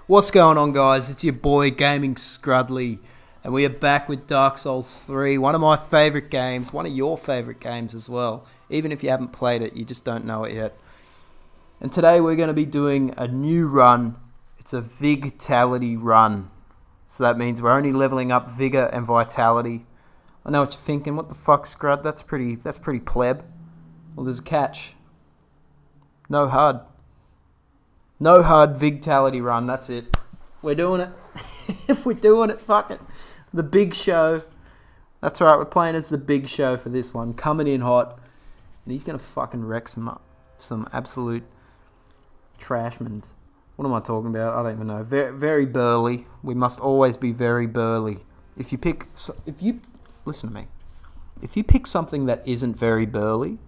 What's going on, guys? It's your boy Gaming Scrudley, and we are back with Dark Souls 3, one of my favourite games, one of your favourite games as well. Even if you haven't played it, you just don't know it yet. And today we're going to be doing a new run. It's a Vigtality run. So that means we're only leveling up Vigor and Vitality. I know what you're thinking, what the fuck, Scrud? That's pretty pleb. Well, there's a catch. No HUD. No HUD, Vigtality run, that's it. We're doing it. We're doing it, fuck it. The big show. That's right, we're playing as the big show for this one. Coming in hot. And he's going to fucking wreck some absolute trashmans. What am I talking about? I don't even know. Very, very burly. We must always be very burly. Listen to me. If you pick something that isn't very burly,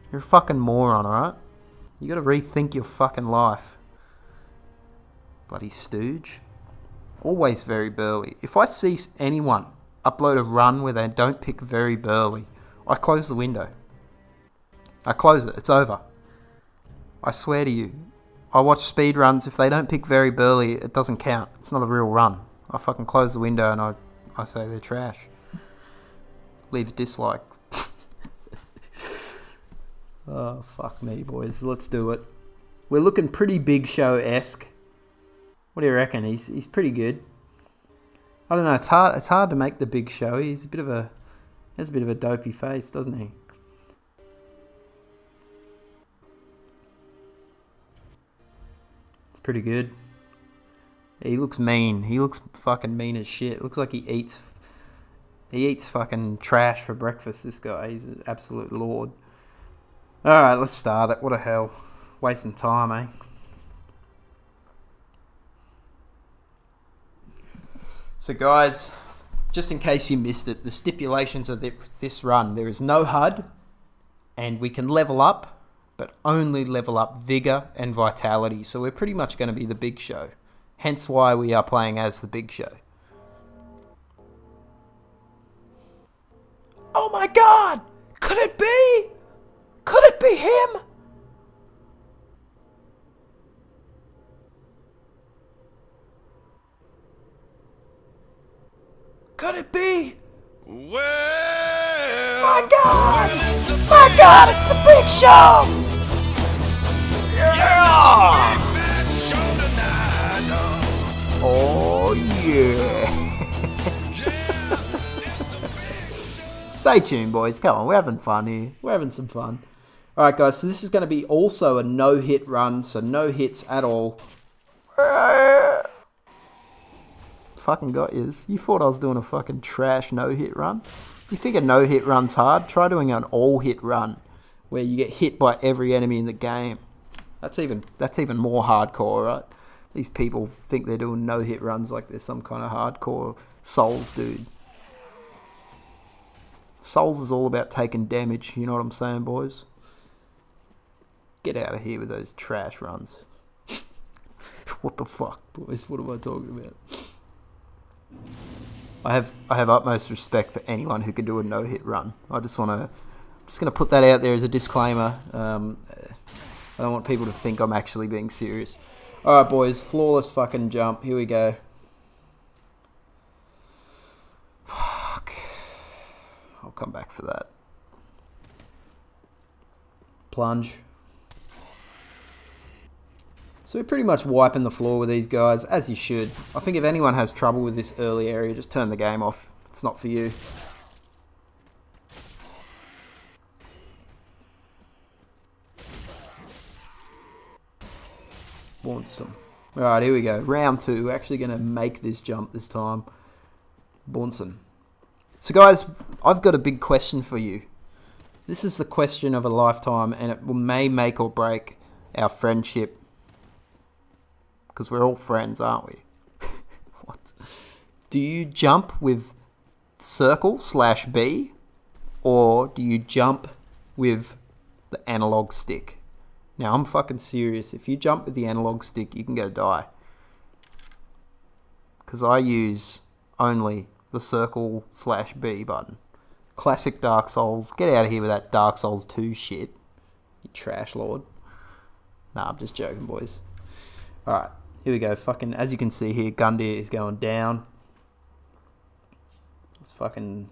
you're a fucking moron, alright? You got to rethink your fucking life. Bloody stooge. Always very burly. If I see anyone upload a run where they don't pick very burly, I close the window. I close it. It's over. I swear to you. I watch speed runs. If they don't pick very burly, it doesn't count. It's not a real run. I fucking close the window and I say they're trash. Leave a dislike. Oh, fuck me, boys. Let's do it. We're looking pretty Big Show-esque. What do you reckon? He's pretty good. I don't know. It's hard to make the Big Show. He has a bit of a dopey face, doesn't he? It's pretty good. He looks mean. He looks fucking mean as shit. It looks like he eats fucking trash for breakfast, this guy. He's an absolute lord. Alright, let's start it. What the hell? Wasting time, eh? So guys, just in case you missed it, the stipulations of this run, there is no HUD, and we can level up, but only level up Vigor and Vitality. So we're pretty much going to be the Big Show. Hence why we are playing as the Big Show. Oh my god! Could it be? Could it be him? Could it be? Well, my god! My god, it's the Big Show! Yeah! Oh yeah! Stay tuned, boys. Come on, we're having fun here. We're having some fun. Alright, guys, so this is going to be also a no-hit run, so no hits at all. Fucking got yous. You thought I was doing a fucking trash no-hit run? You think a no-hit run's hard? Try doing an all-hit run, where you get hit by every enemy in the game. That's even more hardcore, right? These people think they're doing no-hit runs like they're some kind of hardcore Souls dude. Souls is all about taking damage, you know what I'm saying, boys? Get out of here with those trash runs. What the fuck, boys? What am I talking about? I have utmost respect for anyone who can do a no-hit run. I'm just gonna put that out there as a disclaimer. I don't want people to think I'm actually being serious. Alright, boys, flawless fucking jump. Here we go. Fuck. I'll come back for that. Plunge. So we're pretty much wiping the floor with these guys, as you should. I think if anyone has trouble with this early area, just turn the game off. It's not for you. Bornston. Alright, here we go. Round 2. We're actually going to make this jump this time. Bornston. So guys, I've got a big question for you. This is the question of a lifetime, and it may make or break our friendship. Because we're all friends, aren't we? What? Do you jump with circle/B, or do you jump with the analog stick? Now, I'm fucking serious. If you jump with the analog stick, you can go die. Because I use only the circle/B button. Classic Dark Souls. Get out of here with that Dark Souls 2 shit. You trash lord. Nah, I'm just joking, boys. Alright. Here we go. Fucking, as you can see here, Gundyr is going down. Let's fucking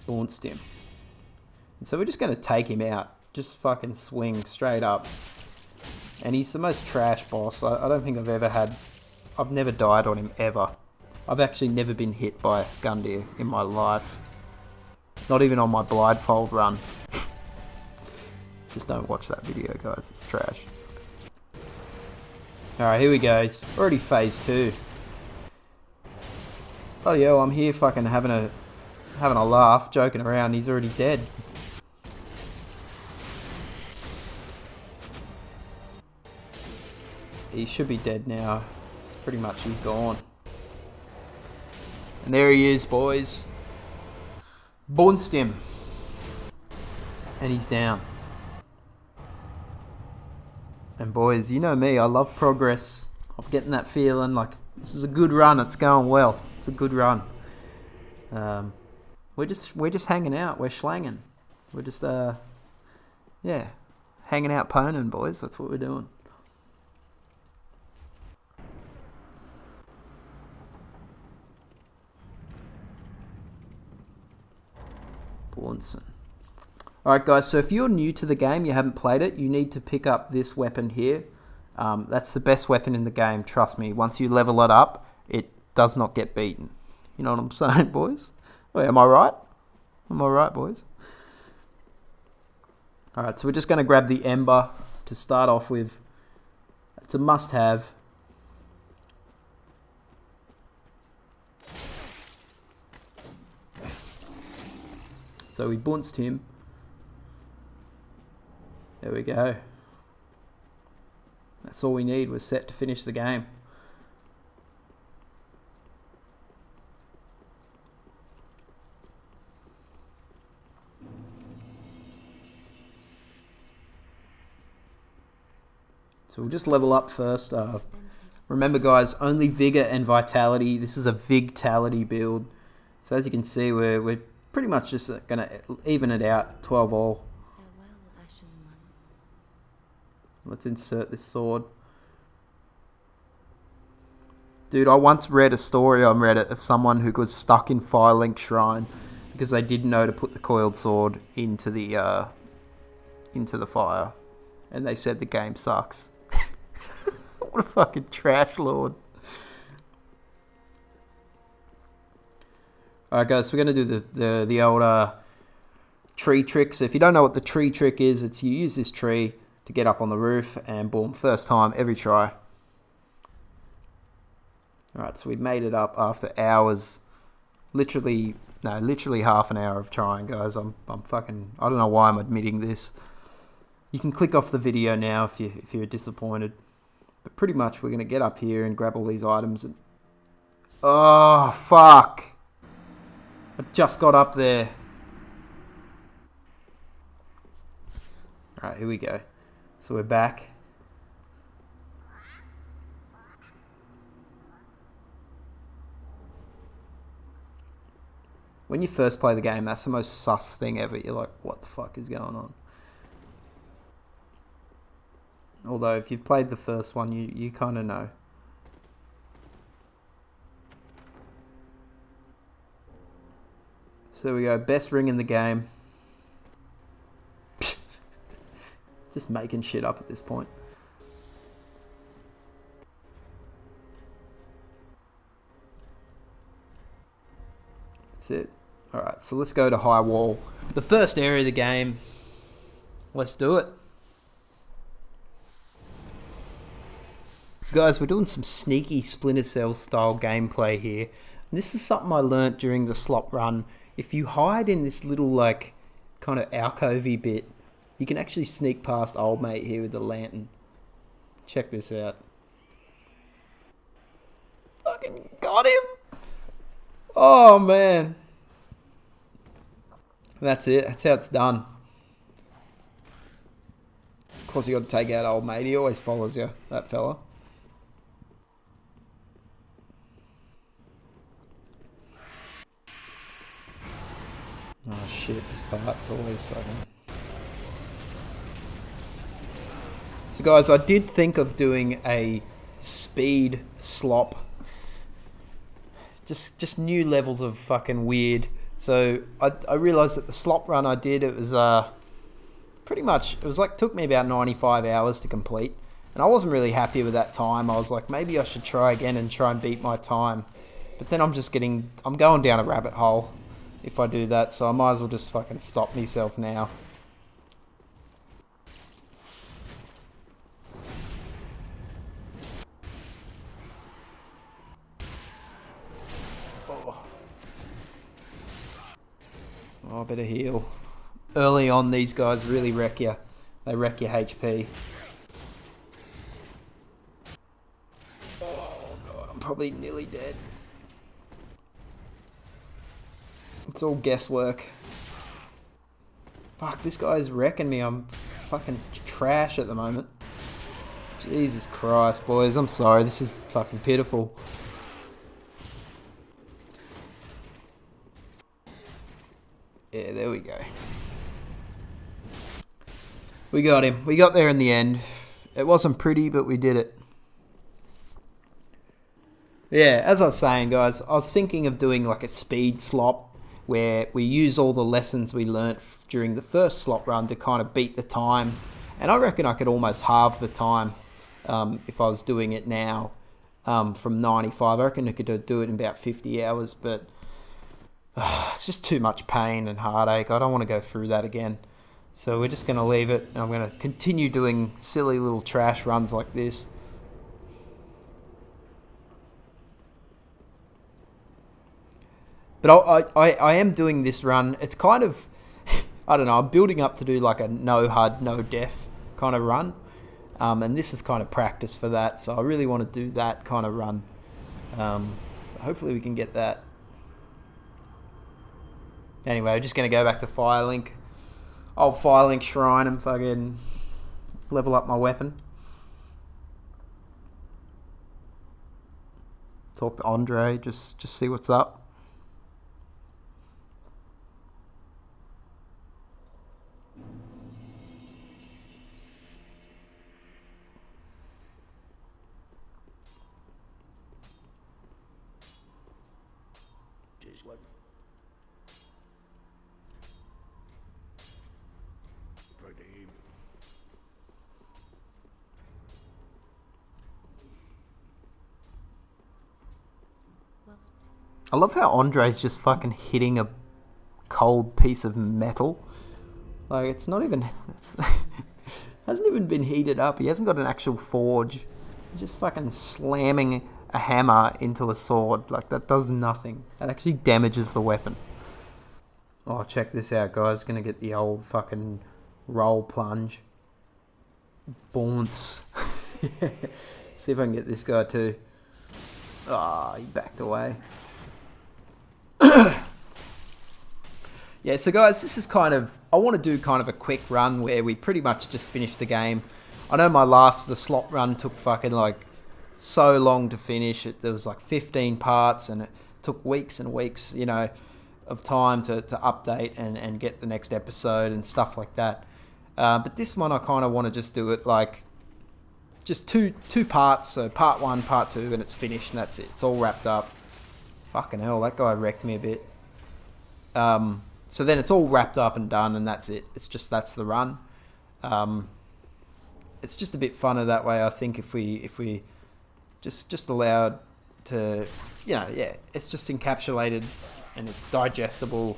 bounced him. And so we're just going to take him out. Just fucking swing straight up. And he's the most trash boss. I don't think I've ever had... I've never died on him, ever. I've actually never been hit by Gundyr in my life. Not even on my blindfold run. Just don't watch that video, guys. It's trash. Alright, here we go. It's already phase 2. Oh yeah, well, I'm here fucking having a laugh, joking around. He's already dead. He should be dead now. It's pretty much, he's gone. And there he is, boys. Bounced him. And he's down. And boys, you know me, I love progress. I'm getting that feeling like this is a good run. It's going well. It's a good run. We're just hanging out. We're slanging. We're just yeah, hanging out, poning, boys. That's what we're doing. Bornson. Alright guys, so if you're new to the game, you haven't played it, you need to pick up this weapon here. That's the best weapon in the game, trust me. Once you level it up, it does not get beaten. You know what I'm saying, boys? Wait, am I right? Am I right, boys? Alright, so we're just going to grab the Ember to start off with. It's a must-have. So we bounced him. There we go. That's all we need. We're set to finish the game. So we'll just level up first. Remember guys, only Vigor and Vitality. This is a Vigtality build. So as you can see, we're pretty much just going to even it out, 12 all. Let's insert this sword. Dude, I once read a story on Reddit of someone who got stuck in Firelink Shrine because they didn't know to put the coiled sword into the fire. And they said the game sucks. What a fucking trash lord. Alright guys, so we're going to do the old tree trick. So if you don't know what the tree trick is, it's you use this tree to get up on the roof and boom, first time, every try. Alright, so we made it up after hours. Literally half an hour of trying, guys. I'm fucking, I don't know why I'm admitting this. You can click off the video now if you're disappointed. But pretty much we're going to get up here and grab all these items and... Oh, fuck. I just got up there. Alright, here we go. So we're back. When you first play the game, that's the most sus thing ever. You're like, what the fuck is going on? Although, if you've played the first one, you kind of know. So there we go. Best ring in the game. Just making shit up at this point. That's it. Alright, so let's go to High Wall. The first area of the game. Let's do it. So guys, we're doing some sneaky Splinter Cell style gameplay here. And this is something I learnt during the slop run. If you hide in this little like kind of alcovey bit, you can actually sneak past old mate here with the lantern. Check this out. Fucking got him! Oh man. That's it. That's how it's done. Of course you got to take out old mate. He always follows you, that fella. Oh shit, this part's always fucking... So guys, I did think of doing a speed slop. Just new levels of fucking weird. So I realised that the slop run I did, it was pretty much, it was like, took me about 95 hours to complete. And I wasn't really happy with that time. I was like, maybe I should try again and try and beat my time. But then I'm going down a rabbit hole if I do that. So I might as well just fucking stop myself now. Oh, I better heal. Early on, these guys really wreck you. They wreck your HP. Oh god, I'm probably nearly dead. It's all guesswork. Fuck, this guy's wrecking me. I'm fucking trash at the moment. Jesus Christ, boys. I'm sorry. This is fucking pitiful. Yeah, there we go. We got him. We got there in the end. It wasn't pretty, but we did it. Yeah, as I was saying, guys, I was thinking of doing like a speed slop where we use all the lessons we learnt during the first slop run to kind of beat the time. And I reckon I could almost halve the time if I was doing it now from 95. I reckon I could do it in about 50 hours, but it's just too much pain and heartache. I don't want to go through that again. So we're just going to leave it, and I'm going to continue doing silly little trash runs like this. But I am doing this run. It's kind of, I don't know, I'm building up to do like a no HUD, no def kind of run. And this is kind of practice for that. So I really want to do that kind of run. Hopefully we can get that. Anyway, we're just going to go back to Firelink. Old Firelink Shrine and fucking level up my weapon. Talk to Andre, just see what's up. I love how Andre's just fucking hitting a cold piece of metal. Like, it's not even... hasn't even been heated up. He hasn't got an actual forge. He's just fucking slamming a hammer into a sword. Like, that does nothing. That actually damages the weapon. Oh, check this out, guys. Gonna get the old fucking roll plunge. Bounce. See if I can get this guy too. Ah, he backed away. Yeah, so guys, this is kind of... I want to do kind of a quick run where we pretty much just finish the game. I know the slot run took fucking like so long to finish. There was like 15 parts and it took weeks and weeks, you know, of time to update and get the next episode and stuff like that. But this one I kind of want to just do it like just two parts. So part 1, part 2, and it's finished and that's it. It's all wrapped up. Fucking hell, that guy wrecked me a bit. So then it's all wrapped up and done, and that's it. That's the run. It's just a bit funner that way, I think, if we just allowed to, you know, yeah, it's just encapsulated and it's digestible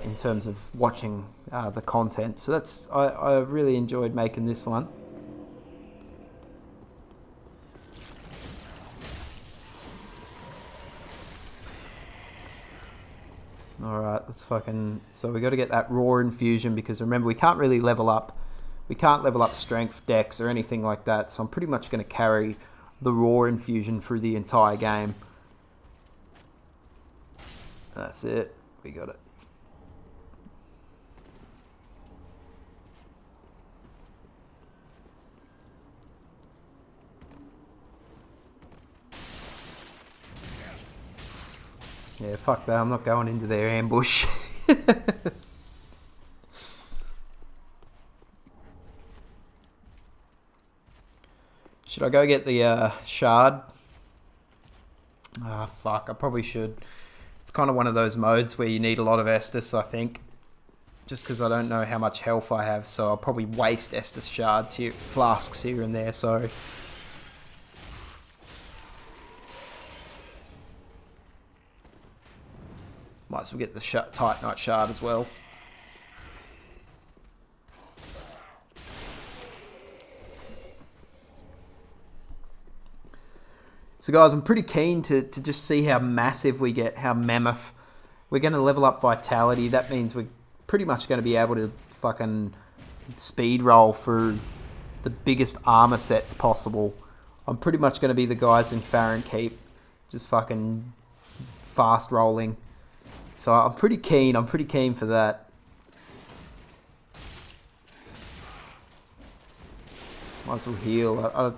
in terms of watching the content. So I really enjoyed making this one. Alright, let's fucking... So we got to get that raw infusion because remember, we can't really level up. We can't level up strength, dex, or anything like that. So I'm pretty much going to carry the raw infusion through the entire game. That's it. We got it. Yeah, fuck that. I'm not going into their ambush. Should I go get the shard? Ah, fuck, I probably should. It's kind of one of those modes where you need a lot of Estus, I think. Just because I don't know how much health I have, so I'll probably waste Estus shards here, flasks here and there, sorry. Might as well get the Titanite shard as well. So guys, I'm pretty keen to just see how massive we get, how mammoth. We're going to level up Vitality. That means we're pretty much going to be able to fucking speed roll for the biggest armor sets possible. I'm pretty much going to be the guys in Farron Keep, just fucking fast rolling. So I'm pretty keen for that. Might as well heal. I'm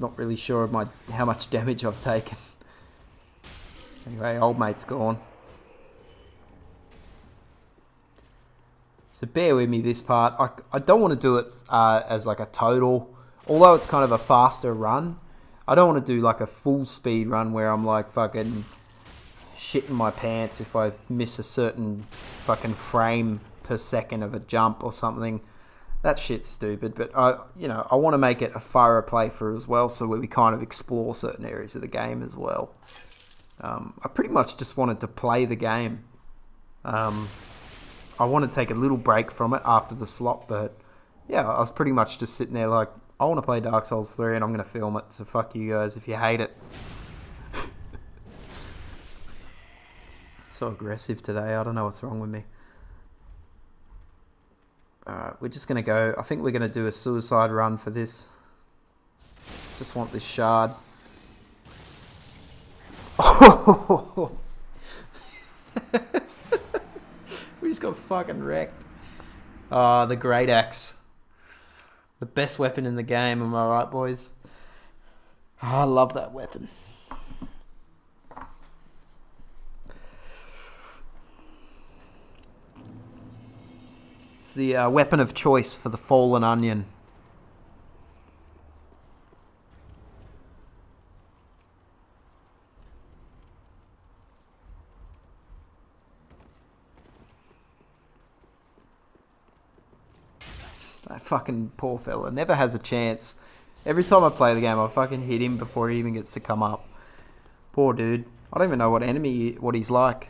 not really sure of how much damage I've taken. Anyway, old mate's gone. So bear with me this part. I don't want to do it as like a total. Although it's kind of a faster run. I don't want to do like a full speed run where I'm like fucking shitting my pants if I miss a certain fucking frame per second of a jump or something. That shit's stupid, but I want to make it a thorough playthrough as well, so where we kind of explore certain areas of the game as well. I pretty much just wanted to play the game. I want to take a little break from it after the slot, but yeah, I was pretty much just sitting there like, I want to play Dark Souls 3 and I'm going to film it, so fuck you guys if you hate it. So aggressive today, I don't know what's wrong with me. Alright, we're just going to go. I think we're going to do a suicide run for this. Just want this shard. Oh! We just got fucking wrecked. Oh, the Great Axe. The best weapon in the game, am I right, boys? Oh, I love that weapon. It's the weapon of choice for the fallen onion. That fucking poor fella never has a chance. Every time I play the game, I fucking hit him before he even gets to come up. Poor dude. I don't even know what he's like.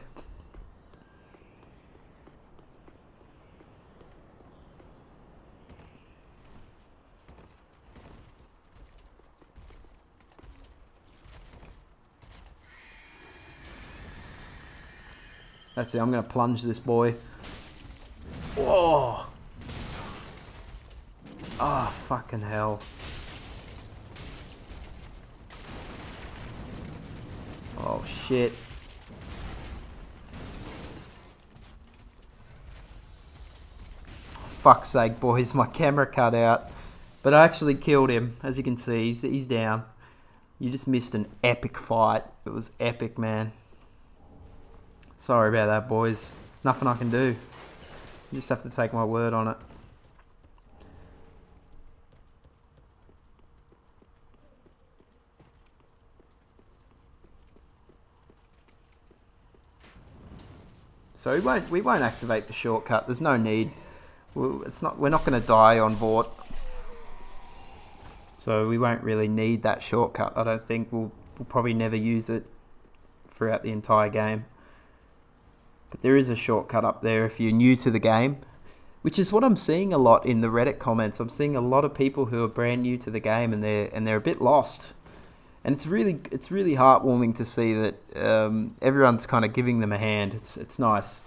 That's it, I'm going to plunge this boy. Whoa! Oh, fucking hell. Oh, shit. Fuck's sake, boys, my camera cut out. But I actually killed him, as you can see, he's down. You just missed an epic fight. It was epic, man. Sorry about that, boys. Nothing I can do. You just have to take my word on it. So we won't activate the shortcut. There's no need. We're not going to die on Vort. So we won't really need that shortcut. I don't think we'll probably never use it throughout the entire game. But there is a shortcut up there if you're new to the game, which is what I'm seeing a lot in the Reddit comments. I'm seeing a lot of people who are brand new to the game and they're a bit lost. And it's really heartwarming to see that everyone's kind of giving them a hand. It's nice.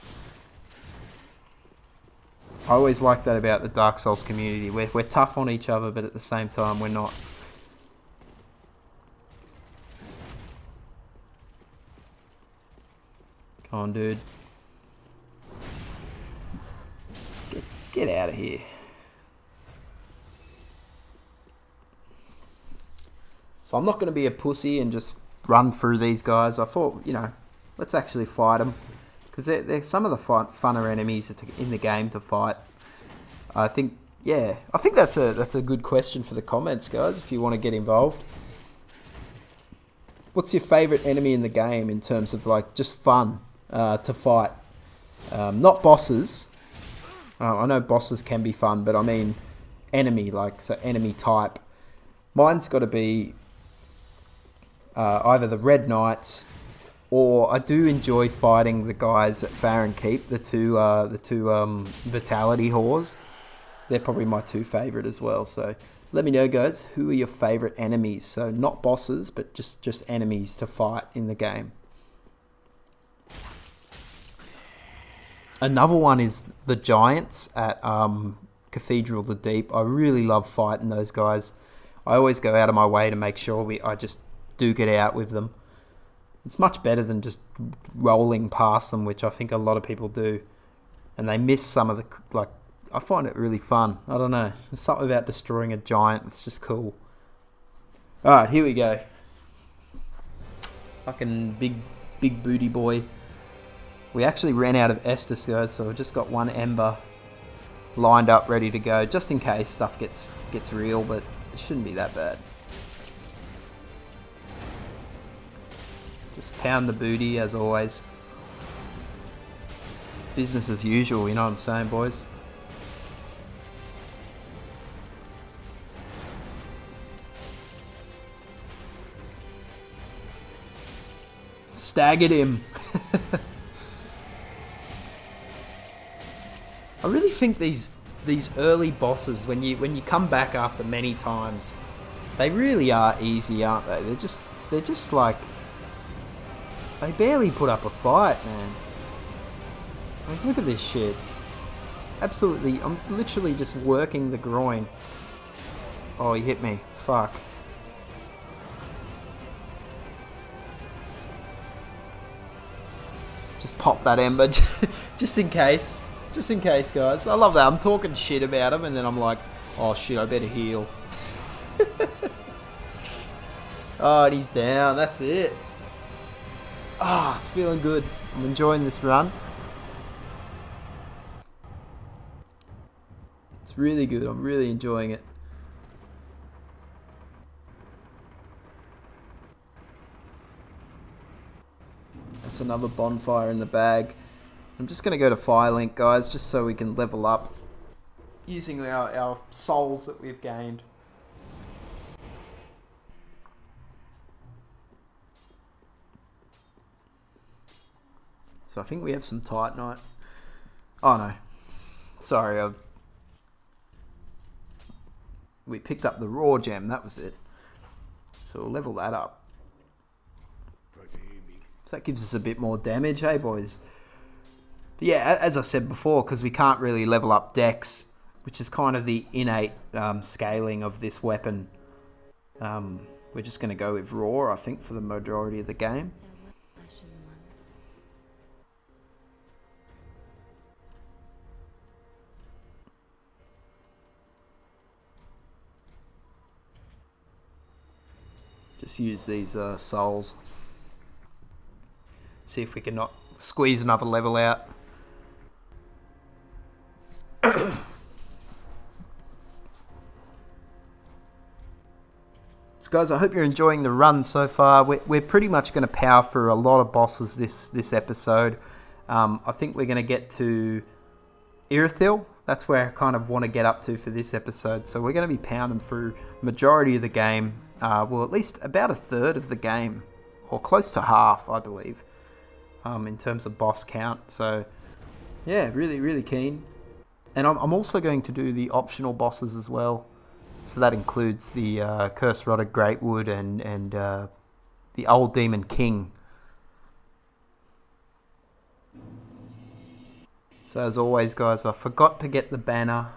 I always like that about the Dark Souls community. We're tough on each other, but at the same time we're not. Come on, dude. Get out of here. So I'm not going to be a pussy and just run through these guys. I thought, let's actually fight them. Because they're some of the funner enemies in the game to fight. I think, yeah, I think that's a good question for the comments, guys, if you want to get involved. What's your favourite enemy in the game in terms of like just fun to fight? Not bosses. I know bosses can be fun, but I mean enemy, like, so enemy type. Mine's got to be either the Red Knights, or I do enjoy fighting the guys at Farron Keep, the two Vitality whores. They're probably my two favourite as well. So let me know, guys, who are your favourite enemies? So not bosses, but just enemies to fight in the game. Another one is the Giants at Cathedral of the Deep. I really love fighting those guys. I always go out of my way to make sure I just duke it out with them. It's much better than just rolling past them, which I think a lot of people do. And they miss some of the, like, I find it really fun. I don't know. There's something about destroying a giant. It's just cool. Alright, here we go. Fucking big booty boy. We actually ran out of Estus, guys, so I've just got one Ember lined up, ready to go, just in case stuff gets real, but it shouldn't be that bad. Just pound the booty, as always. Business as usual, you know what I'm saying, boys? Staggered him. I really think these early bosses, when you come back after many times, they really are easy, aren't they? They're just like, they barely put up a fight, man. Like, look at this shit. Absolutely, I'm literally just working the groin. Oh, he hit me. Fuck. Just pop that Ember, just in case. Just in case, guys. I love that. I'm talking shit about him, and then I'm like, oh shit, I better heal. Oh, and he's down. That's it. Ah, oh, it's feeling good. I'm enjoying this run. It's really good. I'm really enjoying it. That's another bonfire in the bag. I'm just going to go to Firelink, guys, just so we can level up using our souls that we've gained. So I think we have some Titanite. Oh no. Sorry, we picked up the raw gem, that was it. So we'll level that up. So that gives us a bit more damage, hey boys? But yeah, as I said before, because we can't really level up Dex, which is kind of the innate scaling of this weapon, we're just going to go with raw, I think, for the majority of the game. Just use these souls. See if we can not squeeze another level out. So guys, I hope you're enjoying the run so far. We're pretty much going to power through a lot of bosses this episode. I think we're going to get to Irithyll. That's where I kind of want to get up to for this episode. So we're going to be pounding through majority of the game. Well, at least about a third of the game, or close to half, I believe, in terms of boss count. So yeah, really keen. And I'm also going to do the optional bosses as well. So that includes the Curse Rotted Greatwood and the Old Demon King. So as always, guys, I forgot to get the banner.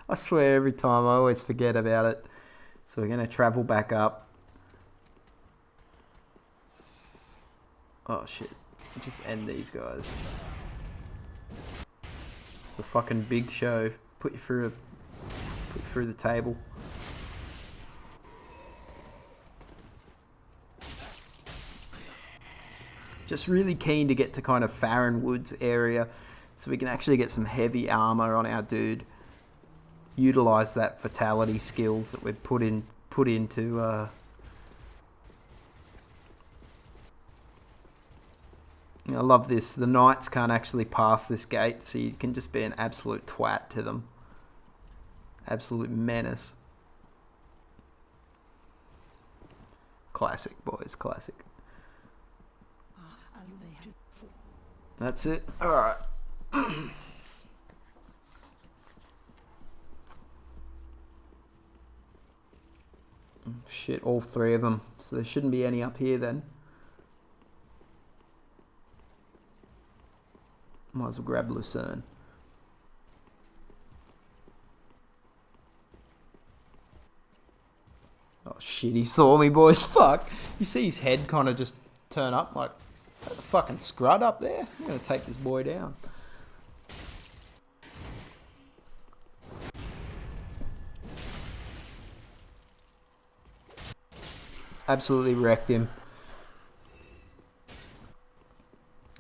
I swear every time I always forget about it. So we're going to travel back up. Oh shit. Just end these guys. The fucking big show. Put you through the table. Just really keen to get to kind of Farron Woods area. So we can actually get some heavy armor on our dude. Utilize that vitality skills that we've put into I love this. The knights can't actually pass this gate, so you can just be an absolute twat to them. Absolute menace. Classic, boys, classic. That's it. Alright. Shit, all three of them. So there shouldn't be any up here then. Might as well grab Lucerne. Oh shit, he saw me, boys. Fuck. You see his head kind of just turn up like, is that the fucking scrud up there? I'm going to take this boy down. Absolutely wrecked him.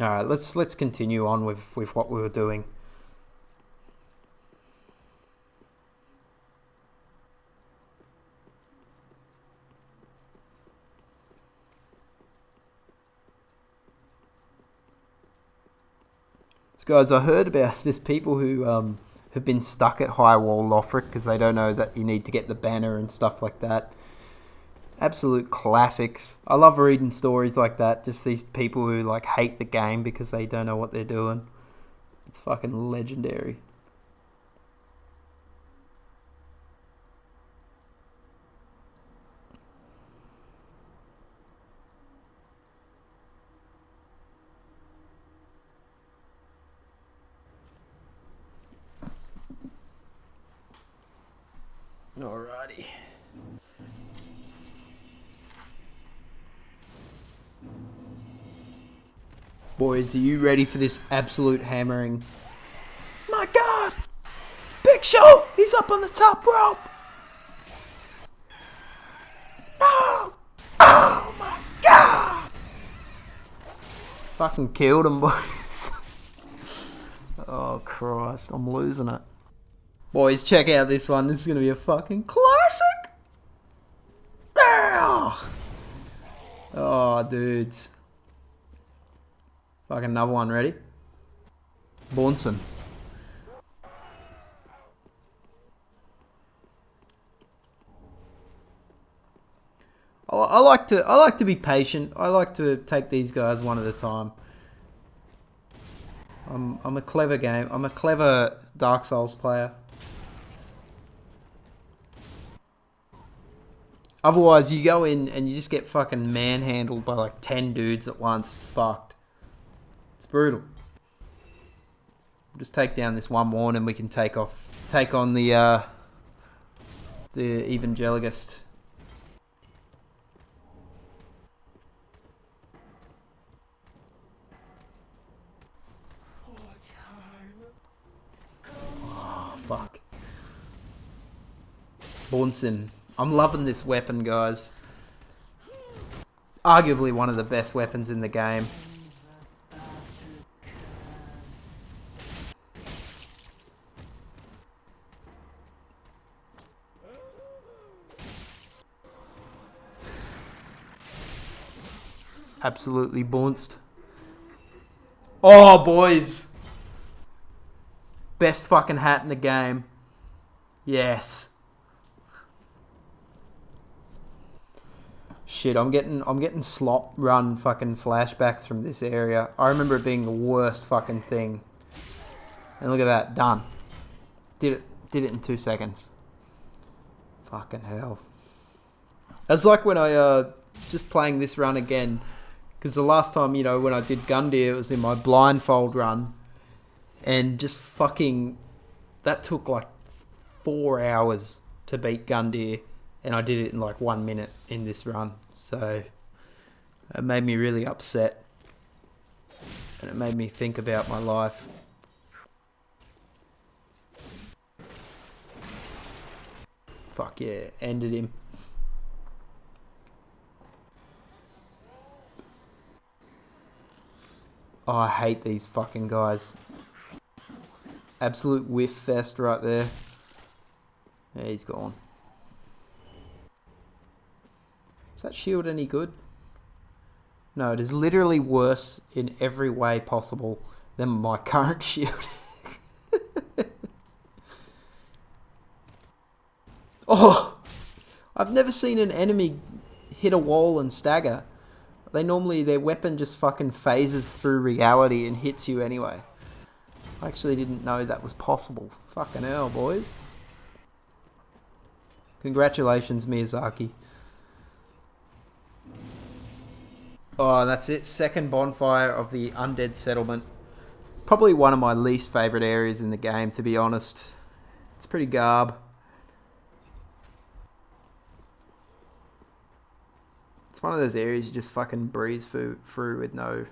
Alright, let's continue on with what we were doing. So guys, I heard about this people who have been stuck at High Wall Lothric because they don't know that you need to get the banner and stuff like that. Absolute classics. I love reading stories like that. Just these people who like hate the game because they don't know what they're doing. It's fucking legendary. Alrighty. Boys, are you ready for this absolute hammering? My God! Big Show! He's up on the top rope! No! Oh my God! Fucking killed him, boys. Oh Christ, I'm losing it. Boys, check out this one. This is gonna be a fucking classic! Oh, dudes. Fucking another one, ready? Bornson. I like to be patient. I like to take these guys one at a time. I'm a clever Dark Souls player. Otherwise, you go in and you just get fucking manhandled by like 10 dudes at once. It's fucked. It's brutal. Just take down this one warn and we can take on the evangelist. Oh, fuck. Bornson. I'm loving this weapon, guys. Arguably one of the best weapons in the game. Absolutely bounced. Oh, boys. Best fucking hat in the game. Yes. Shit, I'm getting slop run fucking flashbacks from this area. I remember it being the worst fucking thing. And look at that, done. Did it in 2 seconds. Fucking hell. It's like when I just playing this run again, because the last time, you know, when I did Gundyr, it was in my blindfold run, and just fucking that took like 4 hours to beat Gundyr. And I did it in like 1 minute in this run. So it made me really upset. And it made me think about my life. Fuck yeah, ended him. Oh, I hate these fucking guys. Absolute whiff fest right there. Yeah, he's gone. Is that shield any good? No, it is literally worse in every way possible than my current shield. Oh! I've never seen an enemy hit a wall and stagger. Their weapon just fucking phases through reality and hits you anyway. I actually didn't know that was possible. Fucking hell, boys. Congratulations, Miyazaki. Oh, that's it. Second bonfire of the Undead Settlement. Probably one of my least favourite areas in the game, to be honest. It's pretty garb. It's one of those areas you just fucking breeze through with no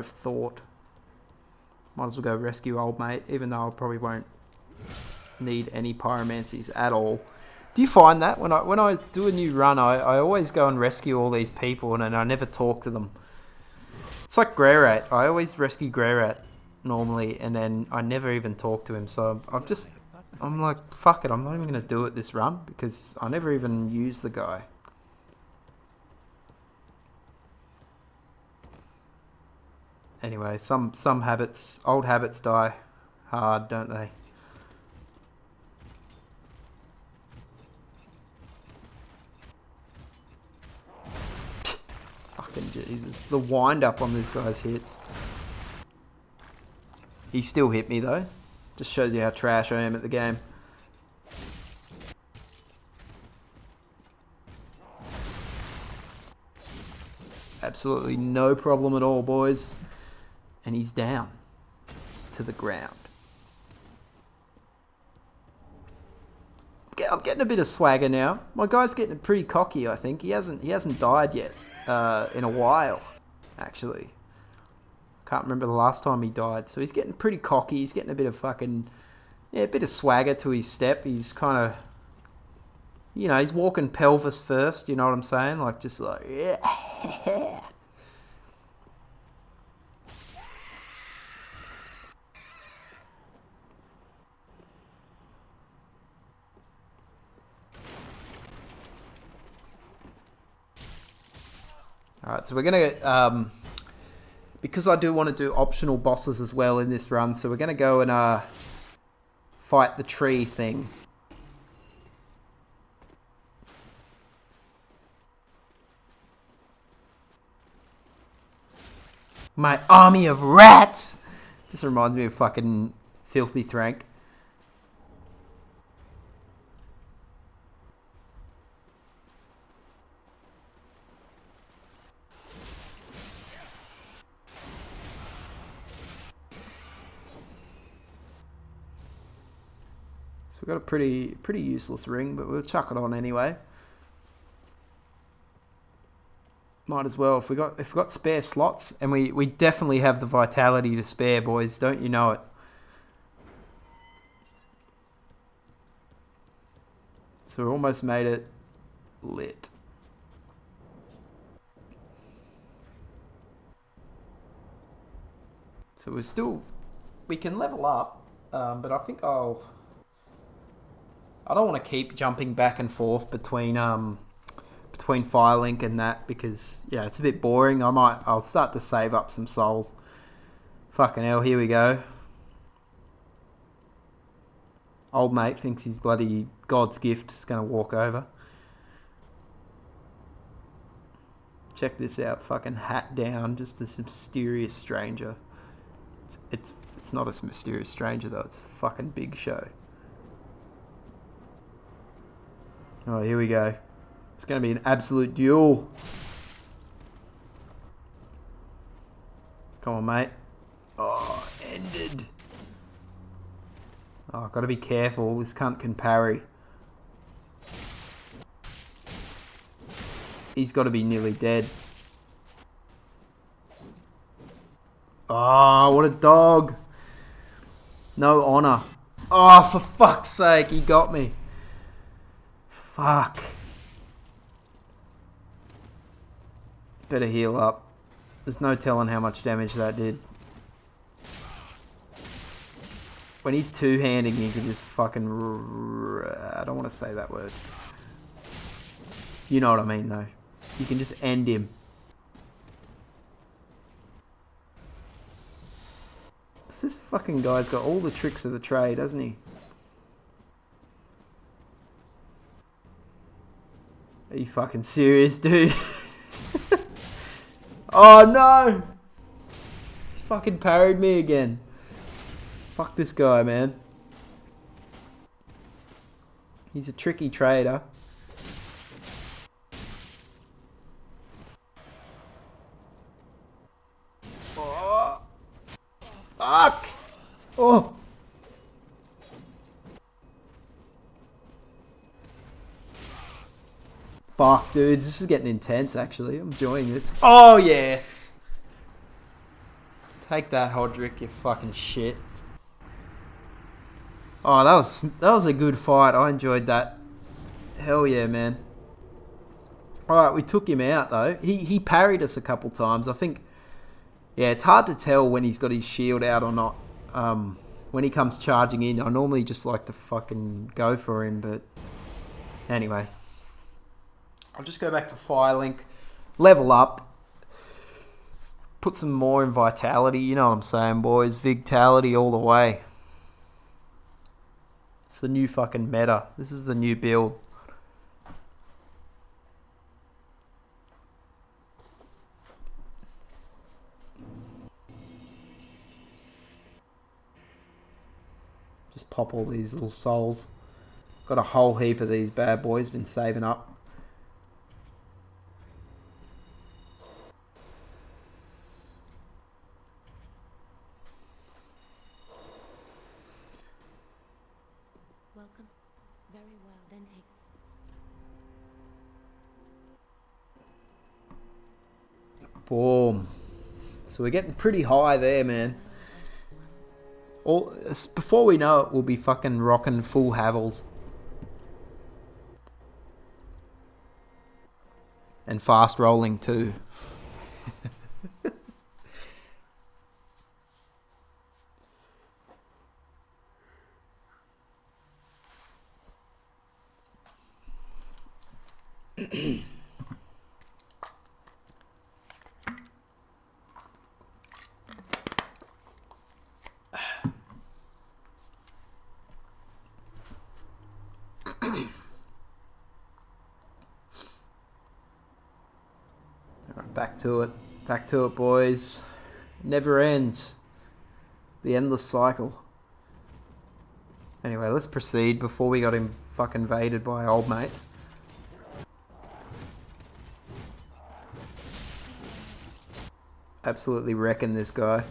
thought. Might as well go rescue old mate, even though I probably won't need any pyromancies at all. Do you find that when I do a new run, I always go and rescue all these people and then I never talk to them? It's like Grey Rat. I always rescue Grey Rat normally and then I never even talk to him. So I'm like, fuck it, I'm not even going to do it this run because I never even use the guy. Anyway, some habits, old habits die hard, don't they? Fucking Jesus. The wind up on this guy's hits. He still hit me though. Just shows you how trash I am at the game. Absolutely no problem at all, boys. And he's down to the ground. I'm getting a bit of swagger now. My guy's getting pretty cocky, I think. He hasn't died yet in a while, actually. Can't remember the last time he died. So he's getting pretty cocky. He's getting a bit of fucking... Yeah, a bit of swagger to his step. He's kind of... You know, he's walking pelvis first, you know what I'm saying? Like, just like... Yeah. Alright, so we're going to... because I do want to do optional bosses as well in this run, so we're going to go and fight the tree thing. My army of rats! Just reminds me of fucking Filthy Frank. So we've got a pretty useless ring, but we'll chuck it on anyway. Might as well if we got spare slots, and we definitely have the vitality to spare, boys. Don't you know it? So we almost made it lit. So we can level up, but I think I don't want to keep jumping back and forth between Firelink and that because yeah, it's a bit boring. I'll start to save up some souls. Fucking hell, here we go. Old mate thinks he's bloody God's gift is gonna walk over. Check this out, fucking hat down, just this mysterious stranger. It's not a mysterious stranger though, it's fucking Big Show. Oh, here we go. It's going to be an absolute duel. Come on, mate. Oh, ended. Oh, got to be careful. This cunt can parry. He's got to be nearly dead. Oh, what a dog. No honor. Oh, for fuck's sake, he got me. Fuck. Better heal up. There's no telling how much damage that did. When he's two-handing, you can just fucking... I don't want to say that word. You know what I mean, though. You can just end him. This fucking guy's got all the tricks of the trade, hasn't he? Are you fucking serious, dude? Oh, no! He's fucking parried me again. Fuck this guy, man. He's a tricky trader. Oh. Fuck! Oh! Fuck, dudes. This is getting intense, actually. I'm enjoying this. Oh, yes! Take that, Hodrick, you fucking shit. Oh, that was a good fight. I enjoyed that. Hell yeah, man. Alright, we took him out, though. He parried us a couple times. I think... Yeah, it's hard to tell when he's got his shield out or not. When he comes charging in, I normally just like to fucking go for him, but... Anyway. I'll just go back to Firelink. Level up. Put some more in Vitality. You know what I'm saying, boys. Vigtality all the way. It's the new fucking meta. This is the new build. Just pop all these little souls. Got a whole heap of these bad boys. Been saving up. Very well, then take. Boom. So we're getting pretty high there, man. Before we know it, we'll be fucking rocking full Havels. And fast rolling too. Back to it. Back to it, boys. Never ends. The endless cycle. Anyway, let's proceed before we got him fucking invaded by old mate. Absolutely wrecking this guy.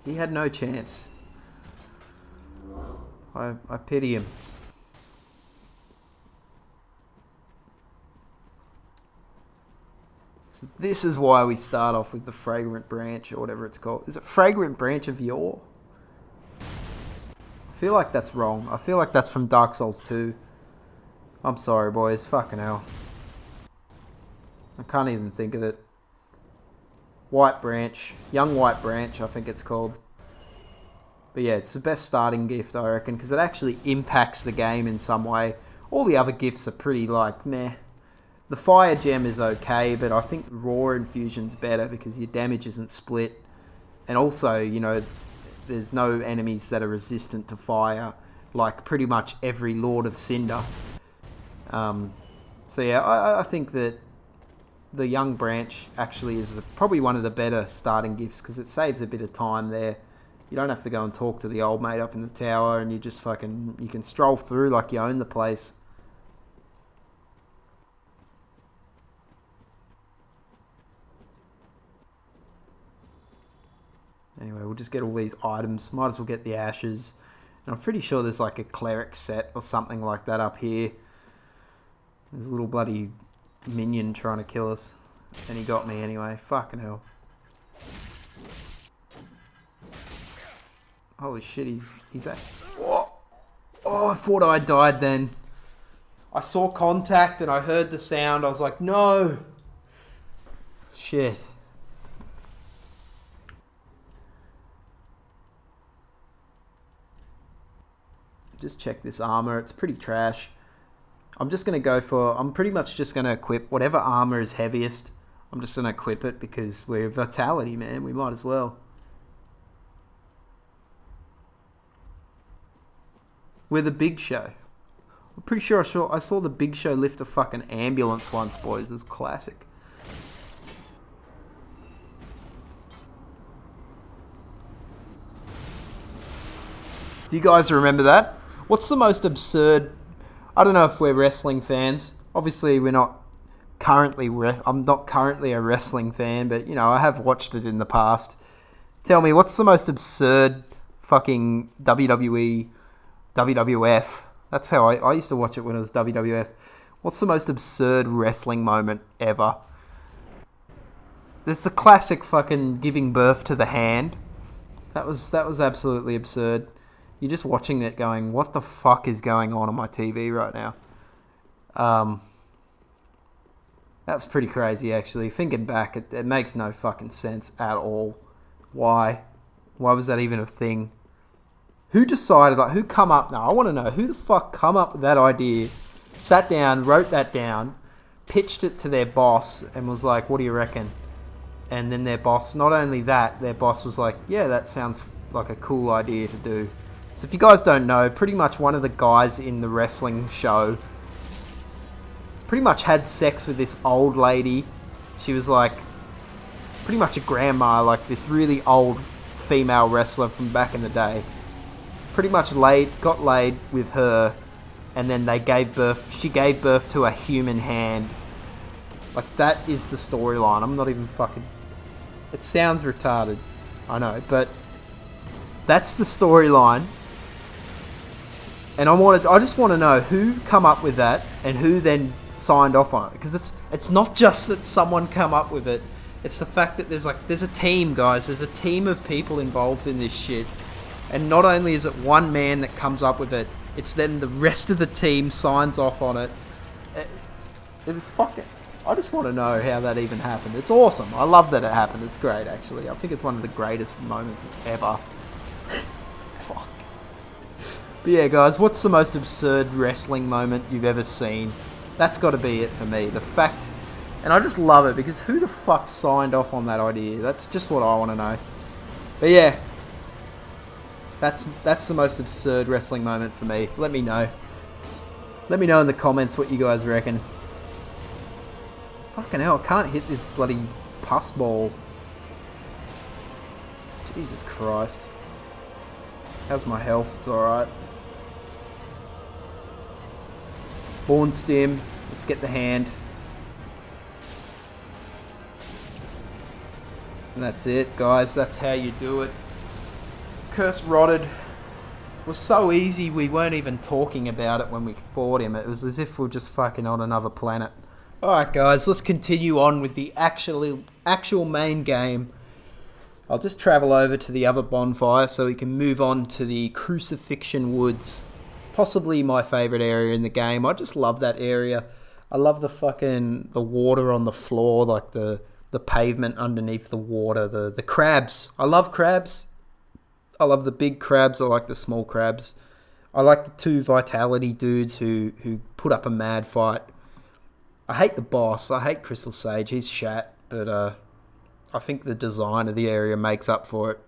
He had no chance. I pity him. So this is why we start off with the Fragrant Branch, or whatever it's called. Is it Fragrant Branch of Yore? I feel like that's wrong. I feel like that's from Dark Souls 2. I'm sorry, boys. Fucking hell. I can't even think of it. White Branch. Young White Branch, I think it's called. But yeah, it's the best starting gift, I reckon, because it actually impacts the game in some way. All the other gifts are pretty, like, meh. The Fire Gem is okay, but I think Raw Infusion's better because your damage isn't split. And also, you know, there's no enemies that are resistant to fire, like pretty much every Lord of Cinder. So yeah, I think that the Young Branch actually is probably one of the better starting gifts because it saves a bit of time there. You don't have to go and talk to the old mate up in the tower, and you just fucking, you can stroll through like you own the place. Anyway, we'll just get all these items. Might as well get the ashes. And I'm pretty sure there's like a cleric set or something like that up here. There's a little bloody minion trying to kill us. And he got me anyway. Fucking hell. Holy shit, he's at... Oh, I thought I died then. I saw contact and I heard the sound. I was like, no. Shit. just check this armor. It's pretty trash. I'm just going to go for... I'm pretty much just going to equip whatever armor is heaviest. I'm just going to equip it because we're Vitality, man. We might as well. We're the Big Show. I'm pretty sure I saw the Big Show lift a fucking ambulance once, boys. It was classic. Do you guys remember that? What's the most absurd... I don't know if we're wrestling fans. Obviously, we're not currently... I'm not currently a wrestling fan, but, you know, I have watched it in the past. Tell me, what's the most absurd fucking WWE, WWF? That's how I used to watch it when it was WWF. What's the most absurd wrestling moment ever? There's the classic fucking giving birth to the hand. That was absolutely absurd. You're just watching that going, what the fuck is going on my TV right now? That's pretty crazy, actually. Thinking back, it makes no fucking sense at all. Why? Why was that even a thing? Who decided, like, who come up? Now, I want to know, who the fuck come up with that idea, sat down, wrote that down, pitched it to their boss, and was like, what do you reckon? And then their boss, not only that, their boss was like, yeah, that sounds like a cool idea to do. So if you guys don't know, pretty much one of the guys in the wrestling show pretty much had sex with this old lady. She was like pretty much a grandma, like this really old female wrestler from back in the day. Pretty much got laid with her, and then she gave birth to a human hand. Like, that is the storyline. I'm not even fucking... It sounds retarded, I know, but that's the storyline. And I just want to know who come up with that and who then signed off on it. Because it's not just that someone come up with it. It's the fact that there's a team, guys. There's a team of people involved in this shit. And not only is it one man that comes up with it, it's then the rest of the team signs off on it. It was fucking... I just want to know how that even happened. It's awesome. I love that it happened. It's great, actually. I think it's one of the greatest moments ever. Fuck. But yeah, guys, what's the most absurd wrestling moment you've ever seen? That's got to be it for me. The fact... And I just love it, because who the fuck signed off on that idea? That's just what I want to know. But yeah, that's the most absurd wrestling moment for me. Let me know. Let me know in the comments what you guys reckon. Fucking hell, I can't hit this bloody pus ball. Jesus Christ. How's my health? It's alright. Born stem. Let's get the hand. And that's it, guys. That's how you do it. Curse Rotted. It was so easy, we weren't even talking about it when we fought him. It was as if we were just fucking on another planet. Alright, guys, let's continue on with the actual main game. I'll just travel over to the other bonfire so we can move on to the Crucifixion Woods. Possibly my favourite area in the game. I just love that area. I love the water on the floor, like the pavement underneath the water, the crabs. I love crabs. I love the big crabs. I like the small crabs. I like the two Vitality dudes who put up a mad fight. I hate the boss. I hate Crystal Sage. He's shat, but I think the design of the area makes up for it.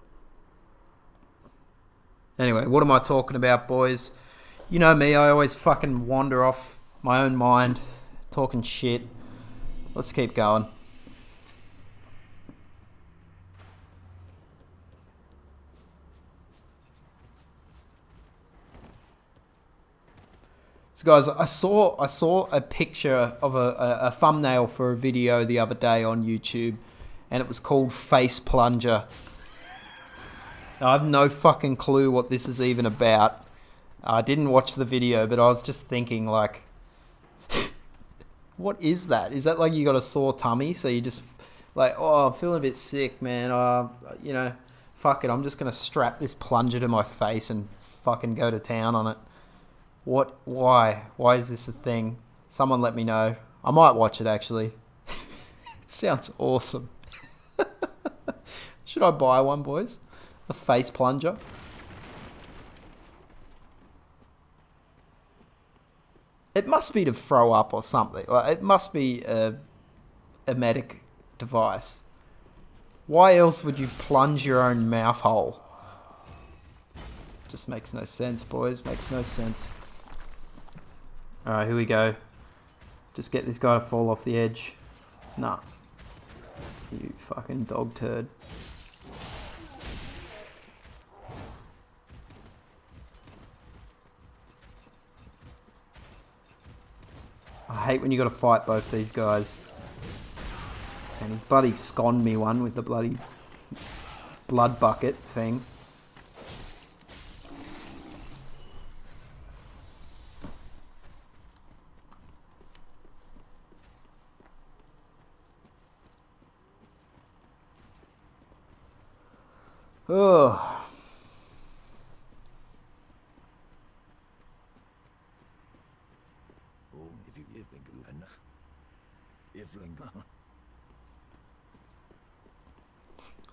Anyway, what am I talking about, boys? You know me, I always fucking wander off my own mind, talking shit. Let's keep going. So guys, I saw a picture of a thumbnail for a video the other day on YouTube, and it was called Face Plunger. Now, I have no fucking clue what this is even about. I didn't watch the video, but I was just thinking, like, what is that? Is that like you got a sore tummy, so you just like, oh, I'm feeling a bit sick, man. You know, fuck it, I'm just gonna strap this plunger to my face and fucking go to town on it. What? Why? Why is this a thing? Someone let me know. I might watch it, actually. It sounds awesome. Should I buy one, boys? A face plunger? It must be to throw up or something. Like, it must be a medic device. Why else would you plunge your own mouth hole? Just makes no sense, boys. Makes no sense. Alright, here we go. Just get this guy to fall off the edge. Nah. You fucking dog turd. I hate when you gotta fight both these guys. And he's bloody sconned me one with the bloody blood bucket thing. Oh.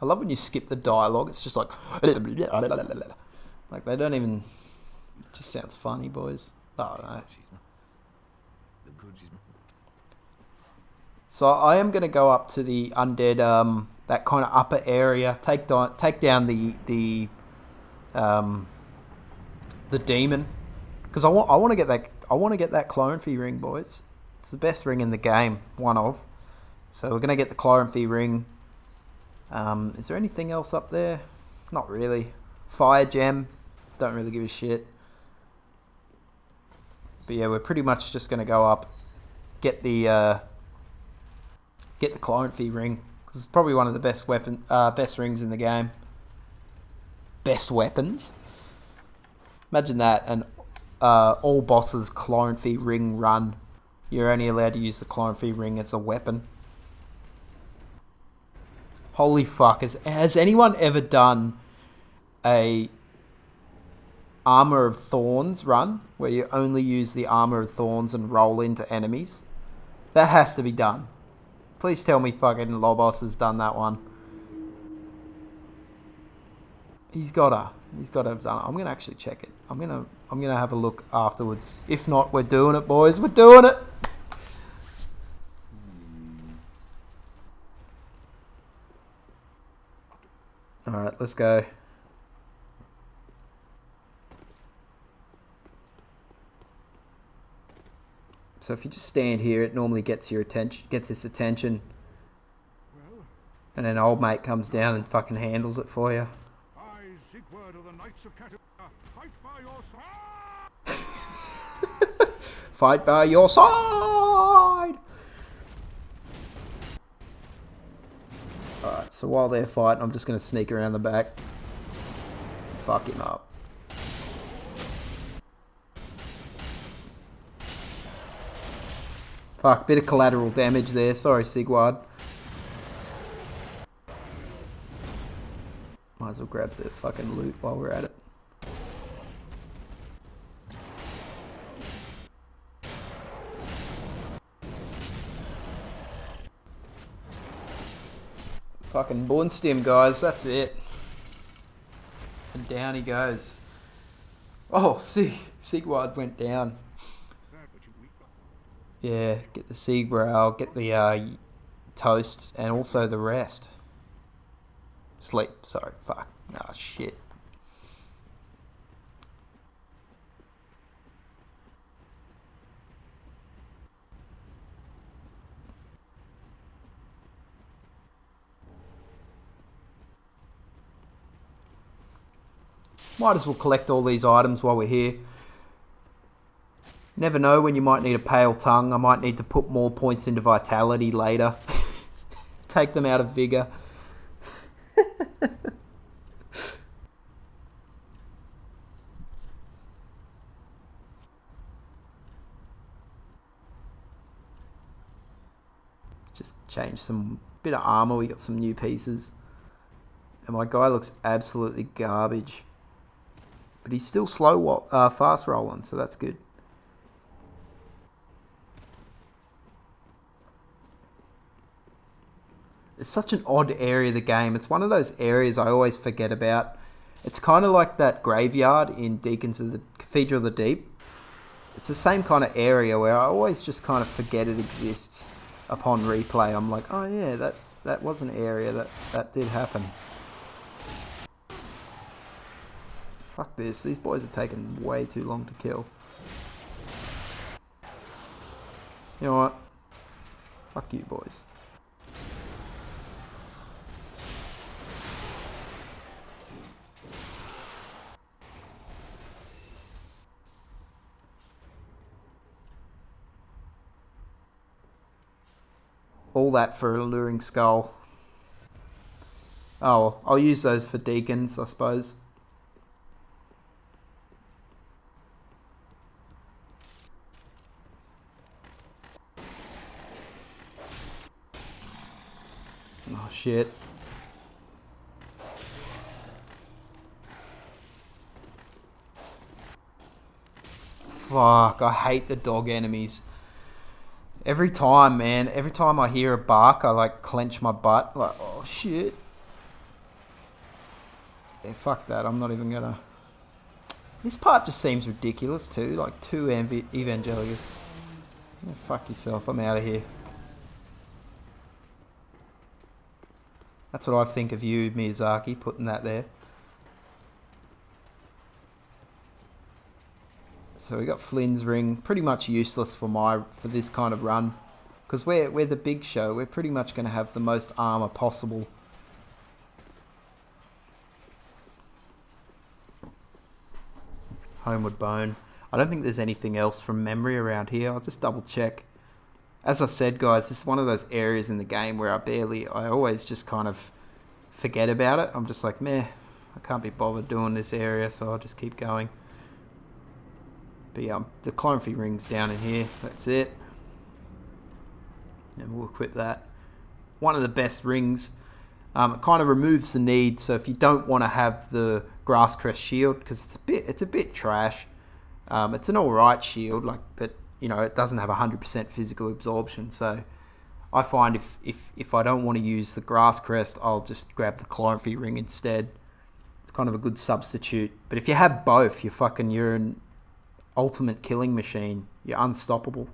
I love when you skip the dialogue. It's just like they don't even. It just sounds funny, boys. I don't know. So I am going to go up to the undead, that kind of upper area. Take down the demon, because I want to get that. I want to get that Chlorophy ring, boys. It's the best ring in the game, one of. So we're going to get the Chlorophy ring. Is there anything else up there? Not really. Fire gem. Don't really give a shit. But yeah, we're pretty much just going to go up, get the Chlorophy ring. It's probably one of the best best rings in the game. Best weapons. Imagine that, an all bosses Chlorophy ring run. You're only allowed to use the Chlorophy ring as a weapon. Holy fuck, has anyone ever done a Armor of Thorns run where you only use the Armor of Thorns and roll into enemies? That has to be done. Please tell me fucking Lobos has done that one. He's gotta have done it. I'm gonna actually check it. I'm gonna have a look afterwards. If not, we're doing it, boys. We're doing it. Alright, let's go. So if you just stand here, it normally gets your attention, gets his attention. And then old mate comes down and fucking handles it for you. Fight by your side! Alright, so while they're fighting, I'm just going to sneak around the back. Fuck him up. Fuck, bit of collateral damage there. Sorry, Sigward. Might as well grab the fucking loot while we're at it. Fucking Bornstim, guys. That's it. And down he goes. Oh, Sigward went down. Yeah, get the Seagrowl, get the toast, and also the rest. Sleep, sorry, fuck. Ah, shit. Might as well collect all these items while we're here. Never know when you might need a pale tongue. I might need to put more points into Vitality later. Take them out of Vigor. Just change some bit of armor. We got some new pieces. And my guy looks absolutely garbage. But he's still fast rolling, so that's good. It's such an odd area of the game. It's one of those areas I always forget about. It's kind of like that graveyard in Cathedral of the Deep. it's the same kind of area where I always just kind of forget it exists upon replay. I'm like, oh yeah, that was an area that did happen. Fuck this. These boys are taking way too long to kill. You know what? Fuck you boys. All that for a alluring skull. Oh, I'll use those for deacons, I suppose. Oh shit. Fuck, I hate the dog enemies. Every time, man, every time I hear a bark, I like clench my butt. Like, oh shit. Yeah, fuck that. I'm not even gonna. This part just seems ridiculous too. Like two evangelicals. Oh, fuck yourself. I'm out of here. That's what I think of you, Miyazaki, putting that there. So we got Flynn's ring, pretty much useless for this kind of run, because we're the big show. We're pretty much going to have the most armor possible. Homeward Bone. I don't think there's anything else from memory around here. I'll just double check. As I said, guys, this is one of those areas in the game where I always just kind of forget about it. I'm just like, meh, I can't be bothered doing this area, so I'll just keep going. But yeah, the chlorophy ring's down in here. That's it. And we'll equip that. One of the best rings. It kind of removes the need. So if you don't want to have the grass crest shield, because it's a bit trash. It's an alright shield, but you know it doesn't have 100% physical absorption. So I find if I don't want to use the grass crest, I'll just grab the chlorophy ring instead. It's kind of a good substitute. But if you have both, you're an ultimate killing machine. You're unstoppable.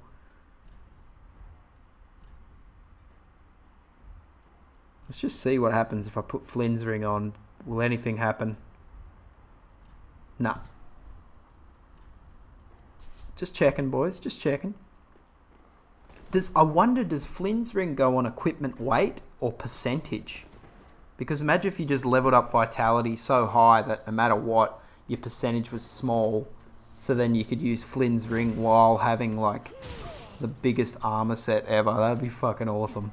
Let's just see what happens if I put Flynn's ring on. Will anything happen? Nah. Just checking, boys. Just checking. I wonder, does Flynn's ring go on equipment weight or percentage? Because imagine if you just leveled up Vitality so high that no matter what, your percentage was small. So then you could use Flynn's ring while having like the biggest armor set ever. That'd be fucking awesome.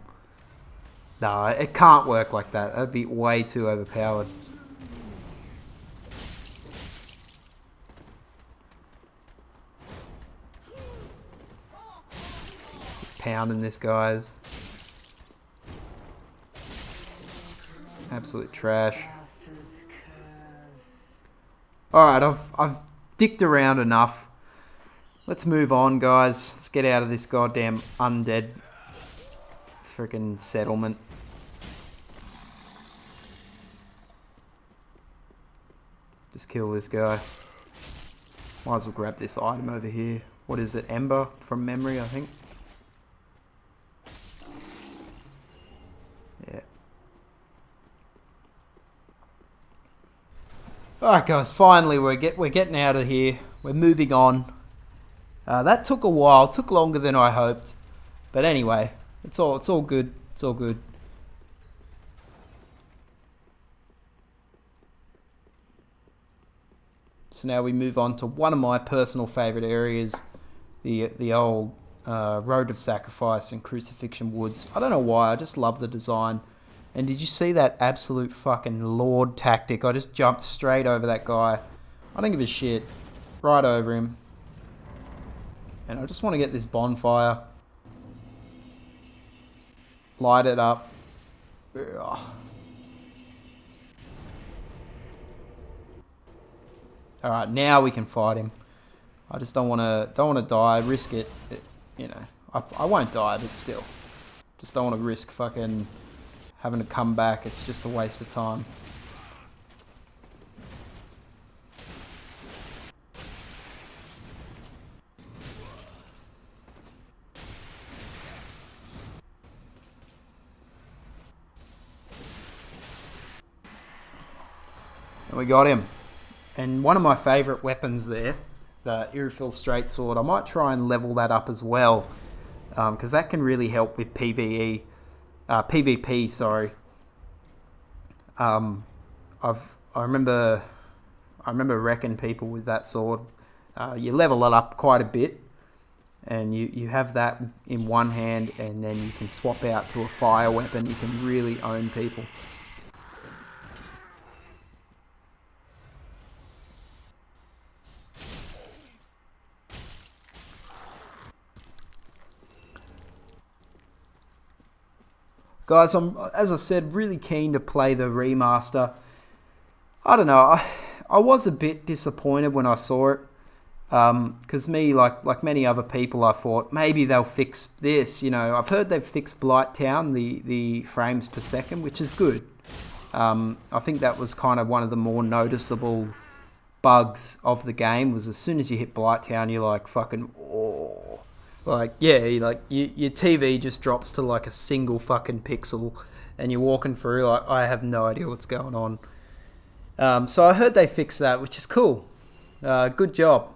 No, it can't work like that. That'd be way too overpowered. Just pounding this, guys. Absolute trash. Alright, I've dicked around enough. Let's move on, guys. Let's get out of this goddamn undead freaking settlement. Just kill this guy. Might as well grab this item over here. What is it? Ember from memory, I think. Yeah. Alright guys, finally we're getting out of here. We're moving on. That took a while, took longer than I hoped. But anyway, it's all good. It's all good. So now we move on to one of my personal favourite areas, the old Road of Sacrifice and Crucifixion Woods. I don't know why, I just love the design. And did you see that absolute fucking lord tactic? I just jumped straight over that guy. I don't give a shit. Right over him. And I just want to get this bonfire. Light it up. Ugh. All right, now we can fight him. I just don't want to die. Risk it. You know, I won't die, but still, just don't want to risk fucking having to come back. It's just a waste of time. And we got him. And one of my favourite weapons there, the Irithil Straight Sword, I might try and level that up as well, because that can really help with PvP. Sorry. I remember wrecking people with that sword. You level it up quite a bit, and you have that in one hand, and then you can swap out to a fire weapon. You can really own people. Guys, I'm, as I said, really keen to play the remaster. I don't know, I was a bit disappointed when I saw it. Because me, like many other people, I thought maybe they'll fix this. You know, I've heard they've fixed Blighttown, the frames per second, which is good. I think that was kind of one of the more noticeable bugs of the game, was as soon as you hit Blighttown, you're like fucking, oh. Like, yeah, like your TV just drops to like a single fucking pixel, and you're walking through like, I have no idea what's going on. So I heard they fixed that, which is cool. Good job.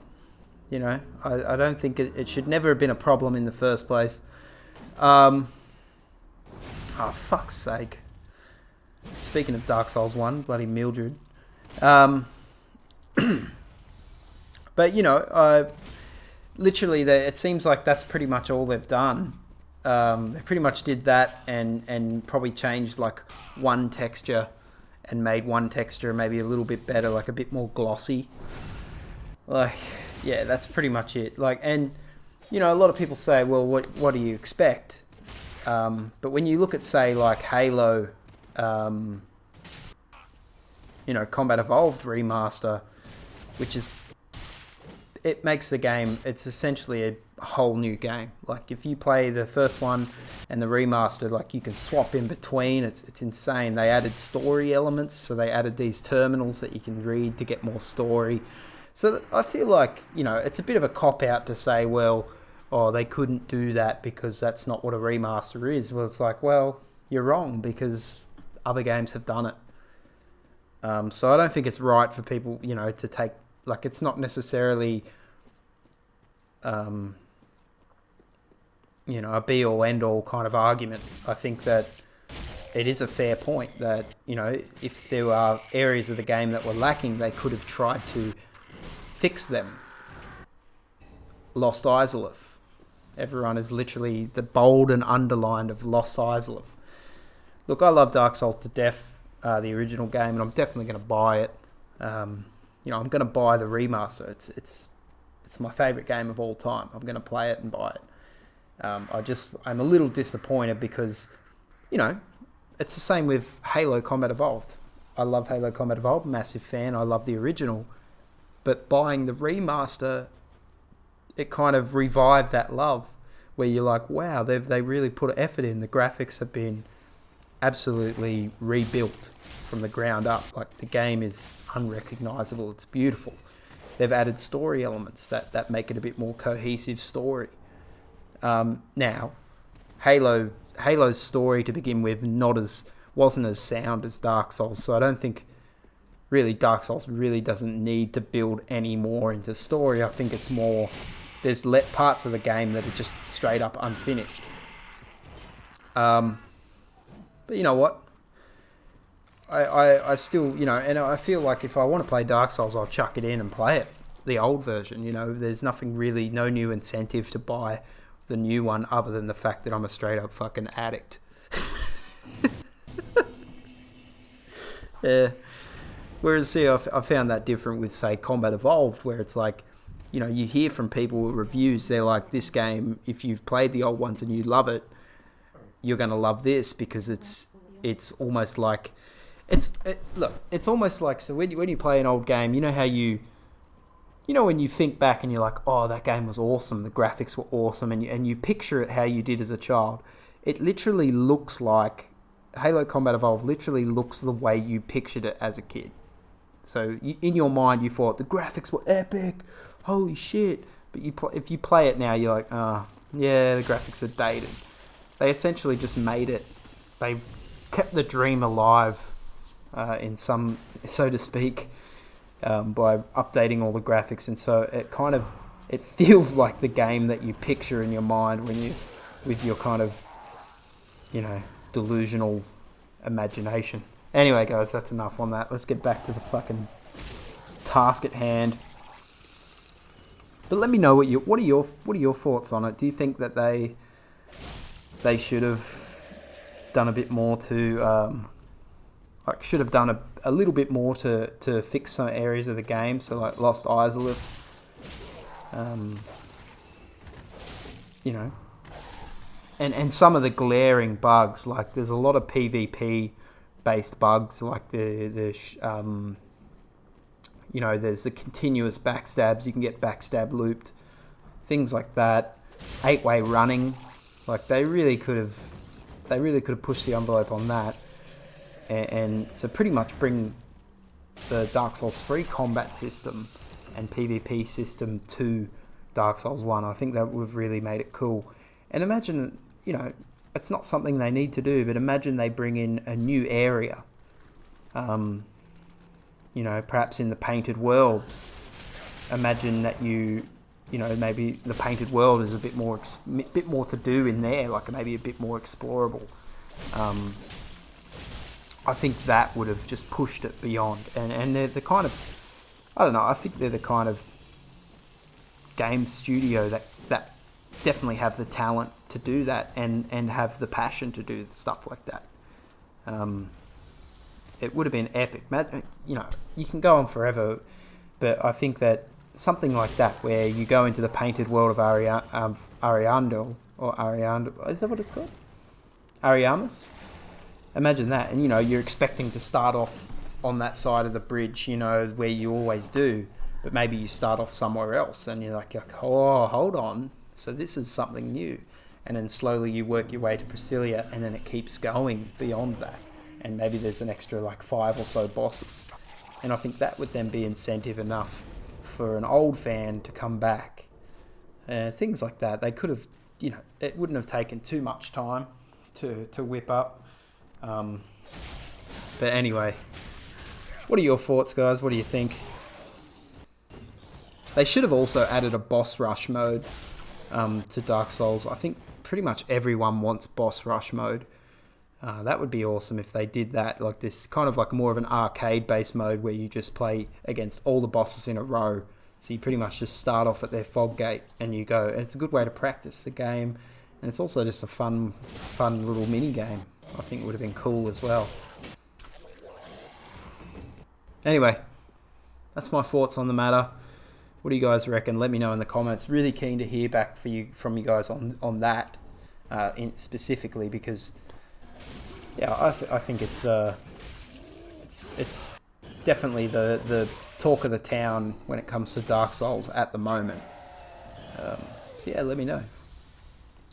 You know, I don't think it should never have been a problem in the first place. Oh, fuck's sake. Speaking of Dark Souls 1, bloody Mildred. But, you know, literally, it seems like that's pretty much all they've done. They pretty much did that and probably changed like one texture and made one texture maybe a little bit better, like a bit more glossy. Like, yeah, that's pretty much it. Like, and you know, a lot of people say, well, what do you expect? But when you look at, say, like Halo, you know, Combat Evolved Remaster, which is, it makes the game, it's essentially a whole new game. Like, if you play the first one and the remaster, like, you can swap in between. It's insane. They added story elements, so they added these terminals that you can read to get more story. So I feel like, you know, it's a bit of a cop-out to say, well, oh, they couldn't do that because that's not what a remaster is. Well, it's like, well, you're wrong, because other games have done it. So I don't think it's right for people, you know, to take, like, it's not necessarily, you know, a be-all, end-all kind of argument. I think that it is a fair point that, you know, if there are areas of the game that were lacking, they could have tried to fix them. Lost Izalith. Everyone is literally the bold and underlined of Lost Izalith. Look, I love Dark Souls to death, the original game, and I'm definitely going to buy it. You know, I'm going to buy the remaster. It's my favourite game of all time. I'm going to play it and buy it. I'm a little disappointed because, you know, it's the same with Halo Combat Evolved. I love Halo Combat Evolved, massive fan. I love the original. But buying the remaster, it kind of revived that love, where you're like, wow, they really put effort in. The graphics have been absolutely rebuilt from the ground up. Like, the game is unrecognizable. It's beautiful. They've added story elements that make it a bit more cohesive story. Now, Halo's story to begin with wasn't as sound as Dark Souls, so I don't think really Dark Souls really doesn't need to build any more into story. I think it's more, there's parts of the game that are just straight up unfinished. But you know what? I still, you know, and I feel like if I want to play Dark Souls, I'll chuck it in and play it, the old version. You know, there's nothing really, no new incentive to buy the new one other than the fact that I'm a straight up fucking addict. Yeah. Whereas, see, I found that different with, say, Combat Evolved, where it's like, you know, you hear from people with reviews, they're like, this game, if you've played the old ones and you love it, you're going to love this, because it's almost like, it's almost like, so when you play an old game, you know how you know when you think back and you're like, oh, that game was awesome, the graphics were awesome, and you picture it how you did as a child. It literally looks like, Halo Combat Evolved literally looks the way you pictured it as a kid. So in your mind, you thought the graphics were epic, holy shit. But if you play it now, you're like, yeah, the graphics are dated. They essentially just made it. They kept the dream alive in some, so to speak, by updating all the graphics, and so it feels like the game that you picture in your mind when you, with your kind of, delusional imagination. Anyway, guys, that's enough on that. Let's get back to the fucking task at hand. But let me know what are your thoughts on it? Do you think that they should have done a bit more to should have done a little bit more to fix some areas of the game, so like Lost Islip, and some of the glaring bugs, like there's a lot of PvP based bugs, like there's the continuous backstabs. You can get backstab looped, things like that. 8-way running, like they really could have pushed the envelope on that, and so pretty much bring the Dark Souls 3 combat system and PvP system to Dark Souls 1. I think that would have really made it cool. And imagine, it's not something they need to do, but imagine they bring in a new area. Perhaps in the Painted World. Imagine that maybe the Painted World is a bit more to do in there, like maybe a bit more explorable. I think that would have just pushed it beyond. And they're the kind of, I don't know, I think they're the kind of game studio that definitely have the talent to do that and have the passion to do stuff like that. It would have been epic. You can go on forever, but I think that something like that, where you go into the Painted World of Ariando, or Ariando, is that what it's called? Ariamus? Imagine that, and you're expecting to start off on that side of the bridge, where you always do, but maybe you start off somewhere else, and you're like, oh, hold on, so this is something new, and then slowly you work your way to Priscilla, and then it keeps going beyond that. And maybe there's an extra 5 or so bosses. And I think that would then be incentive enough for an old fan to come back. Things like that. They could have, it wouldn't have taken too much time to whip up. But anyway, what are your thoughts, guys? What do you think? They should have also added a boss rush mode to Dark Souls. I think pretty much everyone wants boss rush mode. That would be awesome if they did that, like this kind of like more of an arcade-based mode where you just play against all the bosses in a row. So you pretty much just start off at their fog gate and you go. And it's a good way to practice the game, and it's also just a fun little mini game. I think it would have been cool as well. Anyway, that's my thoughts on the matter. What do you guys reckon? Let me know in the comments. Really keen to hear back from you guys on that specifically, because yeah, I think it's definitely the talk of the town when it comes to Dark Souls at the moment. So yeah, let me know.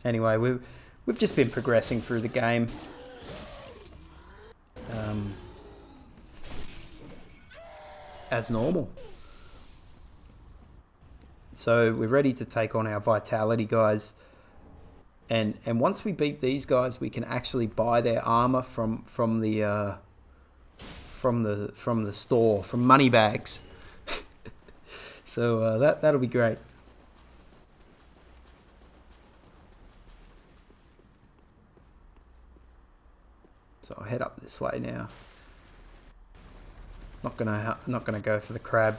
Anyway, we've just been progressing through the game. As normal. So we're ready to take on our Vitality guys. And once we beat these guys, we can actually buy their armor from the store, from Moneybags. So that'll be great. So I'll head up this way now. Not gonna go for the crab.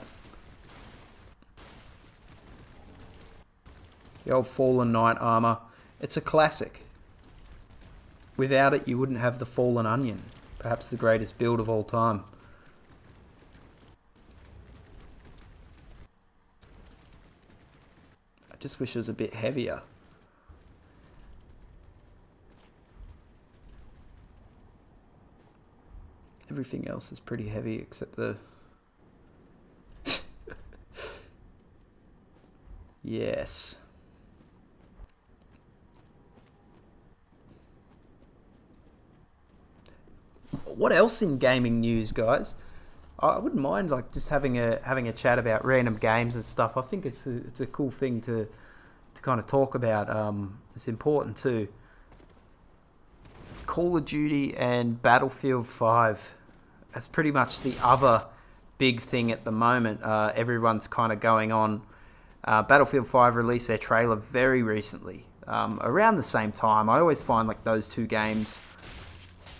The old Fallen Knight armor. It's a classic. Without it, you wouldn't have the Fallen Onion. Perhaps the greatest build of all time. I just wish it was a bit heavier. Everything else is pretty heavy except the... Yes. What else in gaming news, guys? I wouldn't mind just having a chat about random games and stuff. I think it's a cool thing to kind of talk about. It's important too. Call of Duty and Battlefield 5 that's pretty much the other big thing at the moment. Everyone's kind of going on. Battlefield 5 released their trailer very recently, around the same time. I always find like those two games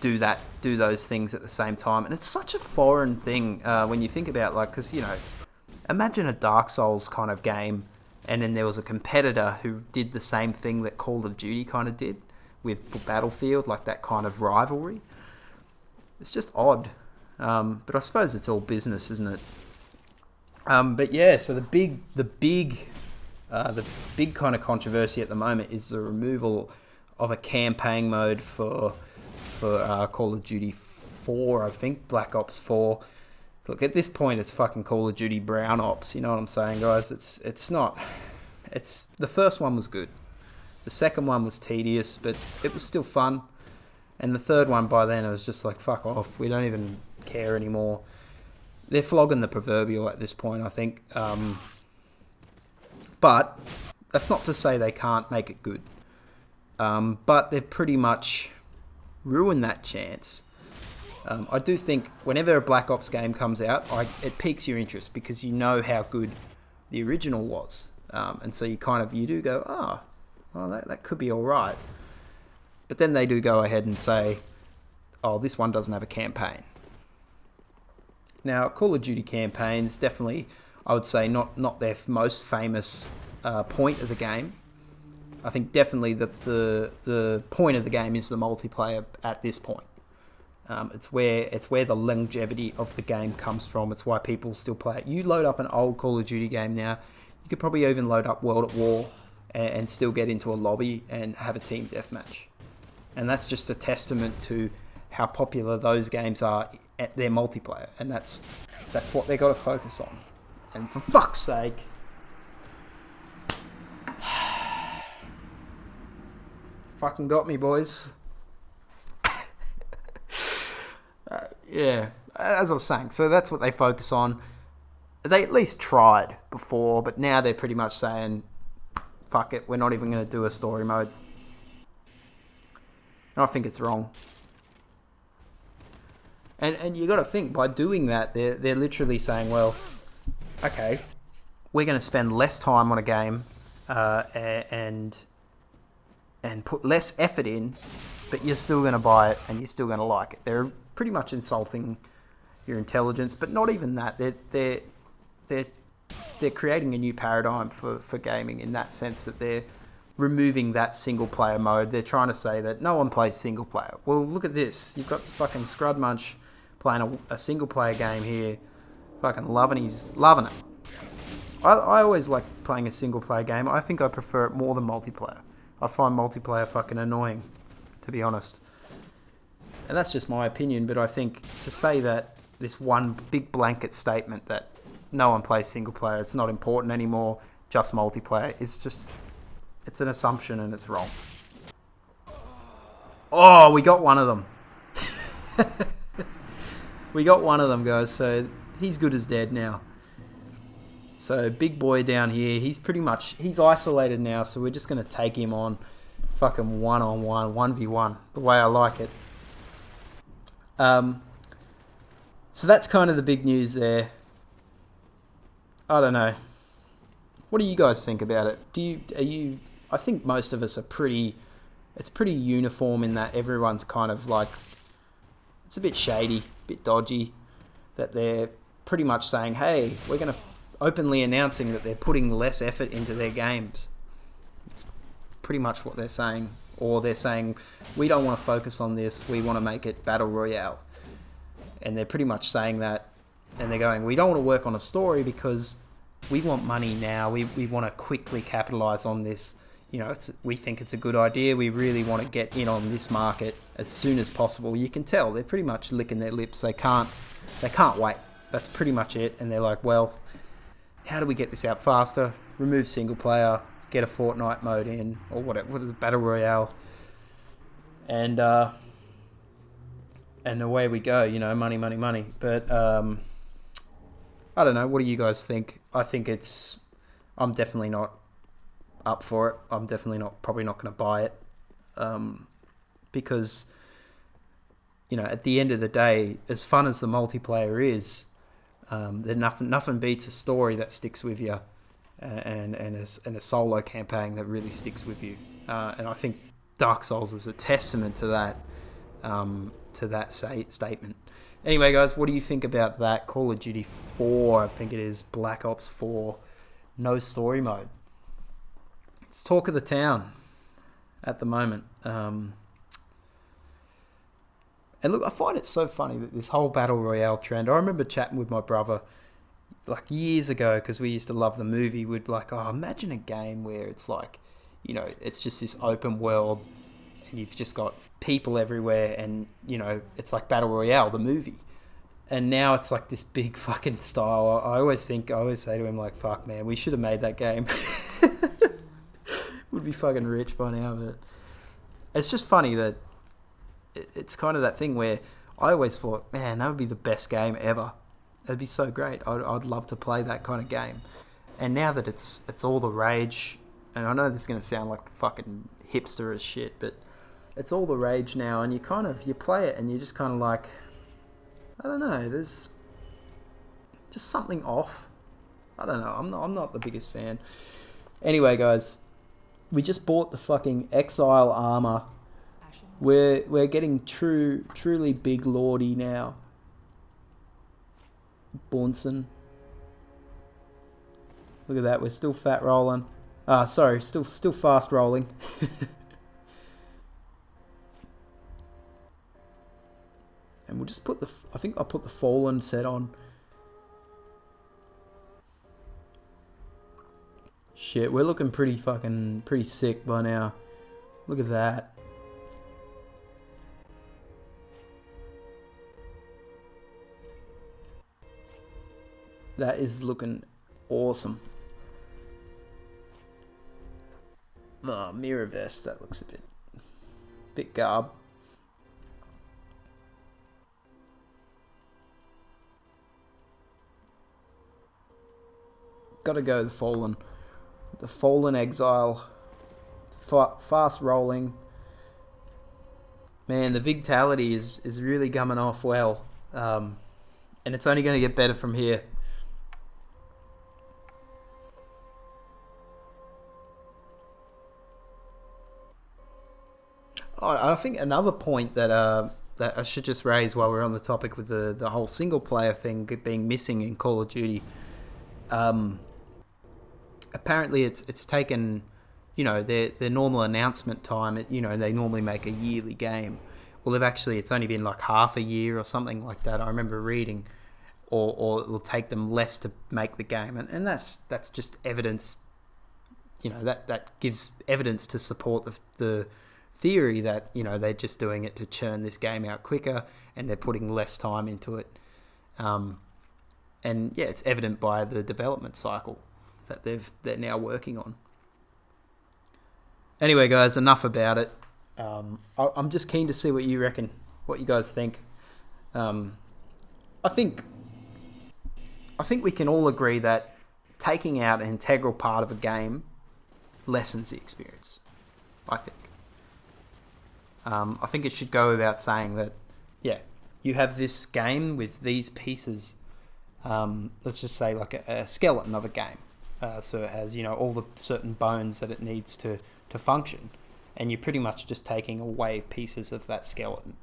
do those things at the same time, and it's such a foreign thing when you think about, like, because, you know, imagine a Dark Souls kind of game, and then there was a competitor who did the same thing that Call of Duty kind of did with Battlefield, like that kind of rivalry. It's just odd, but I suppose it's all business, isn't it? But yeah, so the big kind of controversy at the moment is the removal of a campaign mode for Call of Duty 4, I think, Black Ops 4. Look, at this point, it's fucking Call of Duty Brown Ops. You know what I'm saying, guys? It's not. The first one was good. The second one was tedious, but it was still fun. And the third one, by then, it was just like, fuck off. We don't even care anymore. They're flogging the proverbial at this point, I think. But that's not to say they can't make it good. But they've pretty much ruined that chance. I do think whenever a Black Ops game comes out, it piques your interest because you know how good the original was. And so you do go, well, that could be all right. But then they do go ahead and say, oh, this one doesn't have a campaign. Now, Call of Duty campaigns, definitely, I would say, not their most famous point of the game. I think definitely the point of the game is the multiplayer at this point. It's where the longevity of the game comes from. It's why people still play it. You load up an old Call of Duty game now, you could probably even load up World at War and still get into a lobby and have a team deathmatch. And that's just a testament to how popular those games are at their multiplayer. And that's what they got to focus on. And for fuck's sake, fucking got me, boys. Yeah, as I was saying, so that's what they focus on. They at least tried before, but now they're pretty much saying, fuck it, we're not even going to do a story mode. And I think it's wrong. And you got to think, by doing that, they're literally saying, well, okay, we're going to spend less time on a game and put less effort in, but you're still going to buy it and you're still going to like it. They're pretty much insulting your intelligence, but not even that. They're creating a new paradigm for gaming in that sense that they're removing that single player mode. They're trying to say that no one plays single player. Well, look at this. You've got fucking Scrudmunch playing a single player game here, fucking loving it. I always like playing a single player game. I think I prefer it more than multiplayer. I find multiplayer fucking annoying, to be honest. And that's just my opinion, but I think to say that this one big blanket statement that no one plays single player, it's not important anymore, just multiplayer, it's an assumption and it's wrong. Oh, we got one of them. We got one of them, guys, so he's good as dead now. So big boy down here, he's isolated now, so we're just going to take him on fucking one-on-one, 1v1, the way I like it. So that's kind of the big news there. I don't know. What do you guys think about it? I think most of us are it's pretty uniform in that everyone's kind of like, it's a bit shady, a bit dodgy, that they're pretty much saying, hey, we're going to openly announcing that they're putting less effort into their games. It's pretty much what they're saying. Or they're saying, we don't want to focus on this, we want to make it Battle Royale. And they're pretty much saying that, and they're going, we don't want to work on a story because we want money now, we want to quickly capitalize on this. You know, we think it's a good idea, we really want to get in on this market as soon as possible. You can tell, they're pretty much licking their lips, they can't wait. That's pretty much it, and they're like, well, how do we get this out faster? Remove single player, get a Fortnite mode in, or whatever, what is it, Battle Royale, and away we go. You know, money. But I don't know. What do you guys think? I think I'm definitely not up for it. I'm definitely probably not going to buy it, because at the end of the day, as fun as the multiplayer is, there's nothing beats a story that sticks with you, and a solo campaign that really sticks with you. And I think Dark Souls is a testament to that statement. Anyway, guys, what do you think about that? Call of Duty 4, I think it is, Black Ops 4, no story mode. It's talk of the town at the moment. And look, I find it so funny that this whole Battle Royale trend, I remember chatting with my brother like years ago, because we used to love the movie. We'd be like, oh, imagine a game where it's like, it's just this open world and you've just got people everywhere, and it's like Battle Royale, the movie. And now it's like this big fucking style. I always say to him, like, fuck man, we should have made that game. Would be fucking rich by now. But it's just funny that it's kind of that thing where I always thought, man, that would be the best game ever. It'd be so great. I'd love to play that kind of game. And now that it's all the rage, and I know this is going to sound like fucking hipster as shit, but it's all the rage now, and you play it and you're just kind of like, I don't know, there's just something off. I don't know, I'm not the biggest fan. Anyway, guys, we just bought the fucking Exile armor. We're getting truly big lordy now. Bunsen. Look at that, we're still fat rolling. Still fast rolling. And we'll just put I think I'll put the Fallen set on. Shit, we're looking pretty sick by now. Look at that. That is looking awesome. Oh, mirror vest, that looks a bit garb. Gotta go the Fallen. The Fallen Exile. Fast rolling. Man, the Vigtality is really coming off well. And it's only going to get better from here. Oh, I think another point that I should just raise while we're on the topic with the whole single player thing being missing in Call of Duty. Apparently it's taken, their normal announcement time, they normally make a yearly game. Well, it's only been like half a year or something like that, I remember reading, or it will take them less to make the game. And that's just evidence, that gives evidence to support the theory that, they're just doing it to churn this game out quicker and they're putting less time into it. And yeah, it's evident by the development cycle that they're now working on. Anyway, guys, enough about it. I'm just keen to see what you reckon, what you guys think. I think we can all agree that taking out an integral part of a game lessens the experience. I think it should go without saying that, yeah, you have this game with these pieces. Let's just say like a skeleton of a game. So it has, all the certain bones that it needs to function. And you're pretty much just taking away pieces of that skeleton.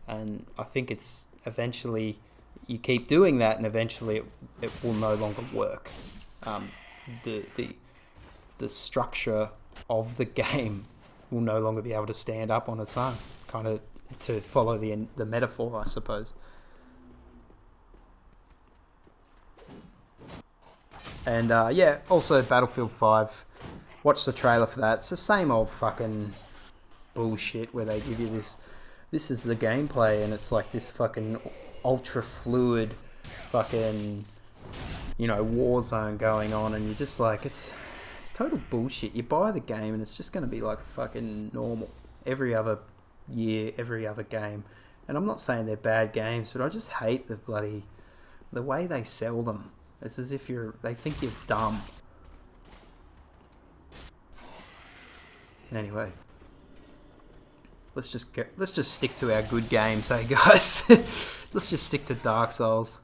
And I think it's eventually, you keep doing that and eventually it will no longer work. The structure of the game will no longer be able to stand up on its own. Kind of to follow the metaphor, I suppose. And yeah, also Battlefield 5. Watch the trailer for that. It's the same old fucking bullshit where they give you this is the gameplay, and it's like this fucking ultra fluid fucking, war zone going on, and you're just like, it's total bullshit. You buy the game and it's just going to be like fucking normal every other year, every other game. And I'm not saying they're bad games, but I just hate the way they sell them. It's as if they think you're dumb. Anyway. let's just stick to our good games, hey guys. Let's just stick to Dark Souls.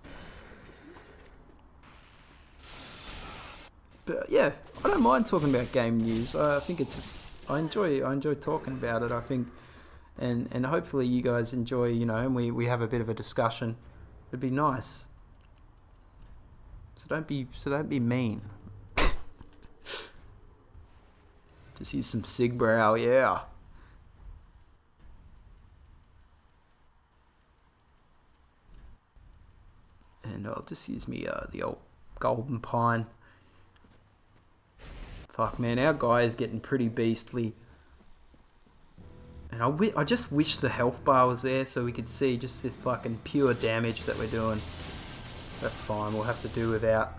But yeah, I don't mind talking about game news. I think I enjoy talking about it. I think, and hopefully you guys enjoy, and we have a bit of a discussion. It'd be nice. So don't be mean. Just use some Sigbrow, yeah. And I'll just use me the old Golden Pine. Fuck man, our guy is getting pretty beastly. And I just wish the health bar was there so we could see just this fucking pure damage that we're doing. That's fine, we'll have to do without.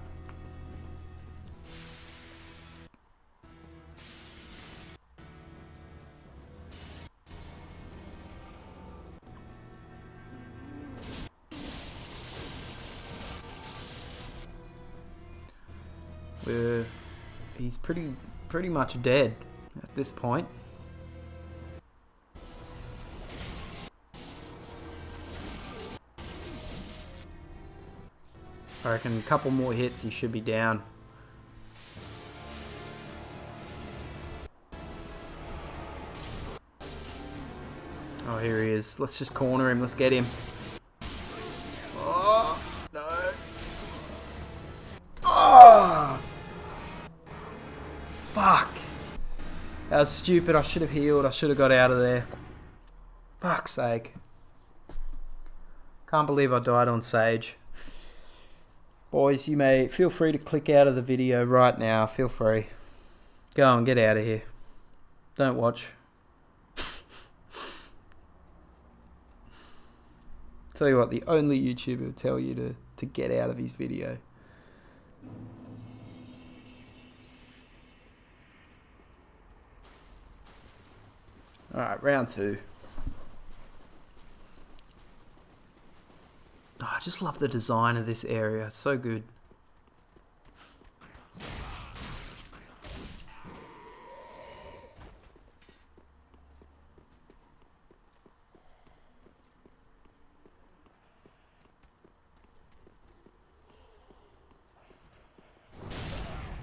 He's pretty much dead at this point. I reckon a couple more hits, he should be down. Oh, here he is. Let's just corner him. Let's get him. Oh, no. Oh! Fuck. That was stupid. I should have healed. I should have got out of there. Fuck's sake. Can't believe I died on Sage. Boys, you may feel free to click out of the video right now. Feel free. Go on, get out of here. Don't watch. Tell you what, the only YouTuber will tell you to get out of his video. Alright, round 2. Oh, I just love the design of this area. It's so good.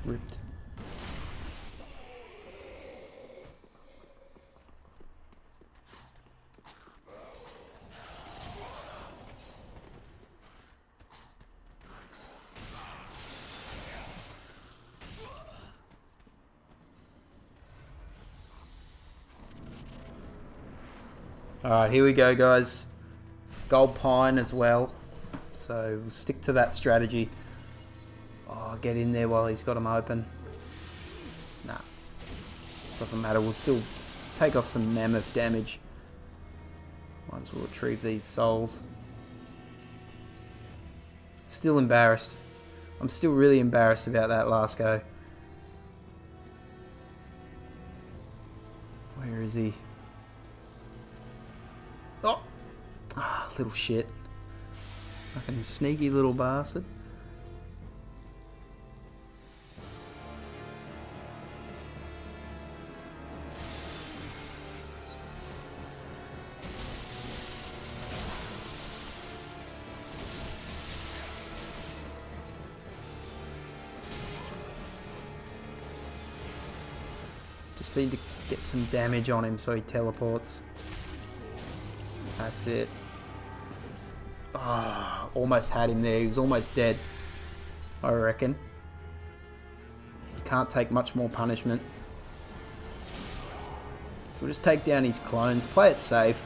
Ripped. Alright, here we go guys. Gold Pine as well. So we'll stick to that strategy. Oh, get in there while he's got him open. Nah. Doesn't matter, we'll still take off some mammoth damage. Might as well retrieve these souls. Still embarrassed. I'm still really embarrassed about that last go. Where is he? Oh! Ah, little shit. Fucking sneaky little bastard. Just need to get some damage on him so he teleports. That's it. Ah, oh, almost had him there. He was almost dead, I reckon. He can't take much more punishment. So we'll just take down his clones. Play it safe.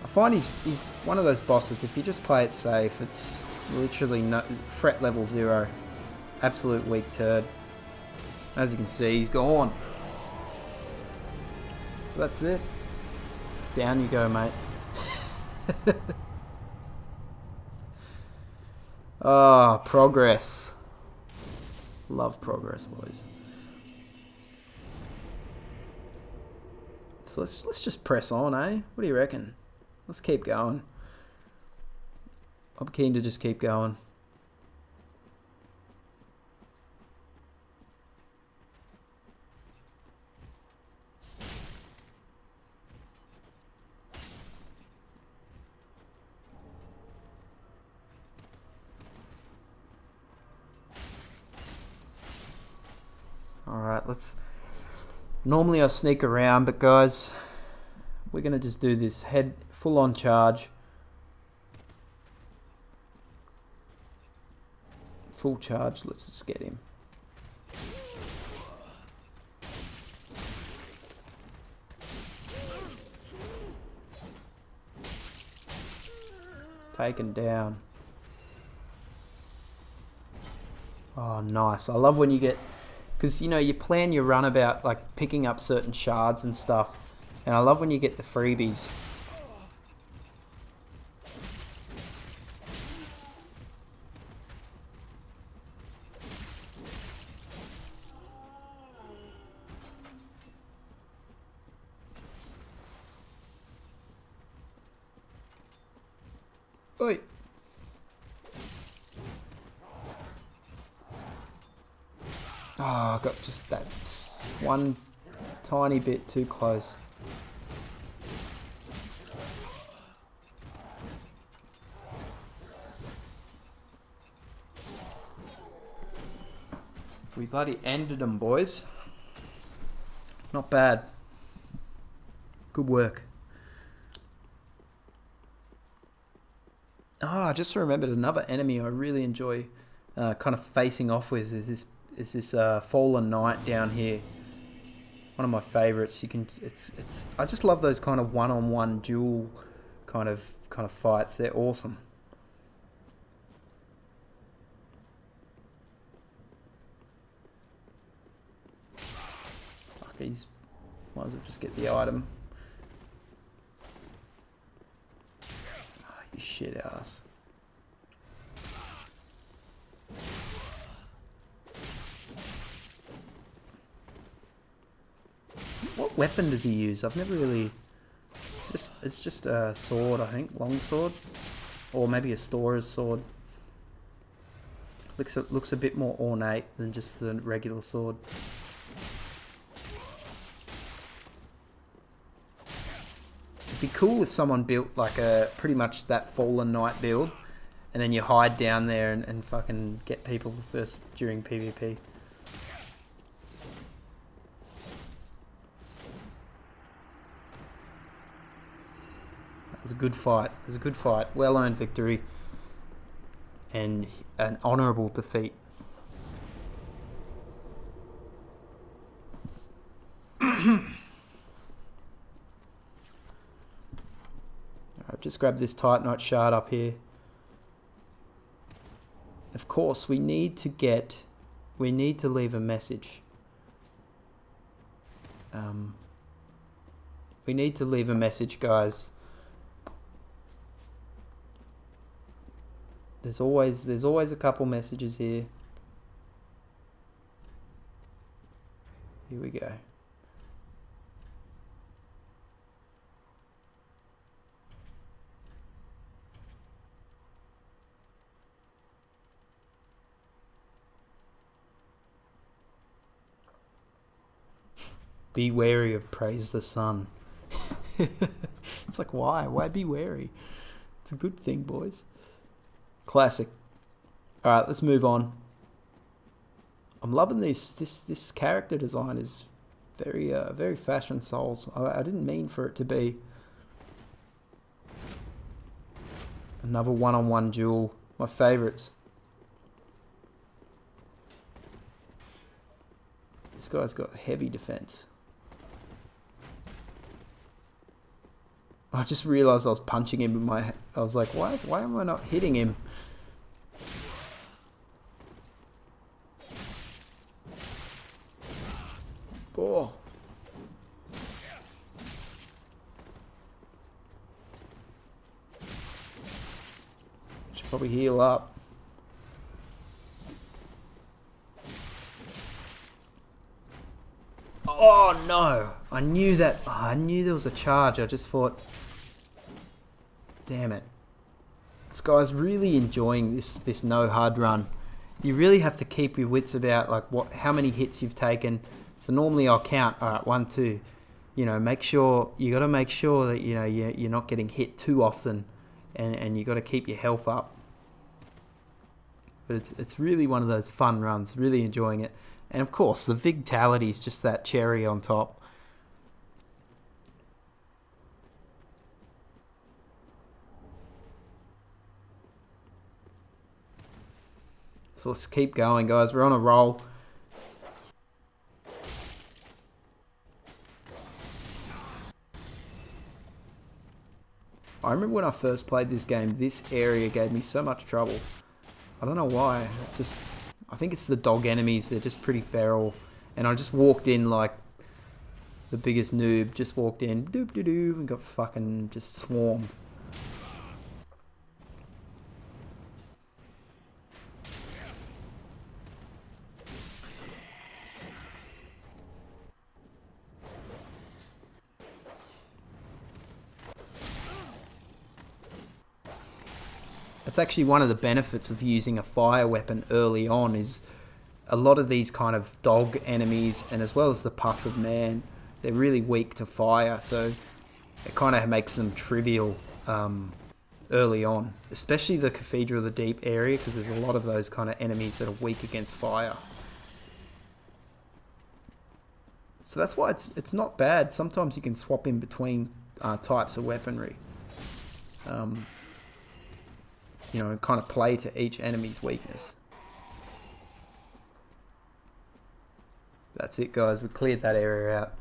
I find he's one of those bosses, if you just play it safe, it's literally no, threat level 0. Absolute weak turd. As you can see, he's gone. So that's it. Down you go, mate. Ah, progress. Love progress, boys. So let's just press on, eh? What do you reckon? Let's keep going. I'm keen to just keep going. Alright, let's... Normally I sneak around, but guys, we're going to just do this head full on charge. Full charge, let's just get him. Taken down. Oh, nice. I love when you get... Because, you know, you plan your run about, like, picking up certain shards and stuff. And I love when you get the freebies. Oi. Oh, I got just that one tiny bit too close. We bloody ended them, boys. Not bad. Good work. I just remembered another enemy I really enjoy kind of facing off with is this Fallen Knight down here. One of my favorites. I just love those kind of one-on-one duel kind of fights. They're awesome. Fuck, he's might as well just get the item. You shit ass. What weapon does he use? I've never really... It's just a sword, I think. Long sword? Or maybe a storer's sword. Looks a bit more ornate than just the regular sword. It'd be cool if someone built like a pretty much that Fallen Knight build, and then you hide down there and fucking get people first during PvP. That was a good fight. It was a good fight. Well earned victory. And an honourable defeat. I've just grabbed this Titanite shard up here. Of course, we need to leave a message. We need to leave a message, guys. There's always a couple messages here. Here we go. Be wary of praise the sun. It's like, why? Why be wary? It's a good thing, boys. Classic. Alright, let's move on. I'm loving this. This character design is very Fashion Souls. I didn't mean for it to be. Another one-on-one duel. My favourites. This guy's got heavy defense. I just realised I was punching him with my... I was like, why am I not hitting him? Oh. Should probably heal up. Oh no! I knew that. Oh, I knew there was a charge. I just thought, damn it. This guy's really enjoying this no HUD run. You really have to keep your wits about like how many hits you've taken. So normally I'll count. All right, 1, 2. You know, you got to make sure that you're not getting hit too often, and you got to keep your health up. But it's really one of those fun runs. Really enjoying it. And of course, the Vigtality is just that cherry on top. So let's keep going, guys. We're on a roll. I remember when I first played this game, this area gave me so much trouble. I don't know why. I think it's the dog enemies. They're just pretty feral. And I just walked in like the biggest noob. Just walked in, doop doo doo, and got fucking just swarmed. That's actually one of the benefits of using a fire weapon early on, is a lot of these kind of dog enemies, and as well as the pus of man, they're really weak to fire, so it kind of makes them trivial early on, especially the Cathedral of the Deep area, because there's a lot of those kind of enemies that are weak against fire. So that's why it's not bad. Sometimes you can swap in between types of weaponry. You know, kind of play to each enemy's weakness. That's it, guys. We cleared that area out.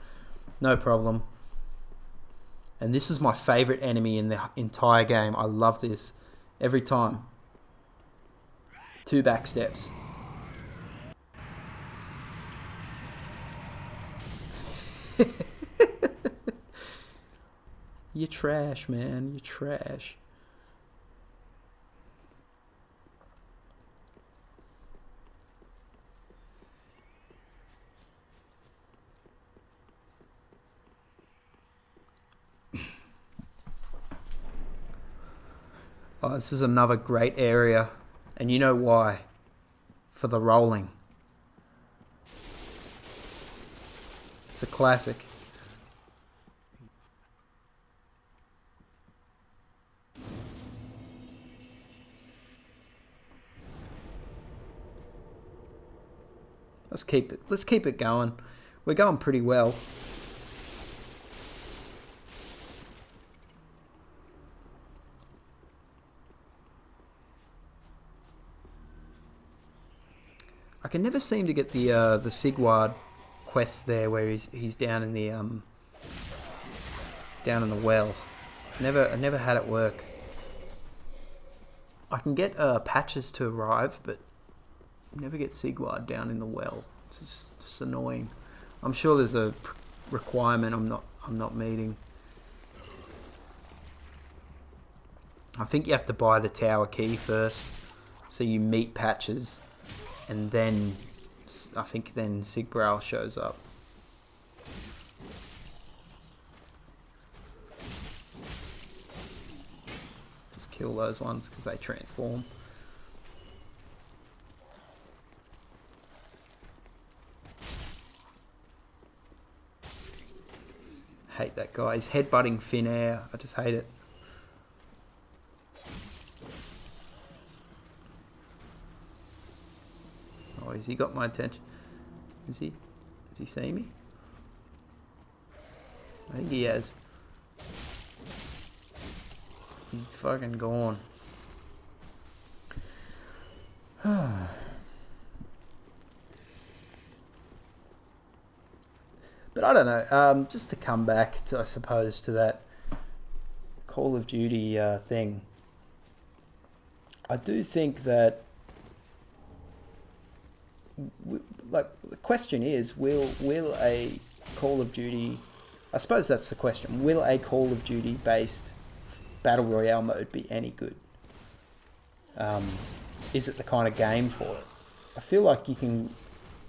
No problem. And this is my favourite enemy in the entire game. I love this. Every time. 2 back steps. You're trash, man. You're trash. Oh, this is another great area, and you know why? For the rolling. It's a classic. Let's keep it going. We're going pretty well. I can never seem to get the Sigward quest there, where he's down in the well. I never had it work. I can get patches to arrive, but never get Sigward down in the well. It's just annoying. I'm sure there's a requirement I'm not meeting. I think you have to buy the tower key first, so you meet patches. And then, I think then Sigbrau shows up. Just kill those ones because they transform. Hate that guy. He's headbutting thin air. I just hate it. Oh, has he got my attention? Is he? Has he seen me? I think he has. He's fucking gone. But I don't know. Just to come back to, I suppose, to that Call of Duty thing. I do think that, like, the question is, will a Call of Duty, I suppose that's the question, will a Call of Duty based Battle Royale mode be any good? Is it the kind of game for it? I feel like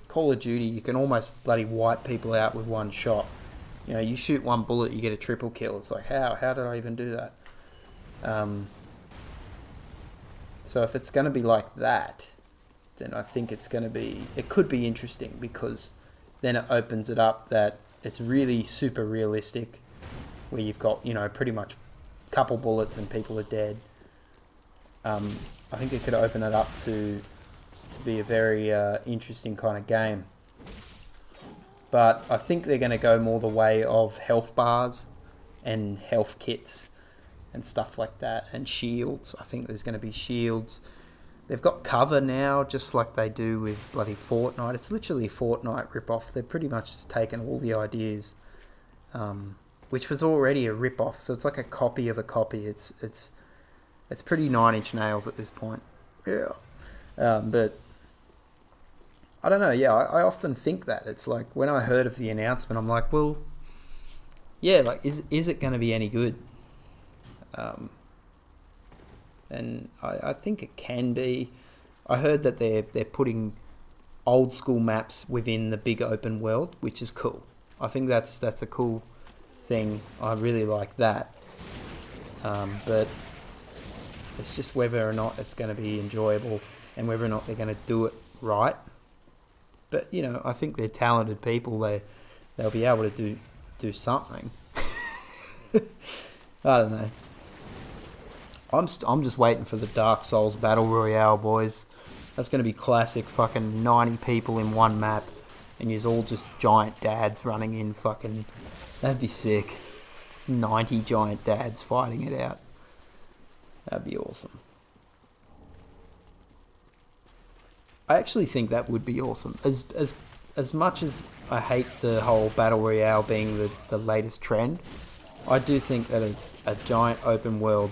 Call of Duty, you can almost bloody wipe people out with one shot. You know, you shoot one bullet, you get a triple kill. It's like, how did I even do that? So if it's going to be like that, then I think it could be interesting, because then it opens it up that it's really super realistic, where you've got, you know, pretty much a couple bullets and people are dead. I think it could open it up to be a very interesting kind of game. But I think they're going to go more the way of health bars and health kits and stuff like that, and shields. I think there's going to be shields. They've got cover now, just like they do with bloody Fortnite. It's literally a Fortnite rip-off. They've pretty much just taken all the ideas, which was already a rip-off, so it's like a copy of a copy. It's pretty 9-inch nails at this point. Yeah. But I don't know, yeah, I often think that. It's like, when I heard of the announcement, I'm like, well, yeah, like, is it going to be any good? And I think it can be. I heard that they're putting old school maps within the big open world, which is cool. I think that's a cool thing. I really like that. But it's just whether or not it's going to be enjoyable and whether or not they're going to do it right. But, you know, I think they're talented people. They'll be able to do something. I don't know. I'm just waiting for the Dark Souls Battle Royale, boys. That's going to be classic. Fucking 90 people in one map, and you're all just giant dads running in. Fucking, that'd be sick. Just 90 giant dads fighting it out. That'd be awesome. I actually think that would be awesome. As much as I hate the whole Battle Royale being the latest trend, I do think that a giant open world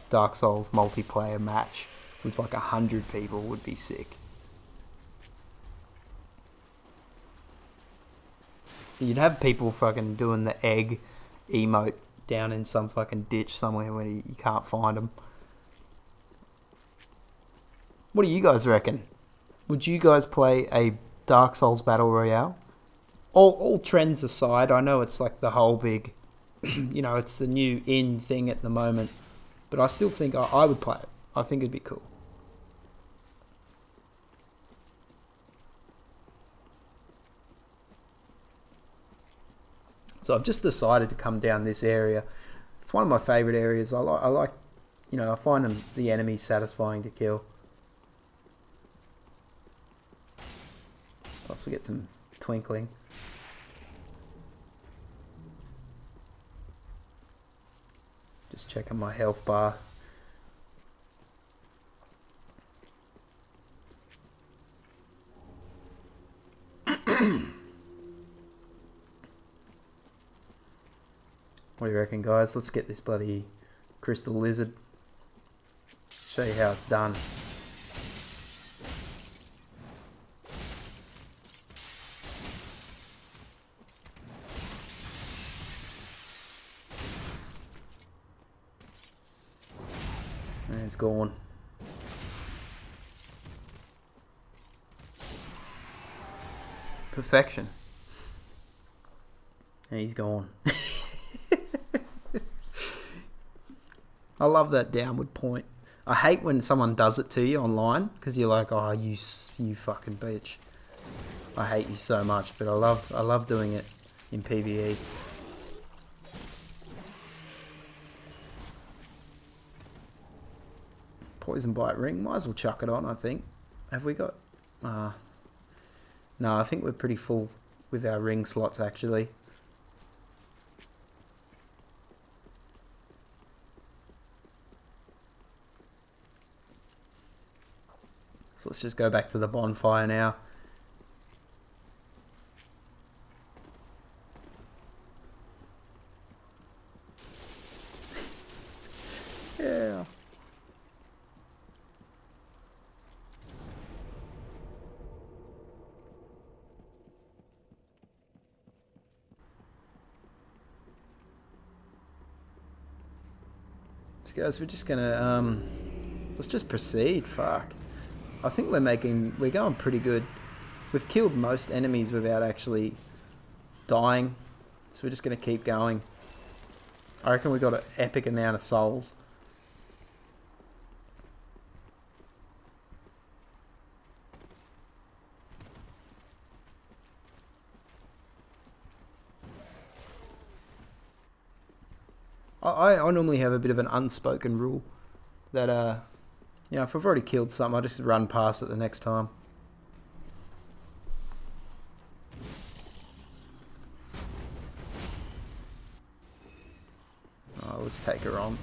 Dark Souls multiplayer match with like 100 people would be sick. You'd have people fucking doing the egg emote down in some fucking ditch somewhere where you can't find them. What do you guys reckon? Would you guys play a Dark Souls Battle Royale? All trends aside, I know it's like the whole big, you know, it's the new in thing at the moment. But I still think I would play it. I think it'd be cool. So I've just decided to come down this area. It's one of my favourite areas. I like, you know, I find the enemies satisfying to kill. Plus we get some twinkling. Just checking my health bar. What do you reckon, guys? Let's get this bloody crystal lizard. Show you how it's done. And it's gone. Perfection. And he's gone. I love that downward point. I hate when someone does it to you online because you're like, oh, you fucking bitch. I hate you so much, but I love doing it in PvE. Poison bite ring. Might as well chuck it on, I think. Have we got... no, I think we're pretty full with our ring slots, actually. So let's just go back to the bonfire now. Yeah. So guys, we're just gonna let's just proceed. Fuck. I think we're going pretty good. We've killed most enemies without actually dying. So we're just going to keep going. I reckon we got an epic amount of souls. I normally have a bit of an unspoken rule that you know, if I've already killed something, I just run past it the next time. let's take her on.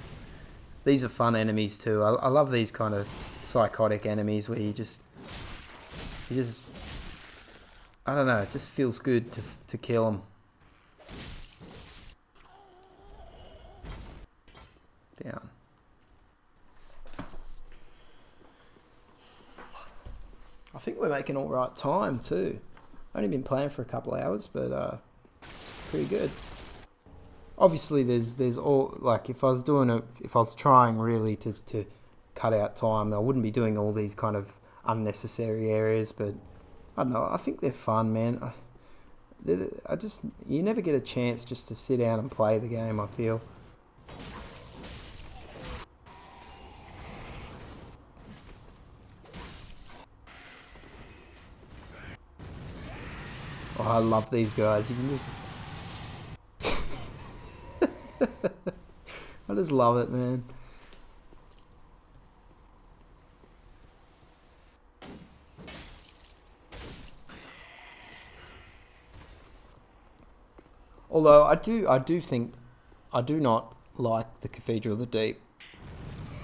These are fun enemies too. I love these kind of psychotic enemies where you just, I don't know, it just feels good to kill them. Down. I think we're making all right time too. Only been playing for a couple of hours, but it's pretty good. Obviously, there's all, like, if I was trying really to cut out time, I wouldn't be doing all these kind of unnecessary areas. But I don't know. I think they're fun, man. You never get a chance just to sit down and play the game, I feel. Oh, I love these guys. You can just... I just love it, man. Although I do think I do not like the Cathedral of the Deep.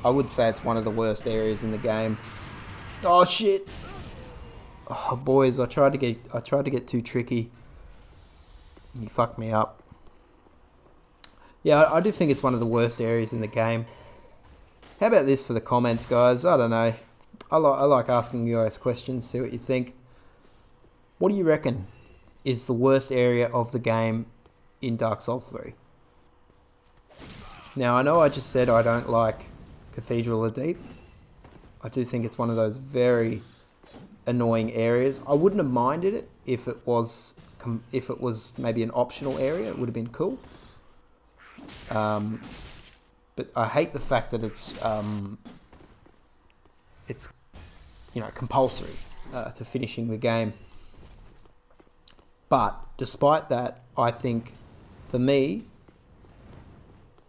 I would say it's one of the worst areas in the game. Oh shit! Oh boys, I tried to get too tricky. You fucked me up. Yeah, I do think it's one of the worst areas in the game. How about this for the comments, guys? I don't know. I like asking you guys questions, see what you think. What do you reckon is the worst area of the game in Dark Souls 3? Now, I know I just said I don't like Cathedral of the Deep. I do think it's one of those very annoying areas. I wouldn't have minded it if it was maybe an optional area. It would have been cool. But I hate the fact that it's compulsory to finishing the game. But despite that, I think for me,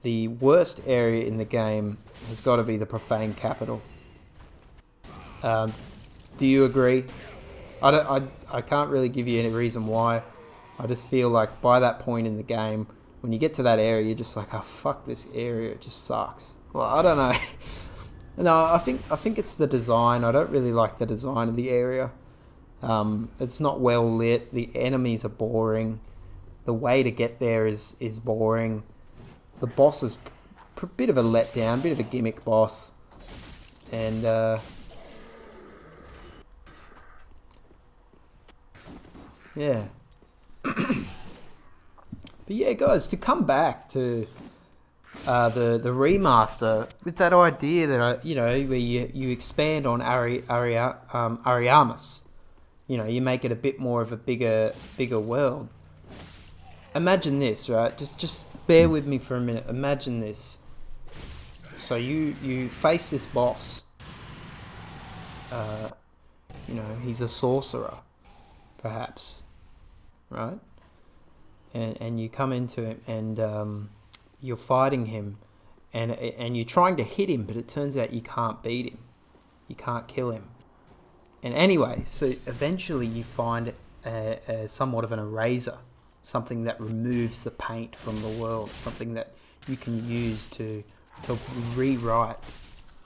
the worst area in the game has got to be the Profane Capital. Do you agree? I can't really give you any reason why. I just feel like by that point in the game, when you get to that area, you're just like, oh fuck this area, it just sucks. Well, I don't know. No, I think it's the design. I don't really like the design of the area. It's not well lit. The enemies are boring. The way to get there is boring. The boss is a bit of a letdown, bit of a gimmick boss, and yeah. But yeah, guys, to come back to the remaster with that idea that where you expand on Ariamis, you make it a bit more of a bigger world. Imagine this, right? Just bear with me for a minute. Imagine this. So you face this boss. He's a sorcerer, perhaps, right? And you come into him and you're fighting him, and you're trying to hit him, but it turns out you can't beat him, you can't kill him. And anyway, so eventually you find somewhat of an eraser, something that removes the paint from the world, something that you can use to rewrite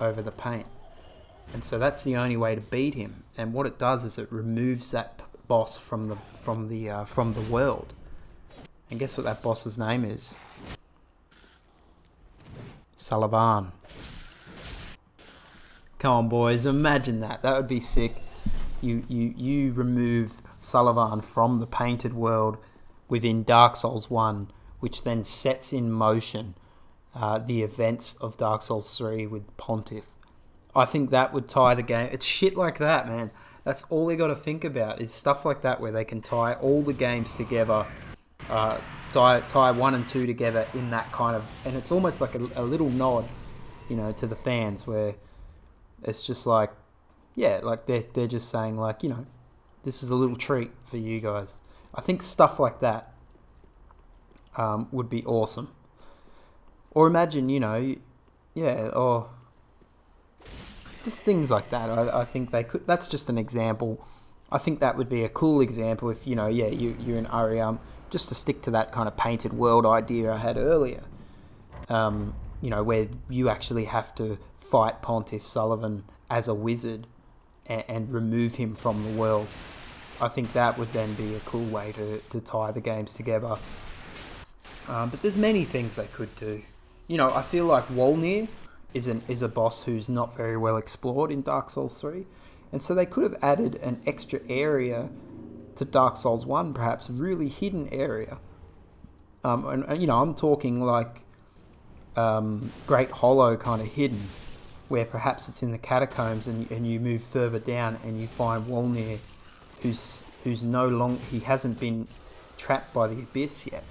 over the paint. And so that's the only way to beat him. And what it does is it removes that boss from the world. And guess what that boss's name is? Sullivan. Come on, boys, imagine that. That would be sick. You remove Sullivan from the painted world within Dark Souls 1, which then sets in motion the events of Dark Souls 3 with Pontiff. I think that would tie the game. It's shit like that, man. That's all they got to think about, is stuff like that where they can tie all the games together, tie 1 and 2 together in that kind of... And it's almost like a little nod, to the fans, where it's just like, yeah, like they're just saying, like, this is a little treat for you guys. I think stuff like that would be awesome. Or imagine, or just things like that. I think they could. That's just an example. I think that would be a cool example if, you're in Ariam, just to stick to that kind of painted world idea I had earlier. where you actually have to fight Pontiff Sullivan as a wizard and remove him from the world. I think that would then be a cool way to tie the games together. But there's many things they could do. I feel like Wolnir is a boss who's not very well explored in Dark Souls 3. And so they could have added an extra area to Dark Souls 1, perhaps a really hidden area. I'm talking like Great Hollow kind of hidden, where perhaps it's in the catacombs and you move further down and you find Wolnir, who's no longer, he hasn't been trapped by the abyss yet.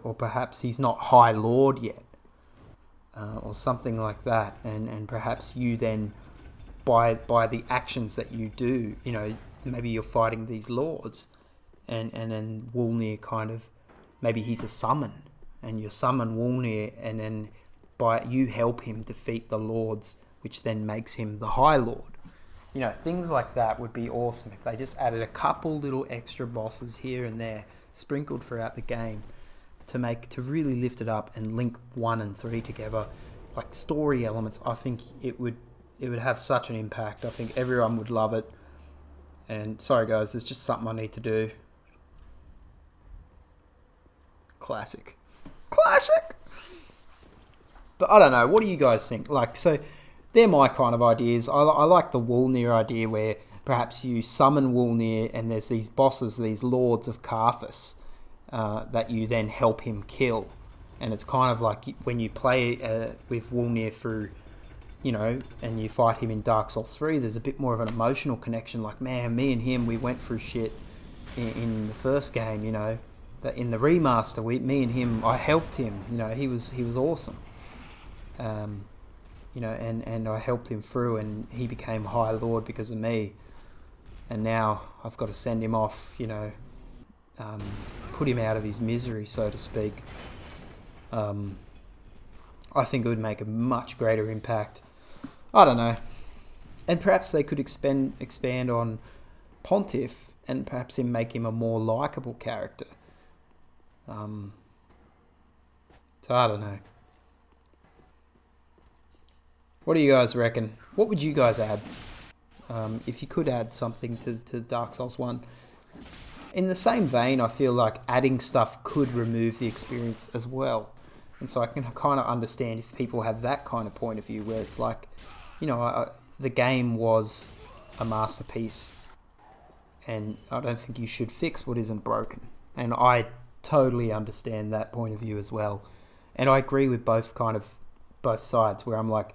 Or perhaps he's not High Lord yet, or something like that. And perhaps you then, by the actions that you do, maybe you're fighting these lords, and then Wolnir kind of, maybe he's a summon, and you summon Wolnir, and then you help him defeat the lords, which then makes him the High Lord. Things like that would be awesome if they just added a couple little extra bosses here and there, sprinkled throughout the game, to really lift it up and link 1 and 3 together, like story elements. I think it would have such an impact. I think everyone would love it. And sorry guys, there's just something I need to do. Classic. But I don't know. What do you guys think? So they're my kind of ideas. I like the Wolnir idea, where perhaps you summon Wolnir and there's these bosses, these lords of Carthus, that you then help him kill. And it's kind of like when you play with Wolnir through, and you fight him in Dark Souls 3, there's a bit more of an emotional connection. Like, man, me and him, we went through shit in the first game, that in the remaster, me and him, I helped him, he was awesome. And I helped him through, and he became High Lord because of me. And now I've got to send him off, put him out of his misery, so to speak. I think it would make a much greater impact. I don't know. And perhaps they could expand on Pontiff, and perhaps make him a more likeable character. So I don't know. What do you guys reckon? What would you guys add? If you could add something to Dark Souls 1. In the same vein, I feel like adding stuff could remove the experience as well. And so I can kind of understand if people have that kind of point of view, where it's like, the game was a masterpiece, and I don't think you should fix what isn't broken. And I totally understand that point of view as well. And I agree with both sides, where I'm like,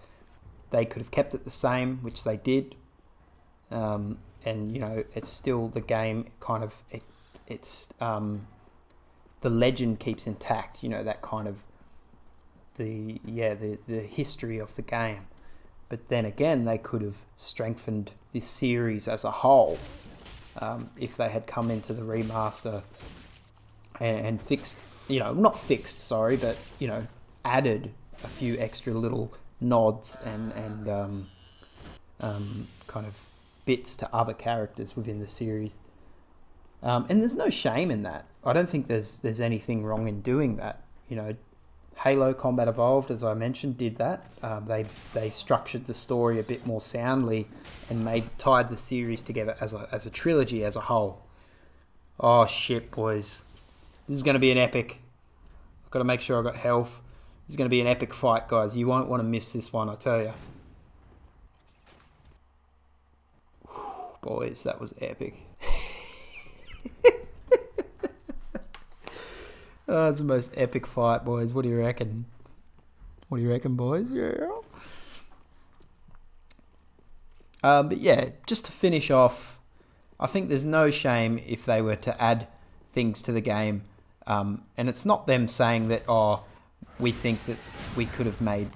they could have kept it the same, which they did. And it's still the game kind of, it's the legend keeps intact, that kind of the history of the game. But then again, they could have strengthened this series as a whole, if they had come into the remaster and fixed, not fixed, sorry, but added a few extra little nods and kind of bits to other characters within the series. And there's no shame in that. I don't think there's anything wrong in doing that. Halo Combat Evolved, as I mentioned, did that. They structured the story a bit more soundly and tied the series together as a trilogy as a whole. Oh shit, boys. This is going to be an epic. I've got to make sure I've got health. This is going to be an epic fight, guys. You won't want to miss this one, I tell you. Boys, that was epic. Oh, it's the most epic fight, boys. What do you reckon? What do you reckon, boys? Yeah. But yeah, just to finish off, I think there's no shame if they were to add things to the game. And it's not them saying that, we think that we could have made,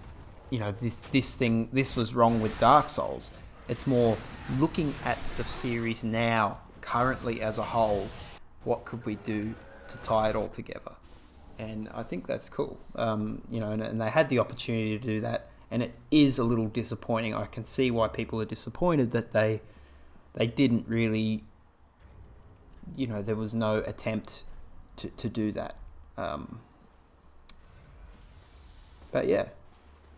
this was wrong with Dark Souls. It's more looking at the series now, currently as a whole, what could we do to tie it all together? And I think that's cool. And they had the opportunity to do that, and it is a little disappointing. I can see why people are disappointed that they didn't really, there was no attempt to do that. But yeah.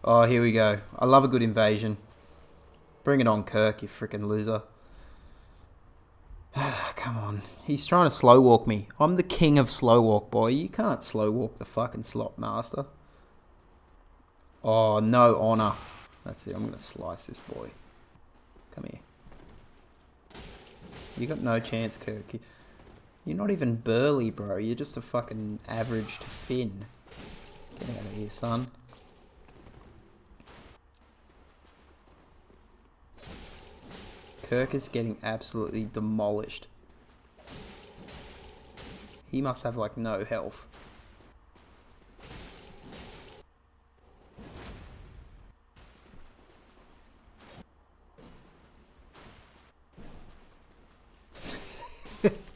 Oh, here we go. I love a good invasion. Bring it on, Kirk, you freaking loser. Come on. He's trying to slow walk me. I'm the king of slow walk, boy. You can't slow walk the fucking slot master. Oh, no honor. That's it. I'm going to slice this boy. Come here. You got no chance, Kirk. You're not even burly, bro. You're just a fucking average to Finn. Get out of here, son. Kirk is getting absolutely demolished. He must have like no health.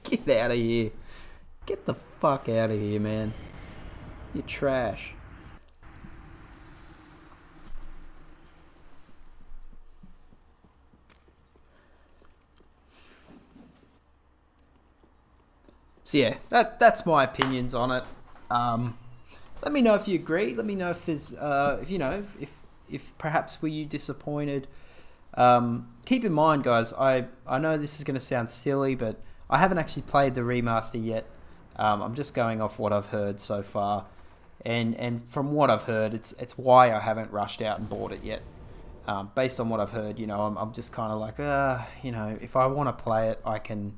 Get out of here. Get the fuck out of here, man. You're trash. So yeah, that's my opinions on it. Let me know if you agree. Let me know if there's, if perhaps were you disappointed. Keep in mind, guys, I know this is going to sound silly, but I haven't actually played the remaster yet. I'm just going off what I've heard so far, and from what I've heard, it's why I haven't rushed out and bought it yet. Based on what I've heard, I'm just kind of like, if I want to play it, I can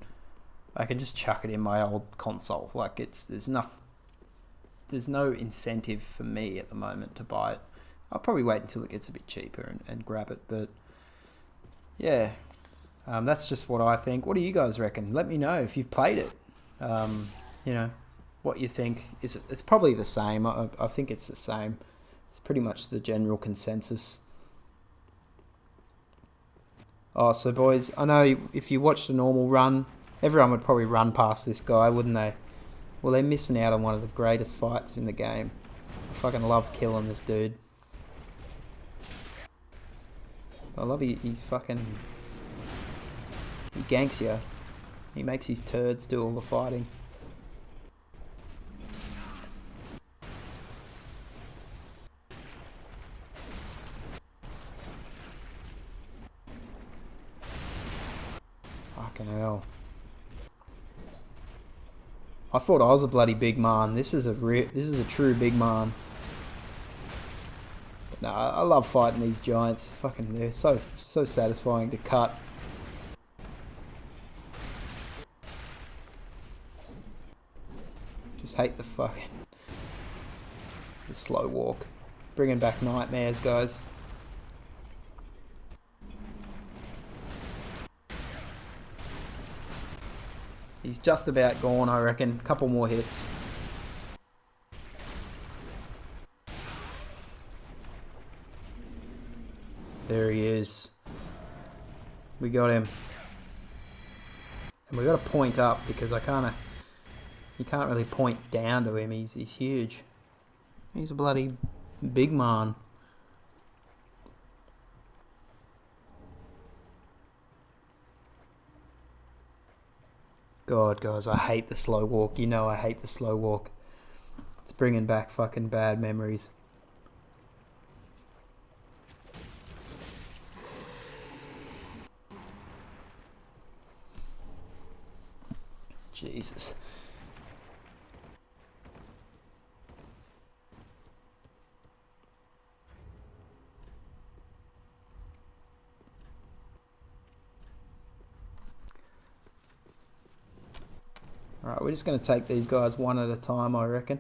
just chuck it in my old console. Like there's no incentive for me at the moment to buy it. I'll probably wait until it gets a bit cheaper and grab it. But yeah, that's just what I think. What do you guys reckon? Let me know if you've played it. What you think. It's probably the same. I think it's the same. It's pretty much the general consensus. Oh, so boys, I know if you watched a normal run, everyone would probably run past this guy, wouldn't they? Well, they're missing out on one of the greatest fights in the game. I fucking love killing this dude. I love he's fucking... He ganks you. He makes his turds do all the fighting. Fucking hell. I thought I was a bloody big man. This is a true big man. But no, I love fighting these giants. Fucking, they're so satisfying to cut. Just hate the slow walk. Bringing back nightmares, guys. He's just about gone, I reckon. Couple more hits. There he is. We got him. And we got to point up because you can't really point down to him. He's huge. He's a bloody big man. God, guys, I hate the slow walk. You know I hate the slow walk. It's bringing back fucking bad memories. Jesus. Alright, we're just going to take these guys one at a time, I reckon.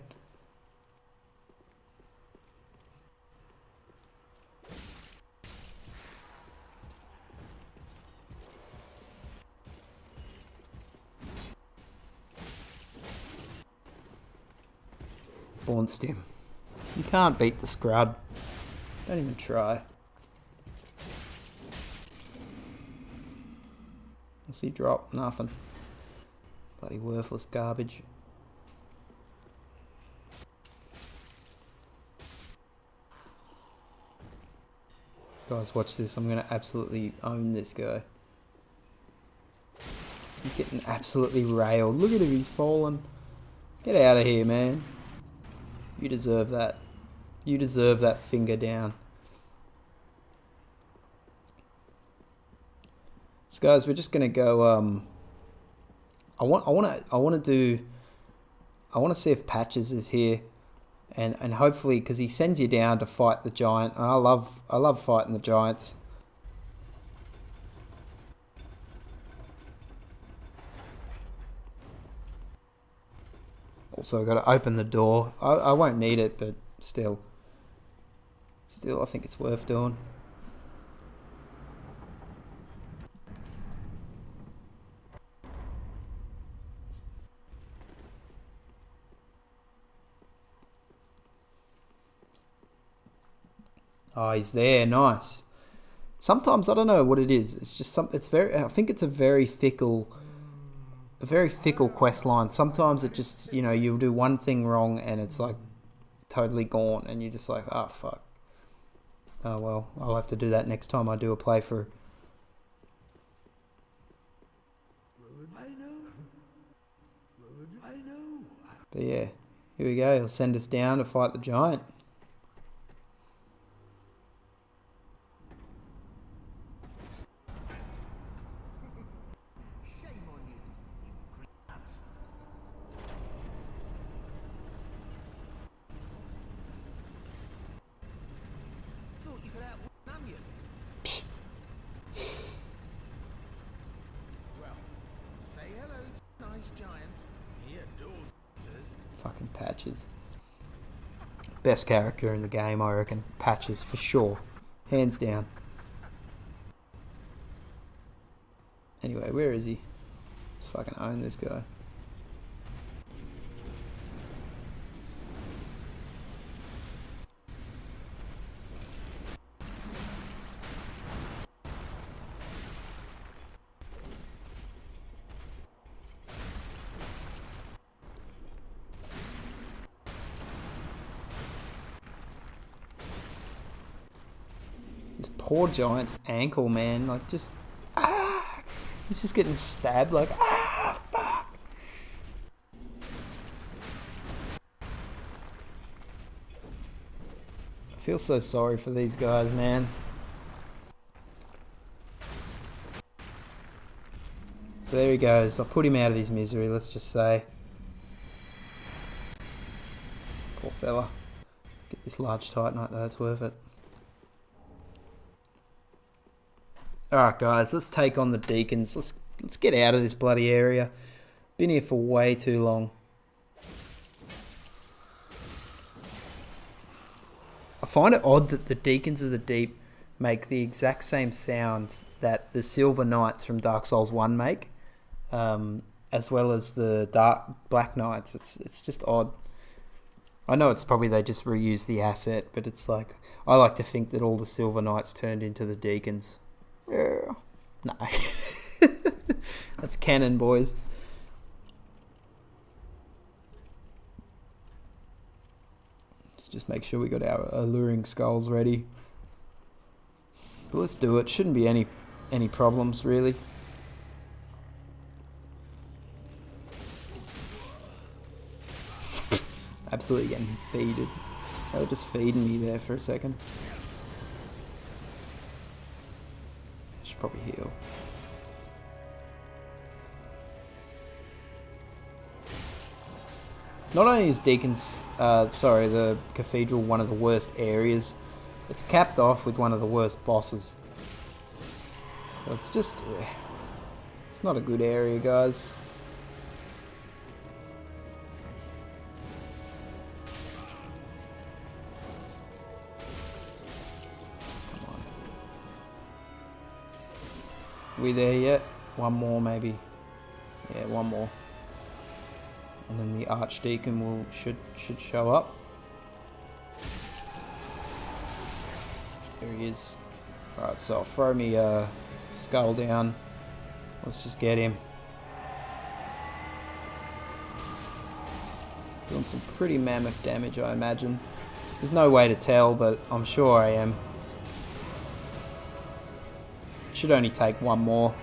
Bounced him. You can't beat the scrub. Don't even try. What's he drop? Nothing. Bloody worthless garbage. Guys, watch this. I'm going to absolutely own this guy. He's getting absolutely railed. Look at him, he's fallen. Get out of here, man. You deserve that. You deserve that finger down. So guys, we're just gonna go. I want to see if Patches is here, and hopefully, because he sends you down to fight the giant. And I love fighting the giants. Also, I've got to open the door. I won't need it, but still, I think it's worth doing. Oh, he's there. Nice. Sometimes I don't know what it is. It's just some. It's very. I think it's a very fickle quest line. Sometimes it just, you'll do one thing wrong and it's like totally gone, and you're just like, oh fuck. Oh well, I'll have to do that next time I do a playthrough. But yeah, here we go. He'll send us down to fight the giant. Fucking Patches. Best character in the game, I reckon. Patches, for sure. Hands down. Anyway, where is he? Let's fucking own this guy. This poor giant's ankle, man. Like, just... He's just getting stabbed, like, fuck! I feel so sorry for these guys, man. There he goes. I put him out of his misery, let's just say. Poor fella. Get this large titanite though, it's worth it. Alright guys, let's take on the deacons. Let's get out of this bloody area. Been here for way too long. I find it odd that the Deacons of the Deep make the exact same sounds that the Silver Knights from Dark Souls 1 make, as well as the Black Knights. It's just odd. I know it's probably they just reuse the asset, but it's like, I like to think that all the Silver Knights turned into the Deacons. No. That's canon, boys. Let's just make sure we got our alluring skulls ready. But let's do it. Shouldn't be any problems, really. Absolutely getting feeded. They were just feeding me there for a second. Should probably heal. Not only is the cathedral one of the worst areas, it's capped off with one of the worst bosses. So it's just, it's not a good area, guys. Come on. We there yet? One more maybe. Yeah, one more. And then the Archdeacon should show up. There he is. Alright, so I'll throw me skull down. Let's just get him. Doing some pretty mammoth damage, I imagine. There's no way to tell, but I'm sure I am. Should only take one more.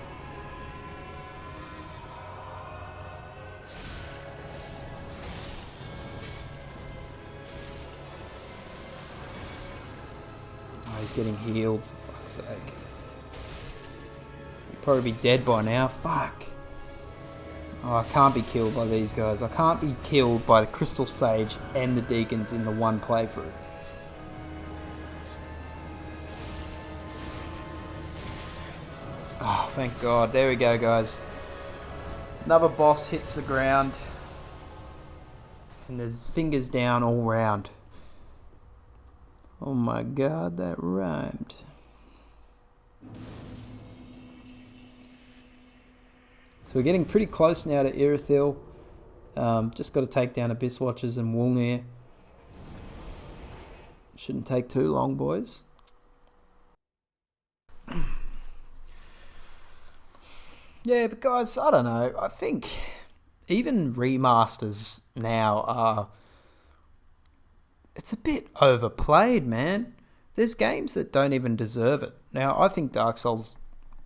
getting healed, for fuck's sake. You'd probably be dead by now. Fuck. Oh, I can't be killed by these guys. I can't be killed by the Crystal Sage and the Deacons in the one playthrough. Oh, thank God. There we go, guys. Another boss hits the ground. And there's fingers down all round. Oh my God, that rhymed. So we're getting pretty close now to Irithyll. Just got to take down Abyss Watchers and Woolnir. Shouldn't take too long, boys. Yeah, but guys, I don't know. I think even remasters now are... It's a bit overplayed, man. There's games that don't even deserve it. Now, I think Dark Souls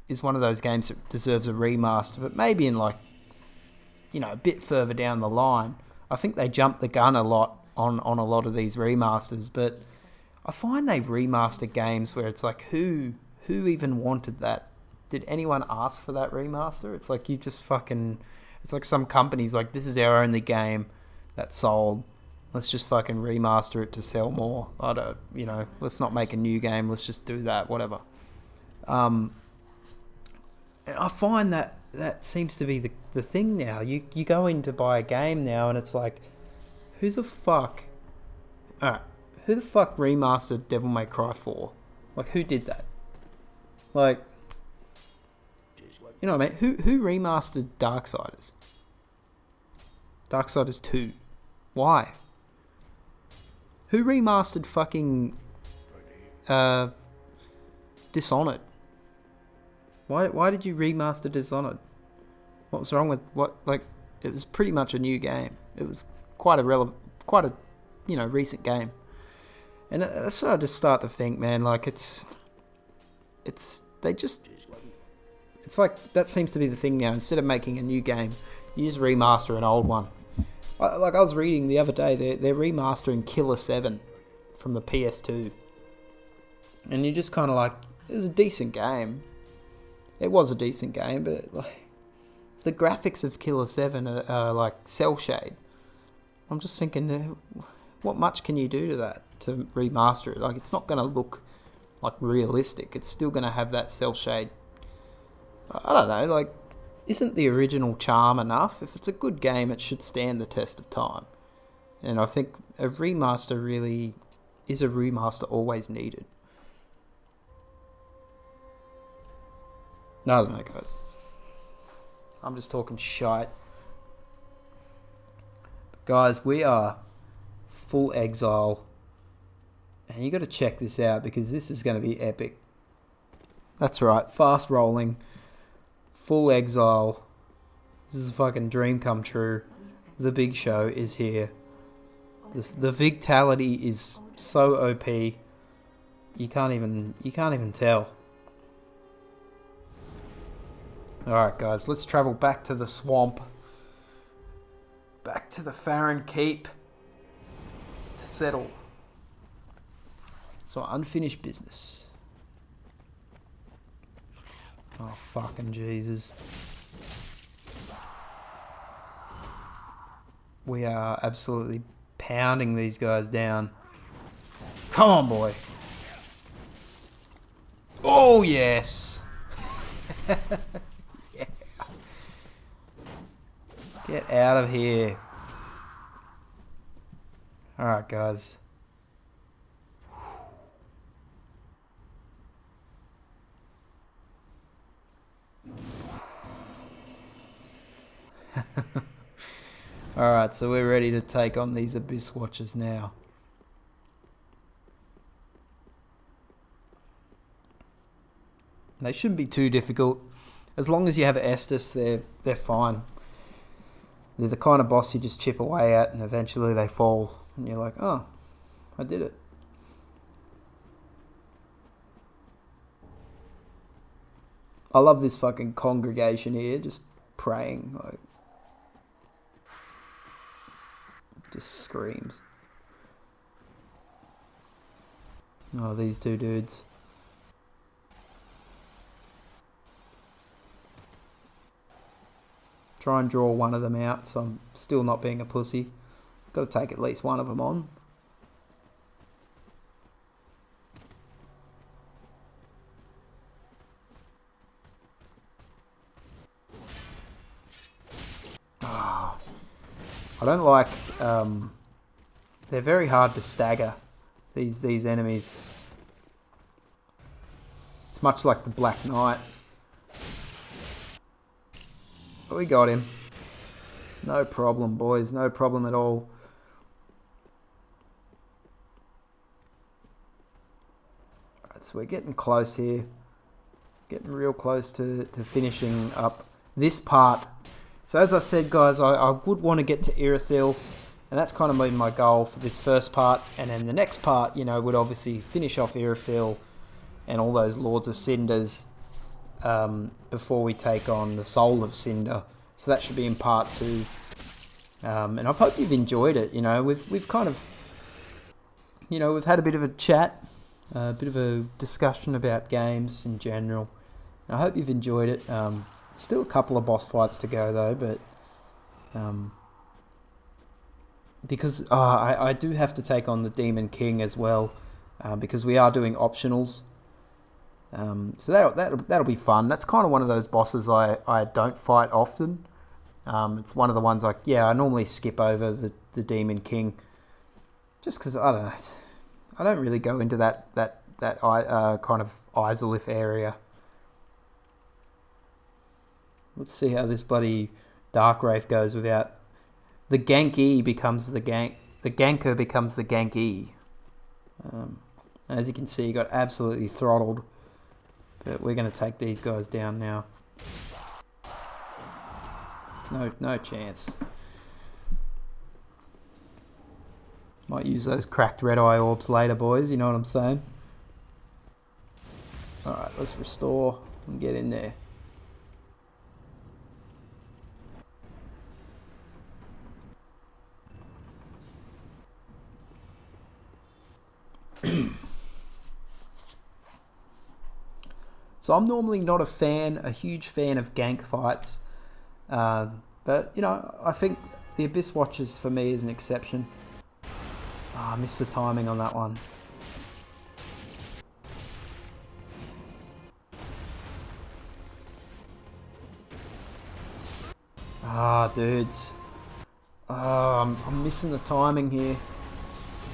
is one of those games that deserves a remaster, but maybe in like, you know, a bit further down the line. I think they jumped the gun a lot on a lot of these remasters, but I find they remaster games where it's like, who even wanted that? Did anyone ask for that remaster? It's like you just fucking... It's like some companies like, this is our only game that sold. Let's just fucking remaster it to sell more. I don't, you know, let's not make a new game. Let's just do that, whatever. And I find that seems to be the thing now. You go in to buy a game now and it's like, who the fuck remastered Devil May Cry 4? Like, who did that? Like, you know what I mean? Who remastered Darksiders? Darksiders 2. Why? Who remastered fucking Dishonored? Why did you remaster Dishonored? What was wrong with what? Like, it was pretty much a new game. It was quite a recent game, and that's what I just start to think, man. Like, it's like that seems to be the thing now. Instead of making a new game, you just remaster an old one. I was reading the other day, they're remastering Killer 7 from the PS2. And you're just kind of like, it was a decent game. It was a decent game, but like, the graphics of Killer 7 are like cell shade. I'm just thinking, what much can you do to that to remaster it? Like, it's not going to look like realistic. It's still going to have that cell shade. I don't know, like, isn't the original charm enough? If it's a good game, it should stand the test of time. And I think a remaster really... Is a remaster always needed? No, I don't know, guys. I'm just talking shite. But guys, we are full exile. And you got to check this out because this is going to be epic. That's right, fast rolling. Full exile. This is a fucking dream come true. The big show is here. The Vigtality is so OP. You can't even tell. Alright guys, let's travel back to the swamp. Back to the Farron Keep. To settle. So unfinished business. Oh, fucking Jesus. We are absolutely pounding these guys down. Come on, boy. Oh, yes. Yeah. Get out of here. Alright, guys. Alright, so we're ready to take on these Abyss Watchers now. They shouldn't be too difficult. As long as you have Estus, they're fine. They're the kind of boss you just chip away at and eventually they fall. And you're like, oh, I did it. I love this fucking congregation here, just praying, like, just screams. Oh, these two dudes. Try and draw one of them out, so I'm still not being a pussy. Got to take at least one of them on. Oh, I don't like... they're very hard to stagger, these enemies. It's much like the Black Knight. But we got him. No problem, boys. No problem at all. Alright, so we're getting close here. Getting real close to finishing up this part. So as I said, guys, I would want to get to Irithyll. And that's kind of been my goal for this first part. And then the next part, you know, would obviously finish off Irithyll and all those Lords of Cinders before we take on the Soul of Cinder. So that should be in part 2. And I hope you've enjoyed it. You know, we've kind of, you know, we've had a bit of a chat, a bit of a discussion about games in general. And I hope you've enjoyed it. Still a couple of boss fights to go though, but because I do have to take on the Demon King as well, because we are doing optionals. So that'll be fun. That's kind of one of those bosses I don't fight often. It's one of the ones I normally skip over the Demon King, just because I don't know. I don't really go into that kind of Izalith area. Let's see how this bloody Dark Wraith goes without the Gank-E becomes the gank. The Ganker becomes the Gank-E. And as you can see, he got absolutely throttled. But we're going to take these guys down now. No chance. Might use those cracked red eye orbs later, boys. You know what I'm saying? Alright, let's restore and get in there. So I'm normally not a huge fan of gank fights, but you know, I think the Abyss Watchers for me is an exception. I missed the timing on that one. Dudes. I'm missing the timing here.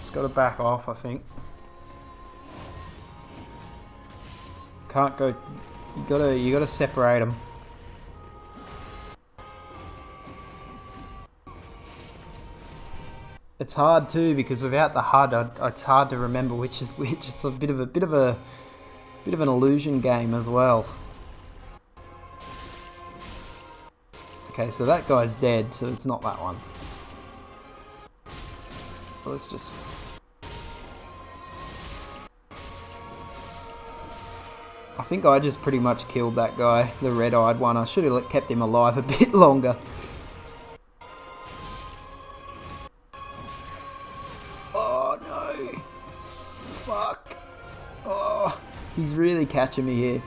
Just got to back off, I think. Can't go. You gotta separate them. It's hard too because without the HUD, it's hard to remember which is which. It's a bit of an illusion game as well. Okay, so that guy's dead, so it's not that one. So let's just. I think I just pretty much killed that guy, the red-eyed one. I should have kept him alive a bit longer. Oh no! Fuck! Oh, he's really catching me here.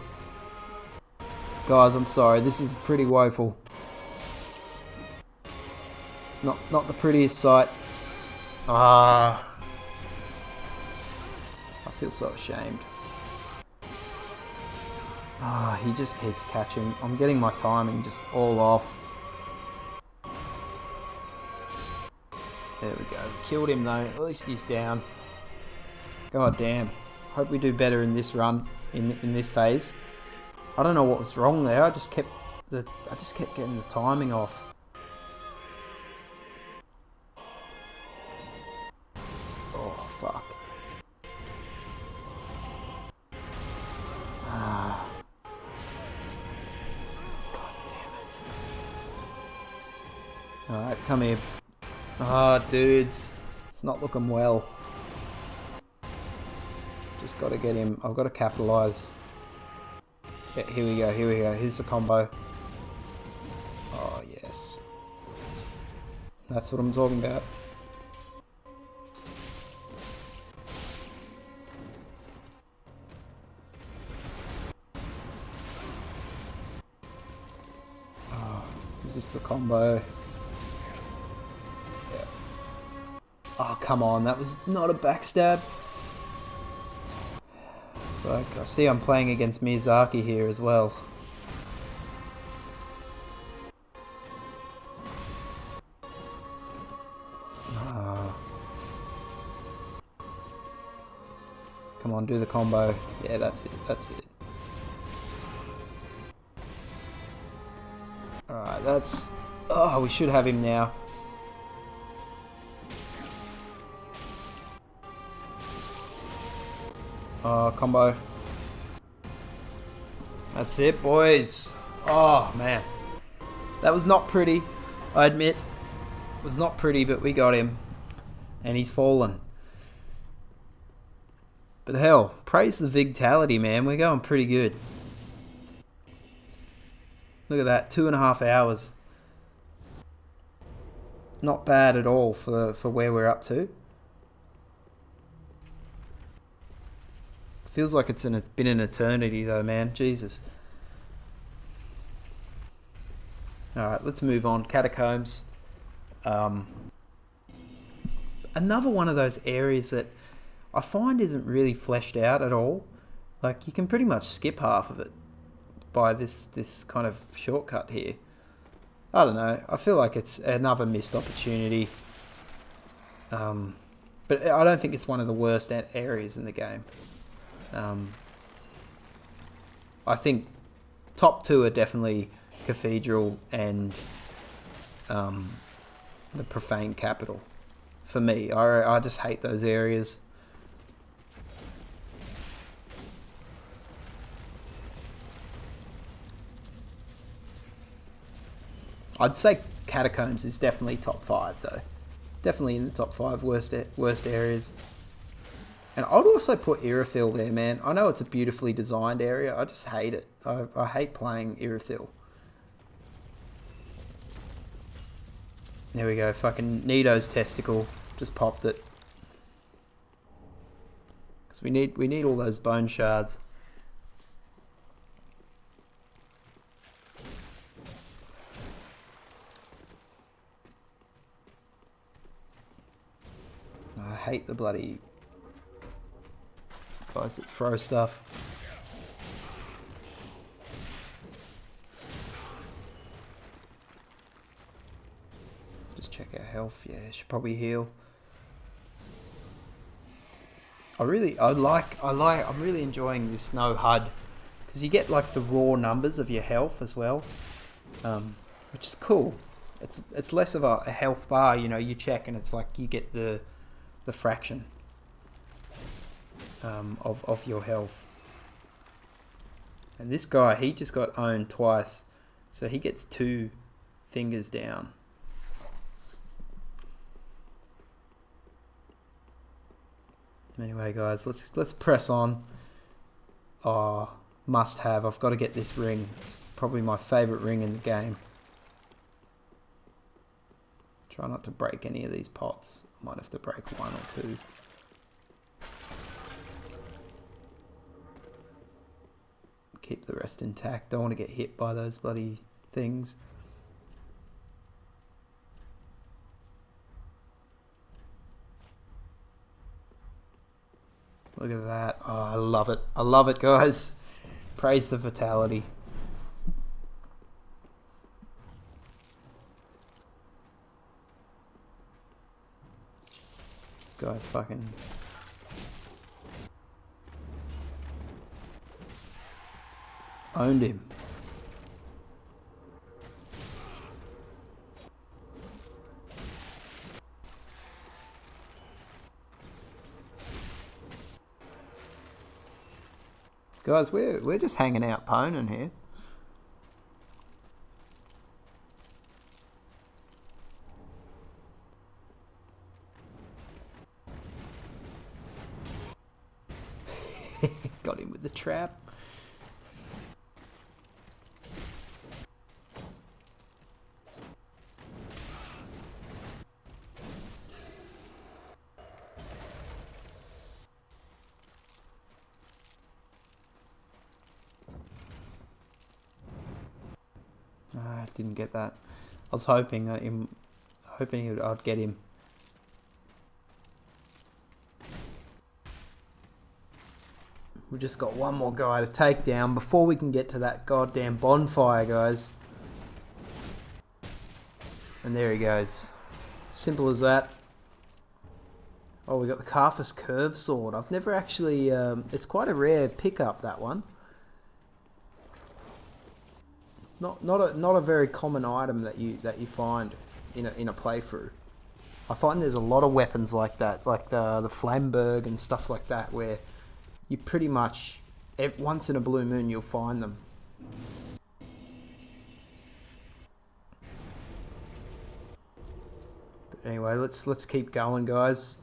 Guys, I'm sorry. This is pretty woeful. Not the prettiest sight. I feel so ashamed. He just keeps catching. I'm getting my timing just all off. There we go. Killed him though. At least he's down. God damn. Hope we do better in this run, in this phase. I don't know what was wrong there. I just kept getting the timing off. Oh fuck. Alright, come here. Dudes. It's not looking well. Just got to get him. I've got to capitalise. Yeah, here we go. Here's the combo. Oh, yes. That's what I'm talking about. Is this That's the combo. Yeah. Oh, come on. That was not a backstab. So I see I'm playing against Miyazaki here as well. Come on, do the combo. Yeah, that's it. That's it. Alright, that's... Oh, we should have him now. Oh, combo. That's it, boys. Oh, man. That was not pretty, I admit. It was not pretty, but we got him. And he's fallen. But hell, praise the Vigtality, man. We're going pretty good. Look at that, 2.5 hours. Not bad at all for where we're up to. Feels like it's been an eternity though, man. Jesus. Alright, let's move on. Catacombs. Another one of those areas that I find isn't really fleshed out at all. Like, you can pretty much skip half of it by this kind of shortcut here. I don't know. I feel like it's another missed opportunity. But I don't think it's one of the worst areas in the game. I think top two are definitely Cathedral and the Profane Capital. For me, I just hate those areas. I'd say Catacombs is definitely top 5 though. Definitely in the top 5 worst areas. And I'd also put Irithyll there, man. I know it's a beautifully designed area. I just hate it. I hate playing Irithyll. There we go. Fucking Nito's testicle. Just popped it. Because we need all those bone shards. I hate the bloody guys that throw stuff. Just check our health. Yeah, should probably heal. I'm really enjoying this no HUD because you get like the raw numbers of your health as well, which is cool. It's less of a health bar, you know. You check and it's like you get the fraction of your health. And this guy, he just got owned twice, so he gets 2 fingers down. Anyway, guys, let's press on. Oh, must have. I've got to get this ring. It's probably my favorite ring in the game. Try not to break any of these pots. I might have to break 1 or 2. Keep the rest intact. Don't want to get hit by those bloody things. Look at that. Oh, I love it. I love it, guys. Praise the Vitality. This guy fucking... owned him. Guys, we're just hanging out poning here. Got him with the trap. I didn't get that. was hoping I'd get him. We just got one more guy to take down before we can get to that goddamn bonfire, guys. And there he goes. Simple as that. Oh, we got the Carthus Curve Sword. I've never actually... it's quite a rare pickup, that one. Not a very common item that you find in a playthrough. I find there's a lot of weapons like that, like the Flamberg and stuff like that, where you pretty much once in a blue moon you'll find them. But anyway, let's keep going, guys.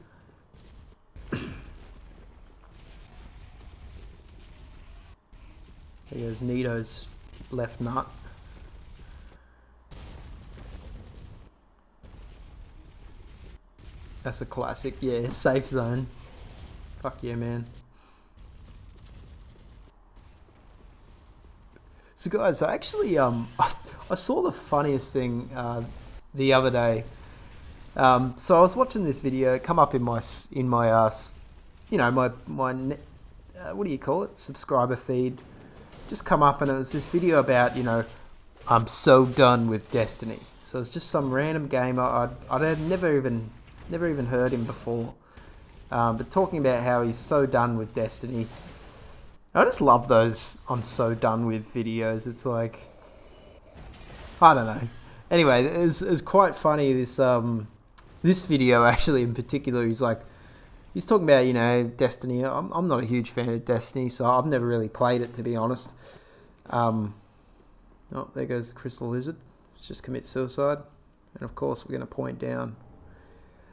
Here's Nito's left nut. That's a classic, yeah, safe zone. Fuck yeah, man. So guys, I actually, I saw the funniest thing the other day. So I was watching this video come up in my you know, my what do you call it? Subscriber feed. Just come up, and it was this video about, you know, I'm so done with Destiny. So it's just some random gamer I'd never even heard him before, but talking about how he's so done with Destiny. I just love those I'm so done with videos. It's like, I don't know. Anyway, it was quite funny, this video actually in particular. He's talking about, you know, Destiny. I'm not a huge fan of Destiny, so I've never really played it, to be honest. Oh, there goes the Crystal Lizard. Let's just commit suicide. And of course we're going to point down.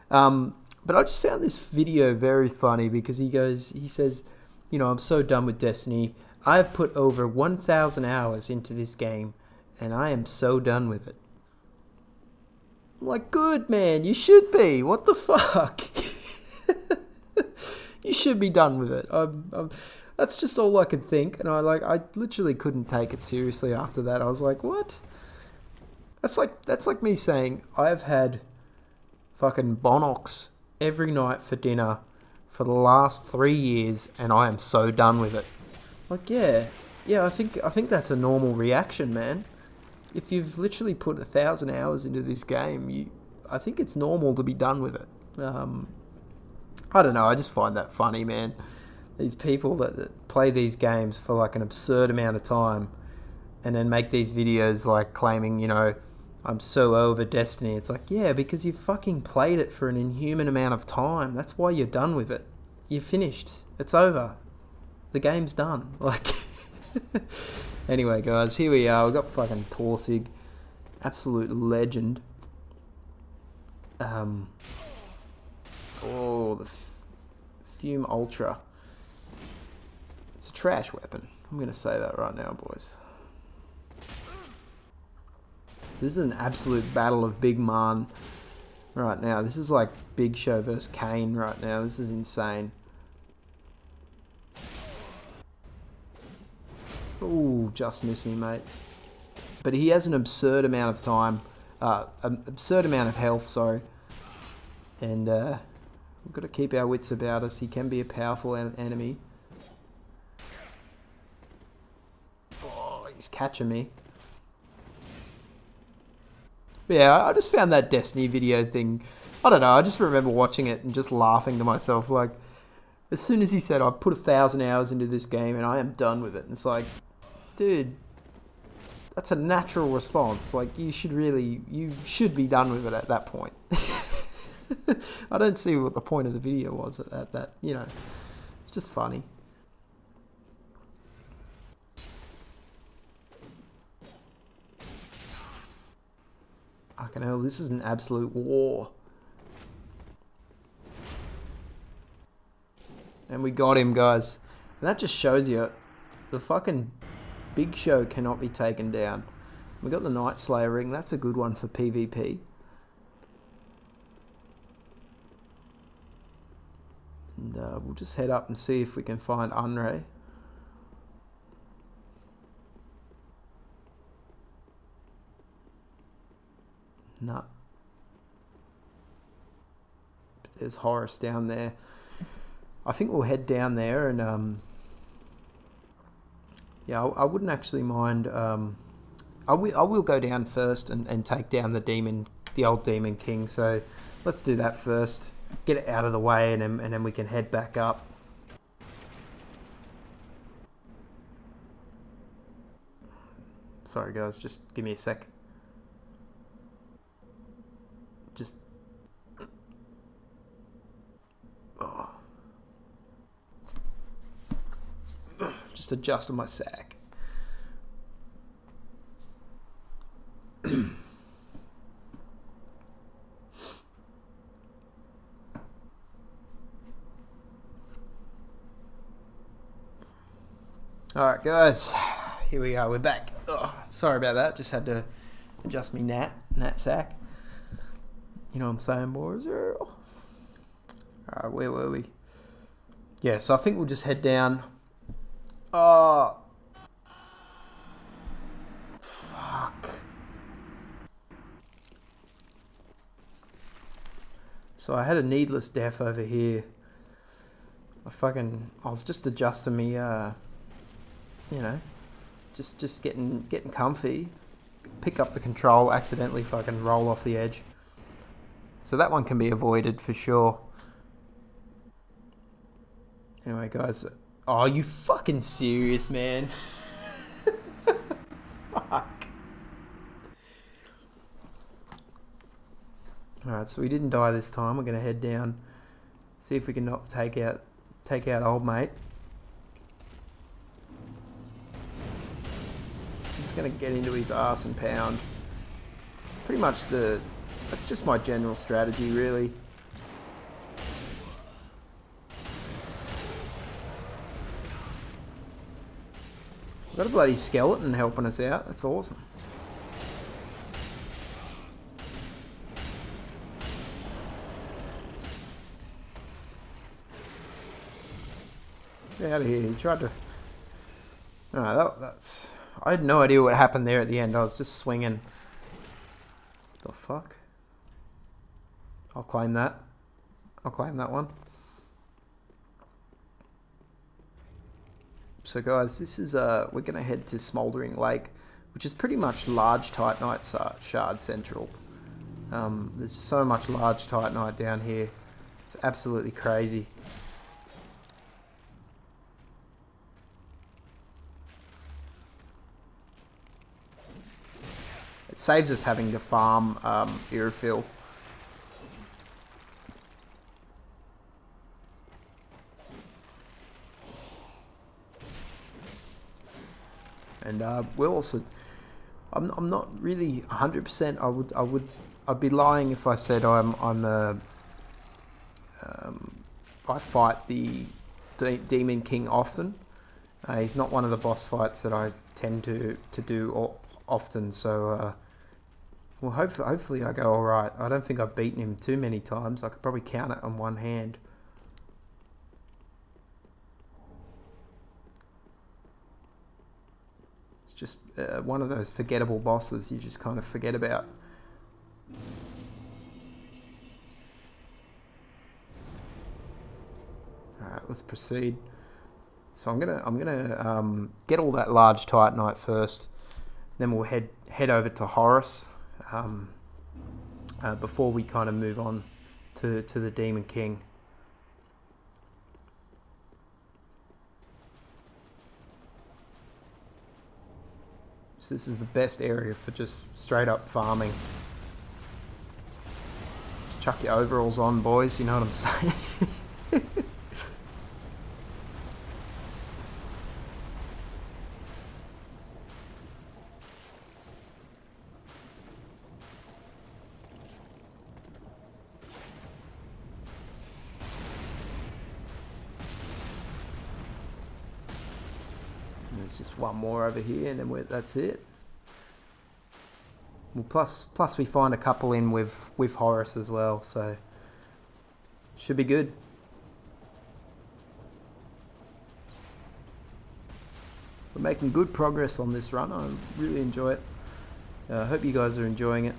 But I just found this video very funny because he says, you know, I'm so done with Destiny. I've put over 1,000 hours into this game, and I am so done with it. I'm like, good, man, you should be. What the fuck? You should be done with it. That's just all I could think, and I literally couldn't take it seriously after that. I was like, what? That's like me saying I've had fucking Bonox every night for dinner for the last 3 years, and I am so done with it. Like, yeah, I think that's a normal reaction, man. If you've literally put 1,000 hours into this game, I think it's normal to be done with it. I don't know, I just find that funny, man. These people that play these games for like an absurd amount of time and then make these videos like claiming, you know, I'm so over Destiny. It's like, yeah, because you fucking played it for an inhuman amount of time. That's why you're done with it. You're finished. It's over. The game's done. Like, anyway, guys, here we are. We've got fucking Torsig. Absolute legend. Oh, the Fume Ultra. It's a trash weapon. I'm going to say that right now, boys. This is an absolute battle of Big Man right now. This is like Big Show versus Kane right now. This is insane. Ooh, just missed me, mate. But he has an absurd amount of time. An absurd amount of health, sorry. And we've got to keep our wits about us. He can be a powerful enemy. Oh, he's catching me. Yeah, I just found that Destiny video thing, I don't know, I just remember watching it and just laughing to myself. Like, as soon as he said, I've put 1,000 hours into this game and I am done with it. And it's like, dude, that's a natural response. Like, you should be done with it at that point. I don't see what the point of the video was at that, you know, it's just funny. Fucking hell, this is an absolute war. And we got him, guys. And that just shows you the fucking Big Show cannot be taken down. We got the Night Slayer ring. That's a good one for PvP. And we'll just head up and see if we can find Unray. No. But there's Horus down there. I think we'll head down there and yeah, I wouldn't actually mind. I will go down first and take down the old Demon King. So let's do that first. Get it out of the way, and then we can head back up. Sorry guys, just give me a sec. Just just adjusting my sack. Alright guys, here we are, we're back. Oh, sorry about that, just had to adjust me nat sack. You know what I'm saying, boys? Alright, where were we? Yeah, so I think we'll just head down. Oh, fuck. So I had a needless death over here. I was just adjusting me, you know, just getting comfy. Pick up the control, accidentally fucking roll off the edge. So that one can be avoided for sure. Anyway, guys. Oh, you fucking serious, man? Fuck. Alright, so we didn't die this time. We're going to head down. See if we can not take out old mate. I'm just going to get into his ass and pound. Pretty much that's just my general strategy, really. We've got a bloody skeleton helping us out. That's awesome. Get out of here. He tried to... Oh, that's... I had no idea what happened there at the end. I was just swinging. The fuck? I'll claim that. I'll claim that one. So guys, this is we're gonna head to Smouldering Lake, which is pretty much large Titanite shard central. There's so much large Titanite down here. It's absolutely crazy. It saves us having to farm Irrefill. And we'll also, I'm not really 100%. I'd be lying if I said I fight the Demon King often. He's not one of the boss fights that I tend to do often. So, well, hopefully I go all right. I don't think I've beaten him too many times. I could probably count it on one hand. Just one of those forgettable bosses you just kind of forget about. Alright, let's proceed. So I'm gonna get all that large Titanite first. Then we'll head over to Horus before we kind of move on to the Demon King. So this is the best area for just straight up farming. Just chuck your overalls on, boys, you know what I'm saying? There's just one more over here, and then that's it. Well, plus we find a couple in with Horus as well, so should be good. We're making good progress on this run. I really enjoy it. I hope you guys are enjoying it.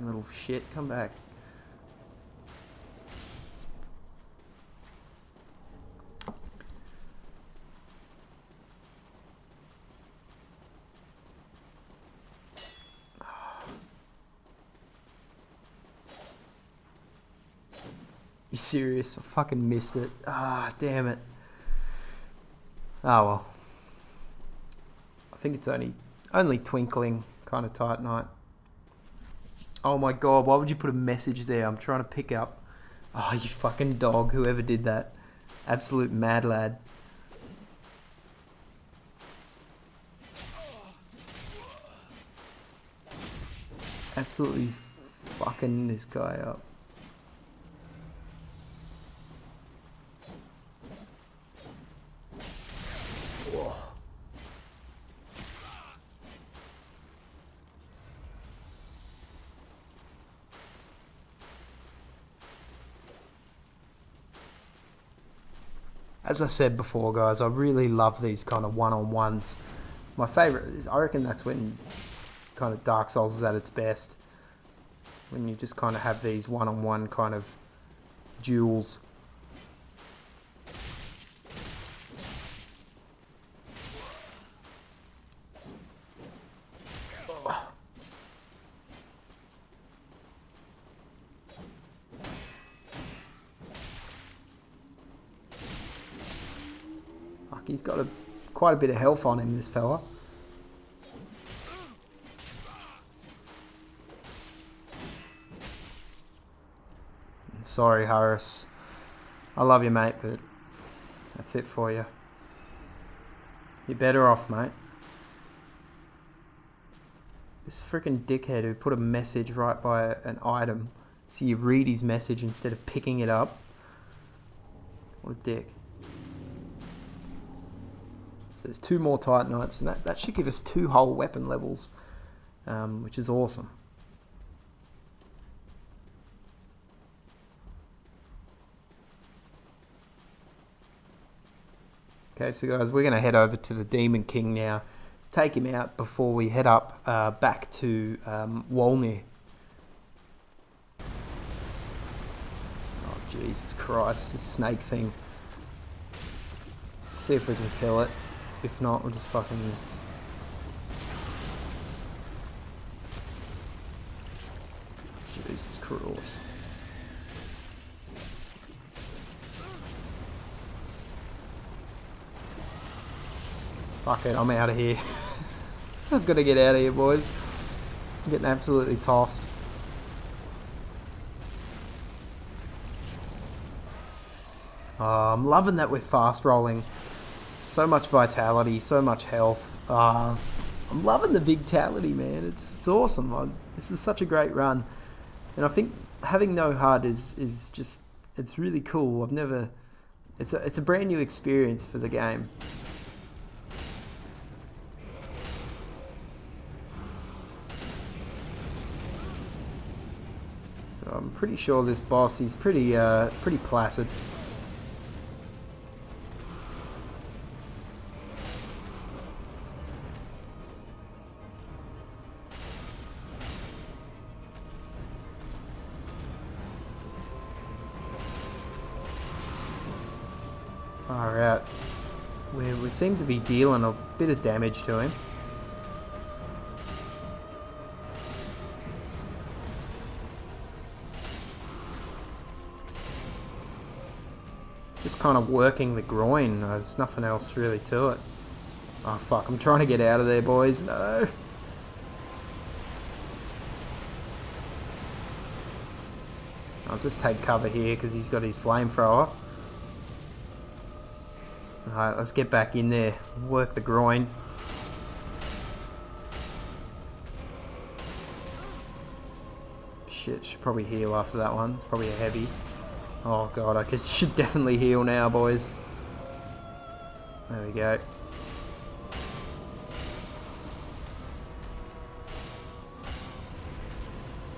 Fucking little shit, come back. You serious? I fucking missed it. Ah, damn it. Oh well. I think it's only twinkling kind of Titanite. Oh my god, why would you put a message there? I'm trying to pick up. Oh, you fucking dog, whoever did that. Absolute mad lad. Absolutely fucking this guy up. Whoa. As I said before, guys, I really love these kind of one-on-ones. My favourite is, I reckon that's when kind of Dark Souls is at its best. When you just kind of have these one-on-one kind of duels. Fuck, he's got quite a bit of health on him, this fella. Sorry, Harris. I love you, mate, but that's it for you. You're better off, mate. This freaking dickhead who put a message right by an item, so you read his message instead of picking it up. What a dick. So there's 2 more Titanites, and that should give us 2 whole weapon levels, which is awesome. Okay, so guys, we're going to head over to the Demon King now, take him out before we head up back to Wolnir. Oh, Jesus Christ, this snake thing. See if we can kill it. If not, we'll just fucking... Jesus Christ. Fuck it, I'm out of here. I've got to get out of here, boys. I'm getting absolutely tossed. I'm loving that we're fast rolling. So much vitality, so much health. I'm loving the Vigtality, man. It's awesome. This is such a great run. And I think having no HUD is just, it's really cool. It's a brand new experience for the game. So I'm pretty sure this boss is pretty placid. Far out. We seem to be dealing a bit of damage to him. Just kind of working the groin. There's nothing else really to it. Oh fuck, I'm trying to get out of there, boys. No. I'll just take cover here because he's got his flamethrower. Alright, let's get back in there. Work the groin. Shit, should probably heal after that one. It's probably a heavy. Oh god, I should definitely heal now, boys. There we go.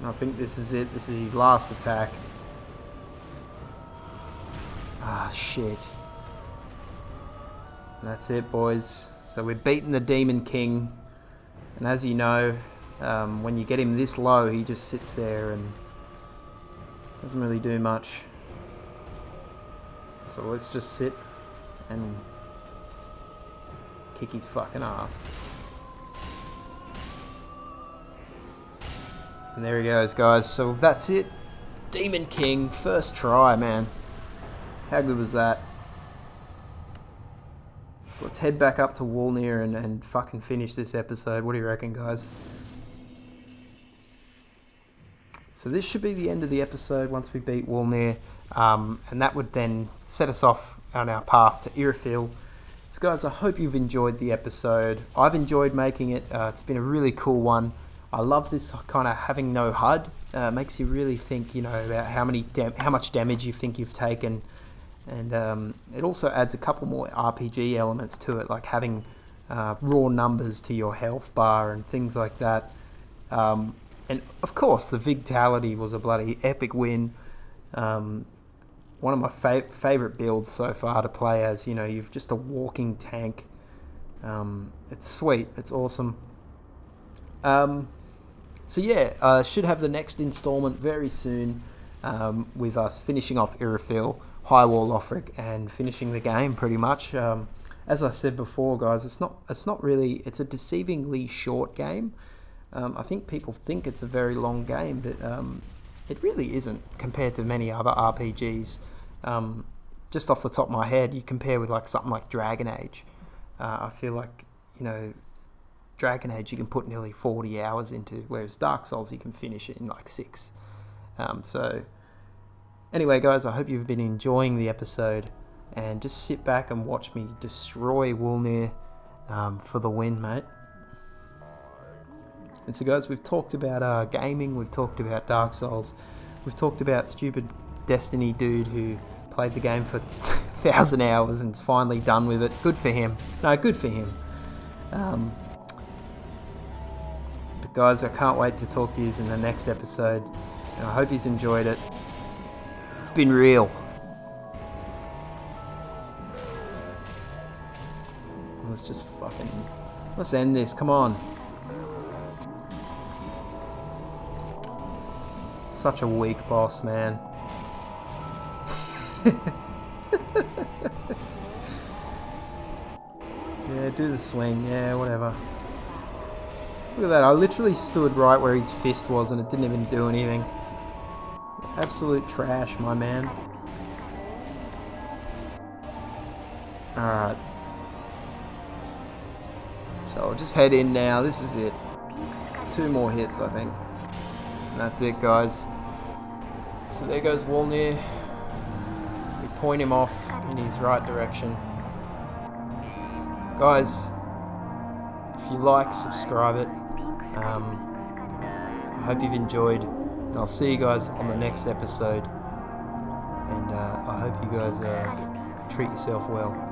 I think this is it. This is his last attack. Ah, shit. And that's it, boys. So we've beaten the Demon King. And as you know, When you get him this low, he just sits there and doesn't really do much. So let's just sit and kick his fucking ass. And there he goes, guys. So that's it. Demon King, first try, man. How good was that? So let's head back up to Woolnir and fucking finish this episode. What do you reckon, guys? So this should be the end of the episode once we beat Woolnir. And that would then set us off on our path to Irophil. So guys, I hope you've enjoyed the episode. I've enjoyed making it. It's been a really cool one. I love this kind of having no HUD. Makes you really think, about how much damage you think you've taken. And it also adds a couple more RPG elements to it, like having raw numbers to your health bar and things like that. And of course, the Vigtality was a bloody epic win. One of my favourite builds so far to play as. You've just a walking tank. It's sweet. It's awesome. So yeah, should have the next installment very soon, with us finishing off Irophil, High Wall Lothric, and finishing the game pretty much. As I said before, guys, it's not really. It's a deceivingly short game. I think people think it's a very long game, but it really isn't compared to many other RPGs. Just off the top of my head, you compare with something like Dragon Age. I feel like Dragon Age you can put nearly 40 hours into, whereas Dark Souls you can finish it in 6. So anyway, guys, I hope you've been enjoying the episode, and just sit back and watch me destroy Woolnir for the win, mate. And so, guys, we've talked about gaming, we've talked about Dark Souls, we've talked about stupid Destiny dude who played the game for 1,000 hours and is finally done with it. Good for him. No, good for him. But guys, I can't wait to talk to you in the next episode, and I hope you've enjoyed it. It's been real. Let's end this, come on. Such a weak boss, man. Yeah, do the swing. Yeah, whatever. Look at that. I literally stood right where his fist was and it didn't even do anything. Absolute trash, my man. Alright. So I'll just head in now. This is it. 2 more hits, I think. And that's it, guys. So there goes Woolnir. We point him off in his right direction. Guys, if you like, subscribe it. I hope you've enjoyed, and I'll see you guys on the next episode. And I hope you guys treat yourself well.